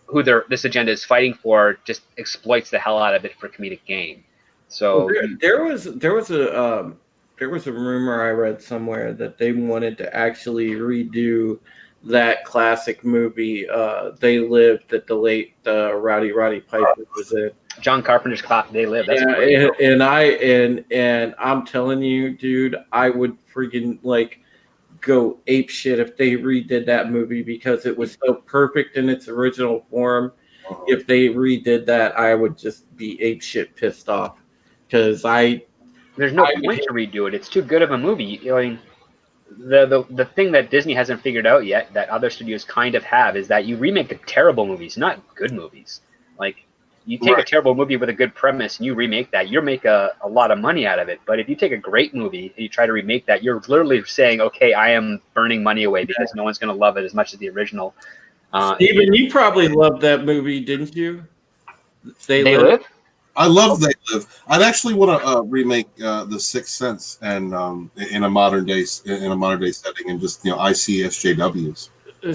who this agenda is fighting for just exploits the hell out of it for comedic gain. So there was a rumor I read somewhere that they wanted to actually redo that classic movie They Lived that the late Rowdy Piper was in. John Carpenter's They Live. That's great. And I'm telling you, dude, I would freaking like go ape shit if they redid that movie because it was so perfect in its original form. If they redid that, I would just be ape shit pissed off because there's no point to redo it. It's too good of a movie. I mean, the thing that Disney hasn't figured out yet that other studios kind of have is that you remake the terrible movies, not good movies. Like you take a terrible movie with a good premise and you remake that, you make a lot of money out of it. But if you take a great movie and you try to remake that, you're literally saying, okay, I am burning money away because no one's going to love it as much as the original. Steven, you probably loved that movie, didn't you? They Live? I love They Live. I'd actually want to remake The Sixth Sense and in a modern day setting and just I see SJWs.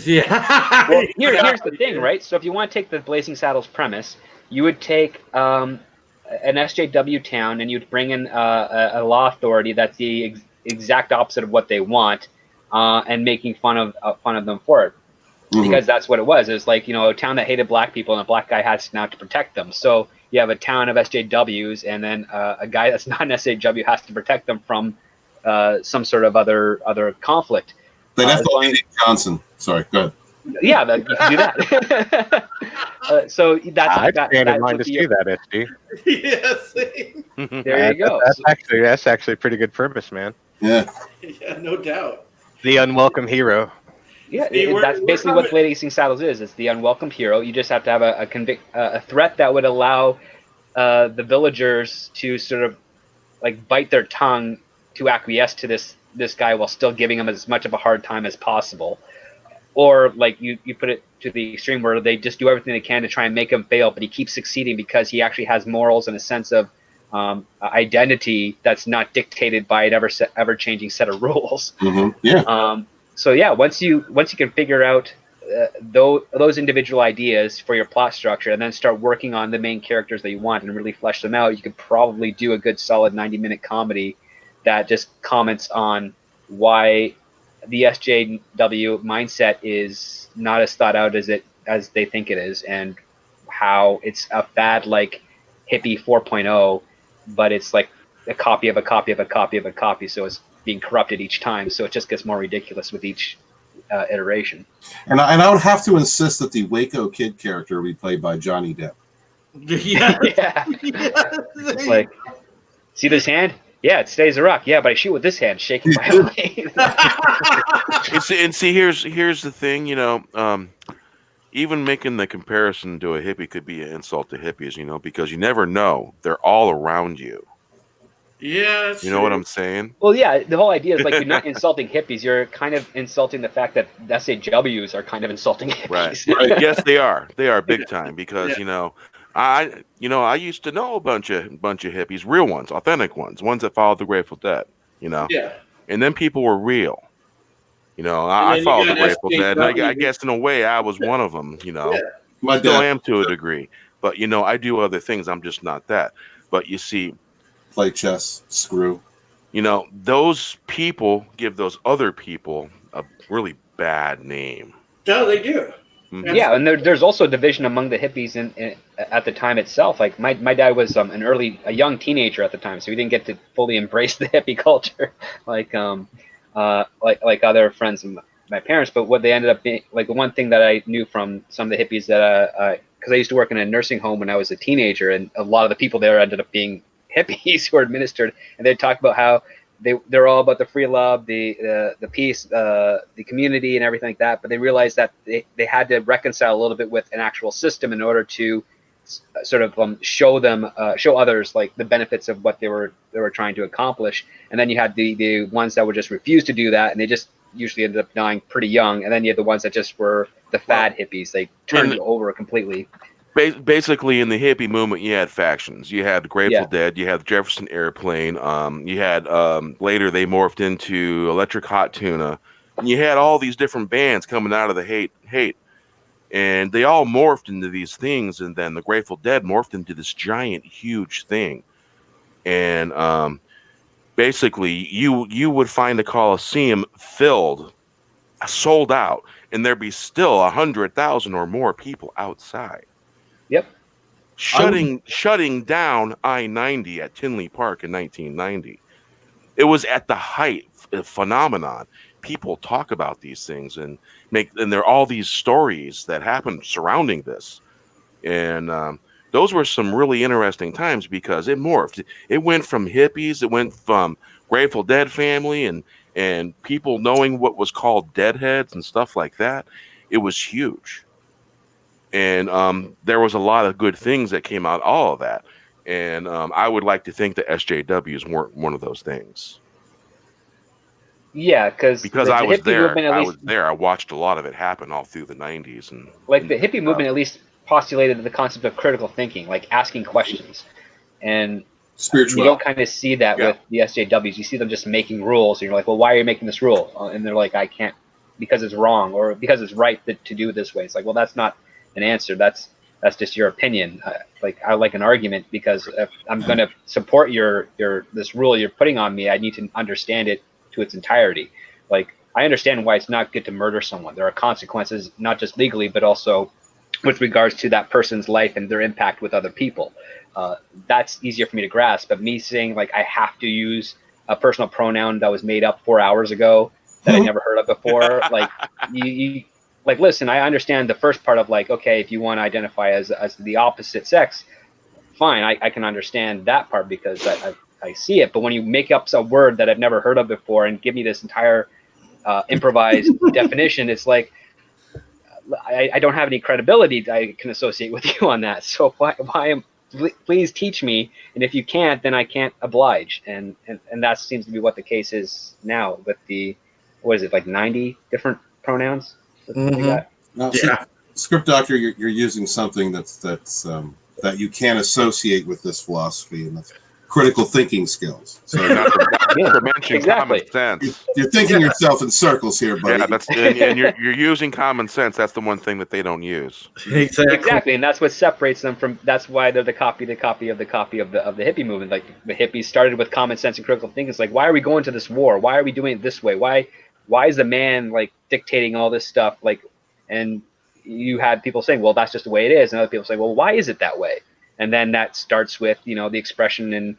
Yeah. Well, here's the thing, right? So if you want to take the Blazing Saddles premise, you would take an SJW town and you'd bring in a law authority that's the exact opposite of what they want, and making fun of them for it, because that's what it was. It was like a town that hated black people and a black guy has now to protect them. So you have a town of SJWs, and then a guy that's not an SJW has to protect them from some sort of other conflict. They'd have to be Johnson. Sorry, go ahead. Yeah, you can do that. So I'd stand in mind to see that, SG. Yes. There you go. That's actually a pretty good premise, man. Yeah. Yeah, no doubt. The unwelcome hero. Yeah, that's basically what Blazing Saddles is. It's the unwelcome hero. You just have to have a threat that would allow the villagers to sort of like bite their tongue to acquiesce to this guy while still giving him as much of a hard time as possible. Or like you put it to the extreme where they just do everything they can to try and make him fail, but he keeps succeeding because he actually has morals and a sense of identity that's not dictated by an ever changing set of rules. Yeah. So yeah, once you can figure out those individual ideas for your plot structure and then start working on the main characters that you want and really flesh them out, you could probably do a good solid 90-minute comedy that just comments on why the SJW mindset is not as thought out as they think it is, and how it's a fad like hippie 4.0, but it's like a copy of a copy of a copy of a copy, so it's being corrupted each time, so it just gets more ridiculous with each iteration. And I would have to insist that the Waco Kid character be played by Johnny Depp. Yeah. It's like, see this hand? Yeah, it stays a rock. Yeah, but I shoot with this hand, shaking my blade. And see, here's the thing, even making the comparison to a hippie could be an insult to hippies, because you never know. They're all around you. Yeah, you know what I'm saying? Well, yeah, the whole idea is like you're not insulting hippies. You're kind of insulting the fact that SJWs are kind of insulting hippies. Right. Yes, they are. They are big time because, I used to know a bunch of hippies, real ones, authentic ones that followed the Grateful Dead. Yeah. And then people were real. And I then you followed the got Grateful Dead, and I SJW. guess in a way I was one of them. Yeah. My Still dad am to a degree, but I do other things. I'm just not that. But you see, play chess, screw. those people give those other people a really bad name. No, they do. Mhm. Yeah, and there's also division among the hippies at the time itself. Like my dad was a young teenager at the time, so he didn't get to fully embrace the hippie culture like other friends of my parents. But what they ended up being, like, the one thing that I knew from some of the hippies that because I used to work in a nursing home when I was a teenager, and a lot of the people there ended up being hippies who were administered, and they talk about how they're all about the free love, the peace, the community, and everything like that. But they realized that they had to reconcile a little bit with an actual system in order to sort of show others like the benefits of what they were trying to accomplish. And then you had the ones that would just refuse to do that, and they just usually ended up dying pretty young. And then you had the ones that just were the fad hippies. They turned over completely. Basically, in the hippie movement, you had factions. You had the Grateful Yeah. Dead. You had the Jefferson Airplane. You had later they morphed into Electric Hot Tuna. And you had all these different bands coming out of the hate, and they all morphed into these things. And then the Grateful Dead morphed into this giant, huge thing. And basically, you would find a Coliseum filled, sold out, and there'd be still 100,000 or more people outside. Yep. Shutting down I-90 at Tinley Park in 1990. It was at the height phenomenon. People talk about these things and there are all these stories that happened surrounding this, and those were some really interesting times because it morphed. It went from hippies, it went from Grateful Dead family and people knowing what was called deadheads and stuff like that. It was huge. And there was a lot of good things that came out all of that, and I would like to think that SJWs weren't one of those things. Yeah, because Because the I was hippie there. movement, at least, I watched a lot of it happen all through the 90s and like into the hippie movement, at least postulated the concept of critical thinking, like asking questions, and you don't Spirituality. kind of see that Yeah. with the SJWs. You see them just making rules, and you're like, well, why are you making this rule? And they're like, I can't, because it's wrong or because it's right to do it this way. It's like, well, that's not an answer. That's just your opinion. I like an argument, because if I'm going to support your this rule you're putting on me, I need to understand it to its entirety. Like, I understand why it's not good to murder someone. There are consequences, not just legally, but also with regards to that person's life and their impact with other people. That's easier for me to grasp. But me saying, like, I have to use a personal pronoun that was made up 4 hours ago that I never heard of before, like, you like, listen, I understand the first part of, like, okay, if you want to identify as the opposite sex, fine, I can understand that part because I see it. But when you make up a word that I've never heard of before and give me this entire improvised definition, it's like, I don't have any credibility I can associate with you on that. So please teach me, and if you can't, then I can't oblige. And that seems to be what the case is now with the, what is it, like 90 different pronouns that they got? Now, Yeah. Script Doctor, you're using something that you can associate with this philosophy, and that's critical thinking skills. So not to mention Exactly. common sense. you're thinking yourself in circles here, buddy. Yeah, that's and you're using common sense. That's the one thing that they don't use. Exactly, and that's what separates them from. That's why they're the copy of the hippie movement. Like, the hippies started with common sense and critical thinking. It's like, why are we going to this war? Why are we doing it this way? Why is the man, like, dictating all this stuff? Like, and you had people saying, well, that's just the way it is, and other people say, well, why is it that way? And then that starts with, the expression and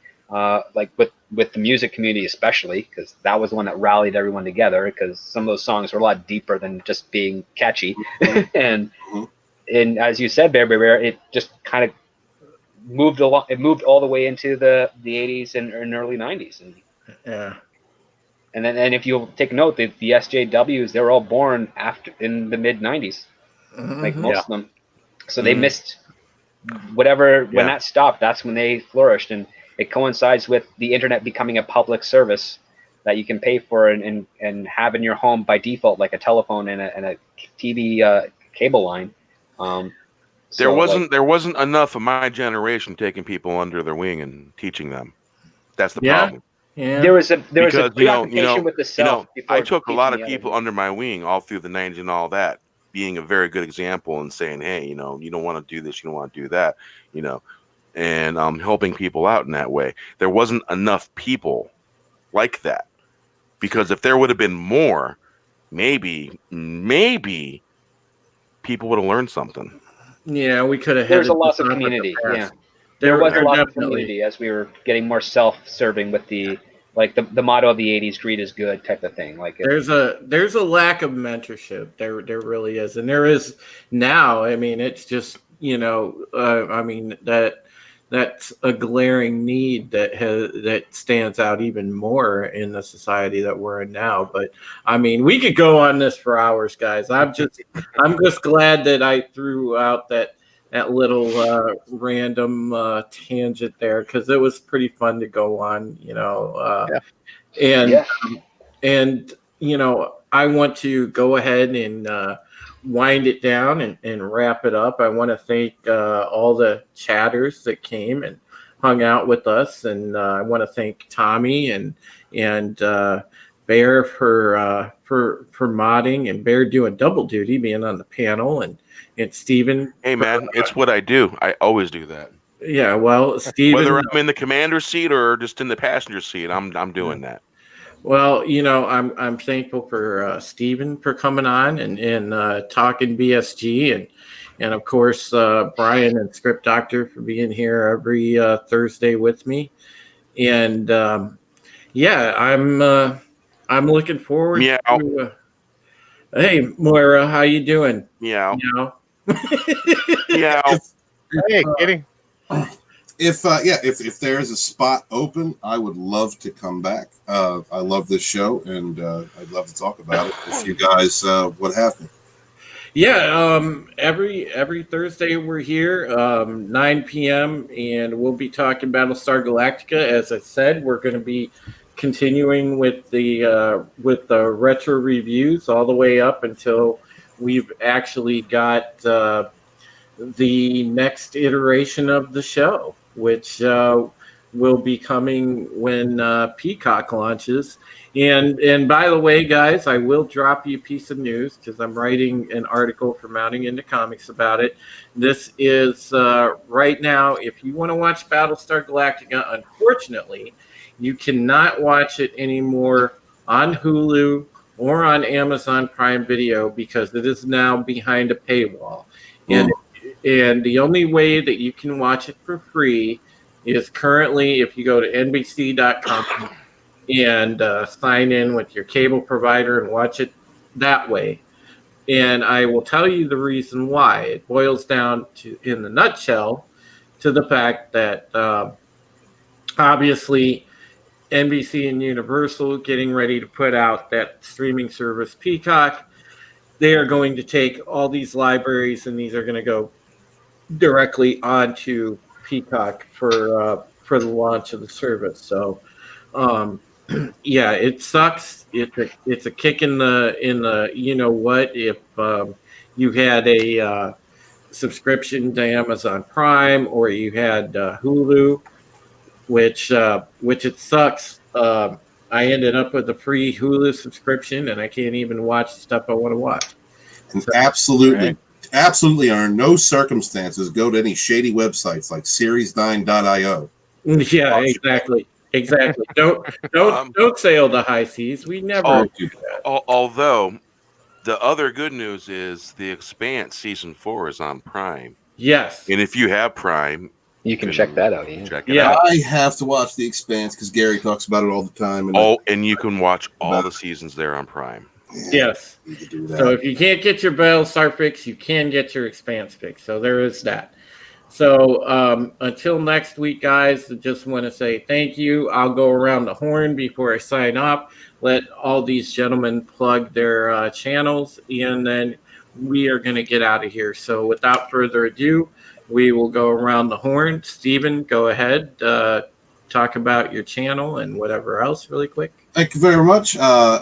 like with the music community, especially, because that was the one that rallied everyone together, because some of those songs were a lot deeper than just being catchy. and as you said, Bear, it just kind of moved along. It moved all the way into the 80s and early 90s. Yeah. And if you'll take note, the SJWs, they were all born in the mid 90s, like most of them. So they missed whatever. When that stopped, that's when they flourished, and it coincides with the internet becoming a public service that you can pay for and have in your home by default, like a telephone and a TV cable line. So, there wasn't enough of my generation taking people under their wing and teaching them. That's the Yeah. problem. Yeah. there was a Because preoccupation with the self before I took a teaching lot of the other. people under my wing all through the 90s and all that, being a very good example and saying, hey, you don't want to do this, you don't want to do that, and helping people out in that way. There wasn't enough people like that, because if there would have been more, maybe people would have learned something. Yeah, we could have. There was a headed loss the of top the community. past. Yeah, there was a there loss of definitely. community as we were getting more self-serving with the motto of the '80s: "Greed is good" type of thing. There's a lack of mentorship. There really is, and there is now. I mean, it's just I mean that's a glaring need that stands out even more in the society that we're in now. But I mean, we could go on this for hours, guys. I'm just glad that I threw out that little random tangent there, because it was pretty fun to go on. And and I want to go ahead and wind it down and wrap it up. I want to thank all the chatters that came and hung out with us, and I want to thank Tommy and Bear for modding, and Bear doing double duty, being on the panel, and Steven. Hey man, it's what I do. I always do that. Yeah, well, Steven, whether I'm in the commander's seat or just in the passenger seat, I'm doing that. Well, I'm thankful for Steven for coming on and talking BSG, and of course Brian and Script Doctor for being here every Thursday with me, and I'm looking forward Meow. to. Hey Moira, how you doing? Meow. Meow. Meow. Hey, kitty. If there is a spot open, I would love to come back. I love this show, and I'd love to talk about it if you guys would have me. Yeah, every Thursday we're here, 9 p.m., and we'll be talking Battlestar Galactica. As I said, we're going to be continuing with the retro reviews all the way up until we've actually got the next iteration of the show, which will be coming when Peacock launches. And by the way, guys, I will drop you a piece of news, because I'm writing an article for Mounting Into Comics about it. This is right now, if you want to watch Battlestar Galactica, unfortunately, you cannot watch it anymore on Hulu or on Amazon Prime Video, because it is now behind a paywall. And the only way that you can watch it for free is currently if you go to NBC.com and sign in with your cable provider and watch it that way. And I will tell you the reason why. It boils down to, in the nutshell, to the fact that obviously NBC and Universal getting ready to put out that streaming service Peacock. They are going to take all these libraries, and these are going to go directly onto Peacock for the launch of the service. So, yeah, it sucks. It's a kick in the if you had a subscription to Amazon Prime, or you had Hulu, which it sucks. I ended up with a free Hulu subscription, and I can't even watch the stuff I want to watch. And absolutely, under no circumstances go to any shady websites like Series9.io. Yeah, exactly. Don't sail the high seas. We never do that. Although the other good news is The Expanse season 4 is on Prime. Yes, and if you have Prime, you can check that out. Yeah. Check it out. I have to watch The Expanse because Gary talks about it all the time. And you can watch all the seasons there on Prime. Yes. So if you can't get your Battlestar fix, you can get your Expanse fix. So there is that. So until next week, guys, I just want to say thank you. I'll go around the horn before I sign off. Let all these gentlemen plug their channels, and then we are going to get out of here. So without further ado, we will go around the horn. Steven, go ahead. Talk about your channel and whatever else really quick. Thank you very much. My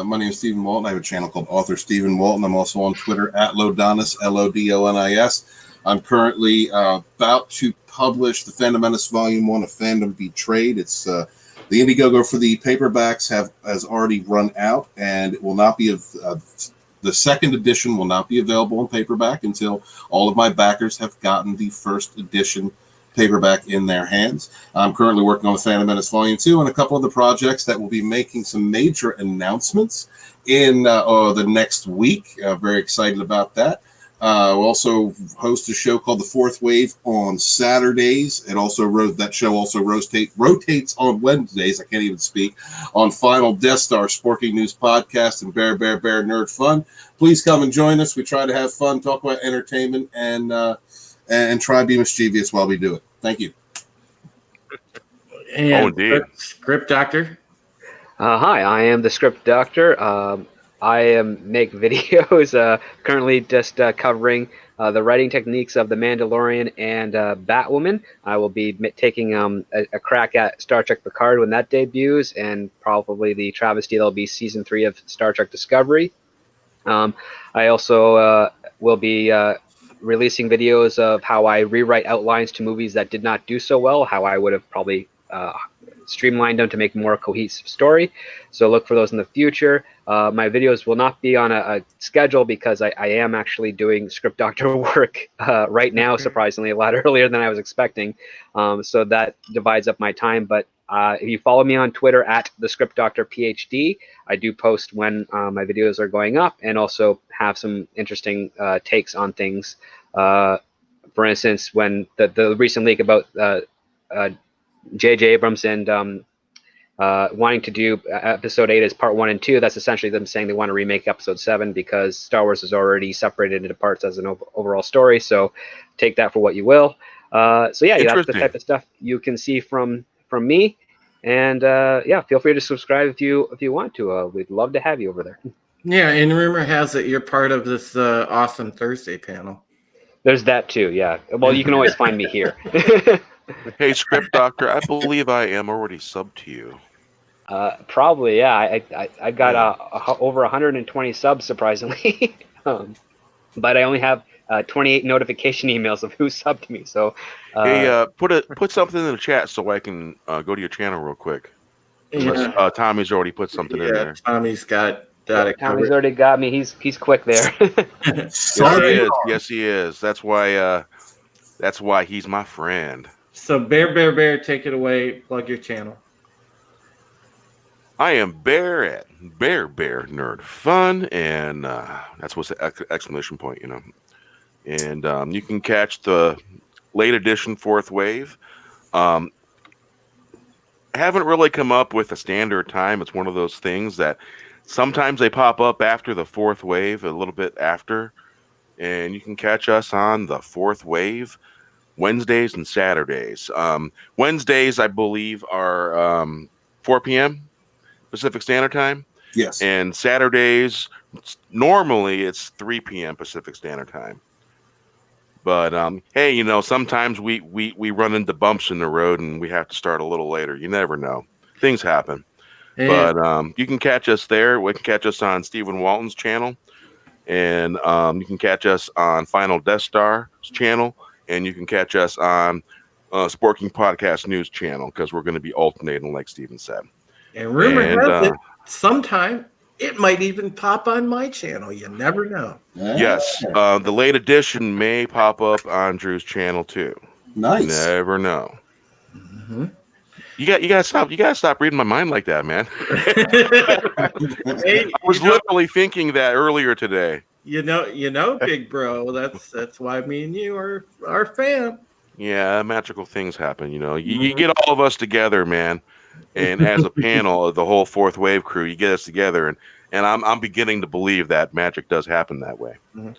name is Stephen Walton. I have a channel called Author Stephen Walton. I'm also on Twitter at Lodonis, Lodonis. I'm currently about to publish the Fandom Menace Volume 1 of Fandom Betrayed. It's the Indiegogo for the paperbacks has already run out, and it will not be the second edition will not be available in paperback until all of my backers have gotten the first edition paperback in their hands. I'm currently working on the Phantom Menace Volume 2 and a couple of the projects that will be making some major announcements in the next week. Very excited about that. We'll also host a show called The Fourth Wave on Saturdays. That show also rotates on Wednesdays. I can't even speak. On Final Death Star, Sporking News Podcast, and Bear Nerd Fun. Please come and join us. We try to have fun, talk about entertainment, and try to be mischievous while we do it. Thank you. And indeed. Script Doctor. Hi, I am the Script Doctor. I make videos currently just covering the writing techniques of The Mandalorian and Batwoman. I will be taking a crack at Star Trek Picard when that debuts, and probably the travesty that'll be Season 3 of Star Trek Discovery. I also will be releasing videos of how I rewrite outlines to movies that did not do so well, how I would have probably streamlined them to make more cohesive story. So look for those in the future. My videos will not be on a schedule because I am actually doing Script Doctor work right now, surprisingly, a lot earlier than I was expecting. So that divides up my time. But if you follow me on Twitter at the Script Doctor PhD, I do post when my videos are going up, and also have some interesting takes on things. For instance, when the recent leak about J.J. Abrams and wanting to do episode 8 as part 1 and 2, that's essentially them saying they want to remake episode 7 because Star Wars is already separated into parts as an overall story. So take that for what you will. So yeah, that's the type of stuff you can see from me. And feel free to subscribe if you want to. We'd love to have you over there. Yeah, and rumor has it you're part of this awesome Thursday panel. There's that too, yeah. Well, you can always find me here. Hey, Script Doctor, I believe I am already subbed to you. Probably, yeah. I got over 120 subs, surprisingly. But I only have 28 notification emails of who subbed me. So, hey, put something in the chat so I can go to your channel real quick. Unless Tommy's already put something in there. Tommy's got it. Tommy's already got me. He's quick there. Yes, he is. That's why he's my friend. So Bear, take it away. Plug your channel. I am Bear at Bear Nerd Fun, and that's what's the exclamation point, you know. And you can catch the late edition Fourth Wave. I haven't really come up with a standard time. It's one of those things that sometimes they pop up after the Fourth Wave, a little bit after, and you can catch us on the Fourth Wave Wednesdays and Saturdays. Wednesdays, I believe, are 4 p.m. Pacific Standard Time. Yes. And Saturdays, normally it's 3 p.m. Pacific Standard Time. But hey, you know, sometimes we run into bumps in the road and we have to start a little later. You never know. Things happen. Yeah. But you can catch us there. You can catch us on Stephen Walton's channel. And you can catch us on Final Death Star's channel. And you can catch us on Sporking Podcast News channel, because we're going to be alternating, like Steven said. And rumor has it, sometime it might even pop on my channel. You never know. Yes, the late edition may pop up on Drew's channel too. Nice. You never know. Mm-hmm. You gotta stop reading my mind like that, man. Hey, I was literally thinking that earlier today. You know, big bro. That's why me and you are fam. Yeah, magical things happen. You know, you get all of us together, man. And as a panel of the whole Fourth Wave crew, you get us together, and I'm beginning to believe that magic does happen that way. Mm-hmm.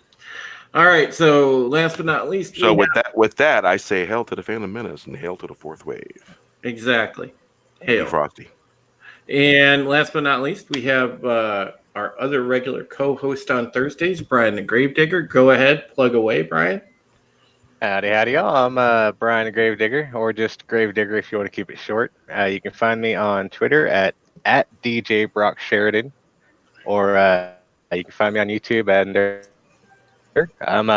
All right, so last but not least, with that, I say hail to the Phantom Menace and hail to the Fourth Wave. Exactly, hail Frosty. And last but not least, we have our other regular co-host on Thursdays, Brian the Gravedigger. Go ahead, plug away, Brian. Howdy, y'all. I'm Brian the Gravedigger, or just Gravedigger if you want to keep it short. You can find me on Twitter at DJ Brock Sheridan, or you can find me on YouTube at I'm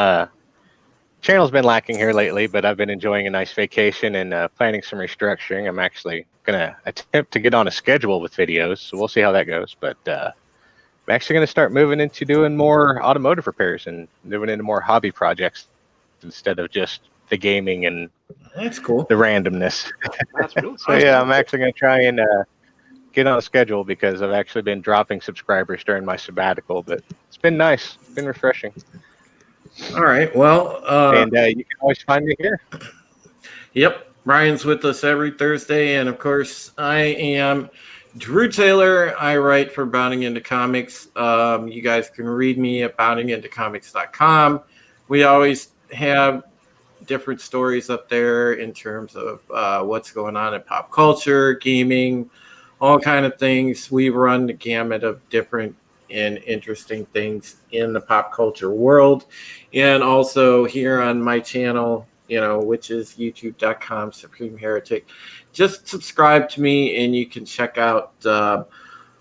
channel's been lacking here lately, but I've been enjoying a nice vacation and planning some restructuring. I'm actually gonna attempt to get on a schedule with videos, so we'll see how that goes. But I'm actually gonna start moving into doing more automotive repairs and moving into more hobby projects instead of just the gaming and That's cool. the randomness. That's really So yeah, I'm actually gonna try and get on a schedule because I've actually been dropping subscribers during my sabbatical, but it's been nice. It's been refreshing. All right. Well, And you can always find me here. yep. Ryan's with us every Thursday. And of course, I am Drew Taylor. I write for Bounding Into Comics. You guys can read me at boundingintocomics.com. We always have different stories up there in terms of what's going on in pop culture, gaming, all kind of things. We run the gamut of different and interesting things in the pop culture world. And also here on my channel, which is youtube.com Supreme Heretic. Just subscribe to me and you can check out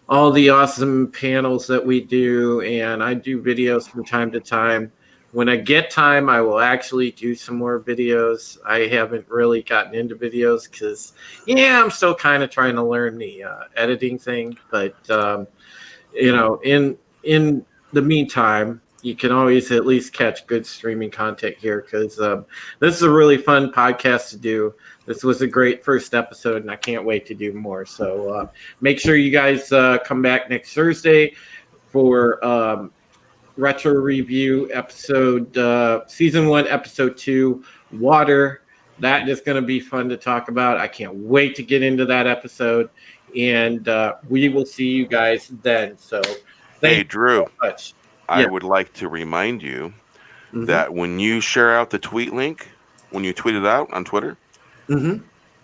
all the awesome panels that we do. And I do videos from time to time. When I get time, I will actually do some more videos. I haven't really gotten into videos because, I'm still kind of trying to learn the editing thing. But, in the meantime, you can always at least catch good streaming content here because this is a really fun podcast to do. This was a great first episode, and I can't wait to do more. So make sure you guys come back next Thursday for retro review episode, season 1, episode 2, Water. That is going to be fun to talk about. I can't wait to get into that episode, and we will see you guys then. So, Hey, Drew, so much. I Yeah. would like to remind you Mhm. that when you share out the tweet link, when you tweet it out on Twitter, Mhm.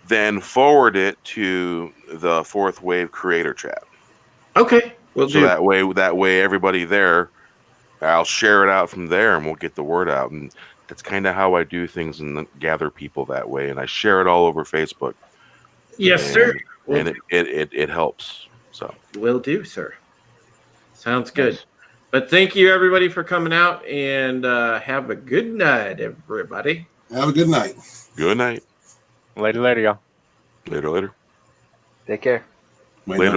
then forward it to the Fourth Wave creator chat. Okay, we'll So do. that way everybody there, I'll share it out from there and we'll get the word out. And that's kind of how I do things and gather people that way. And I share it all over Facebook. Yes, sir. And it helps. So Will do, sir. Sounds good. Nice. But thank you, everybody, for coming out, and have a good night, everybody. Have a good night. good night. Later, y'all. Later. Take care. Wait, Later.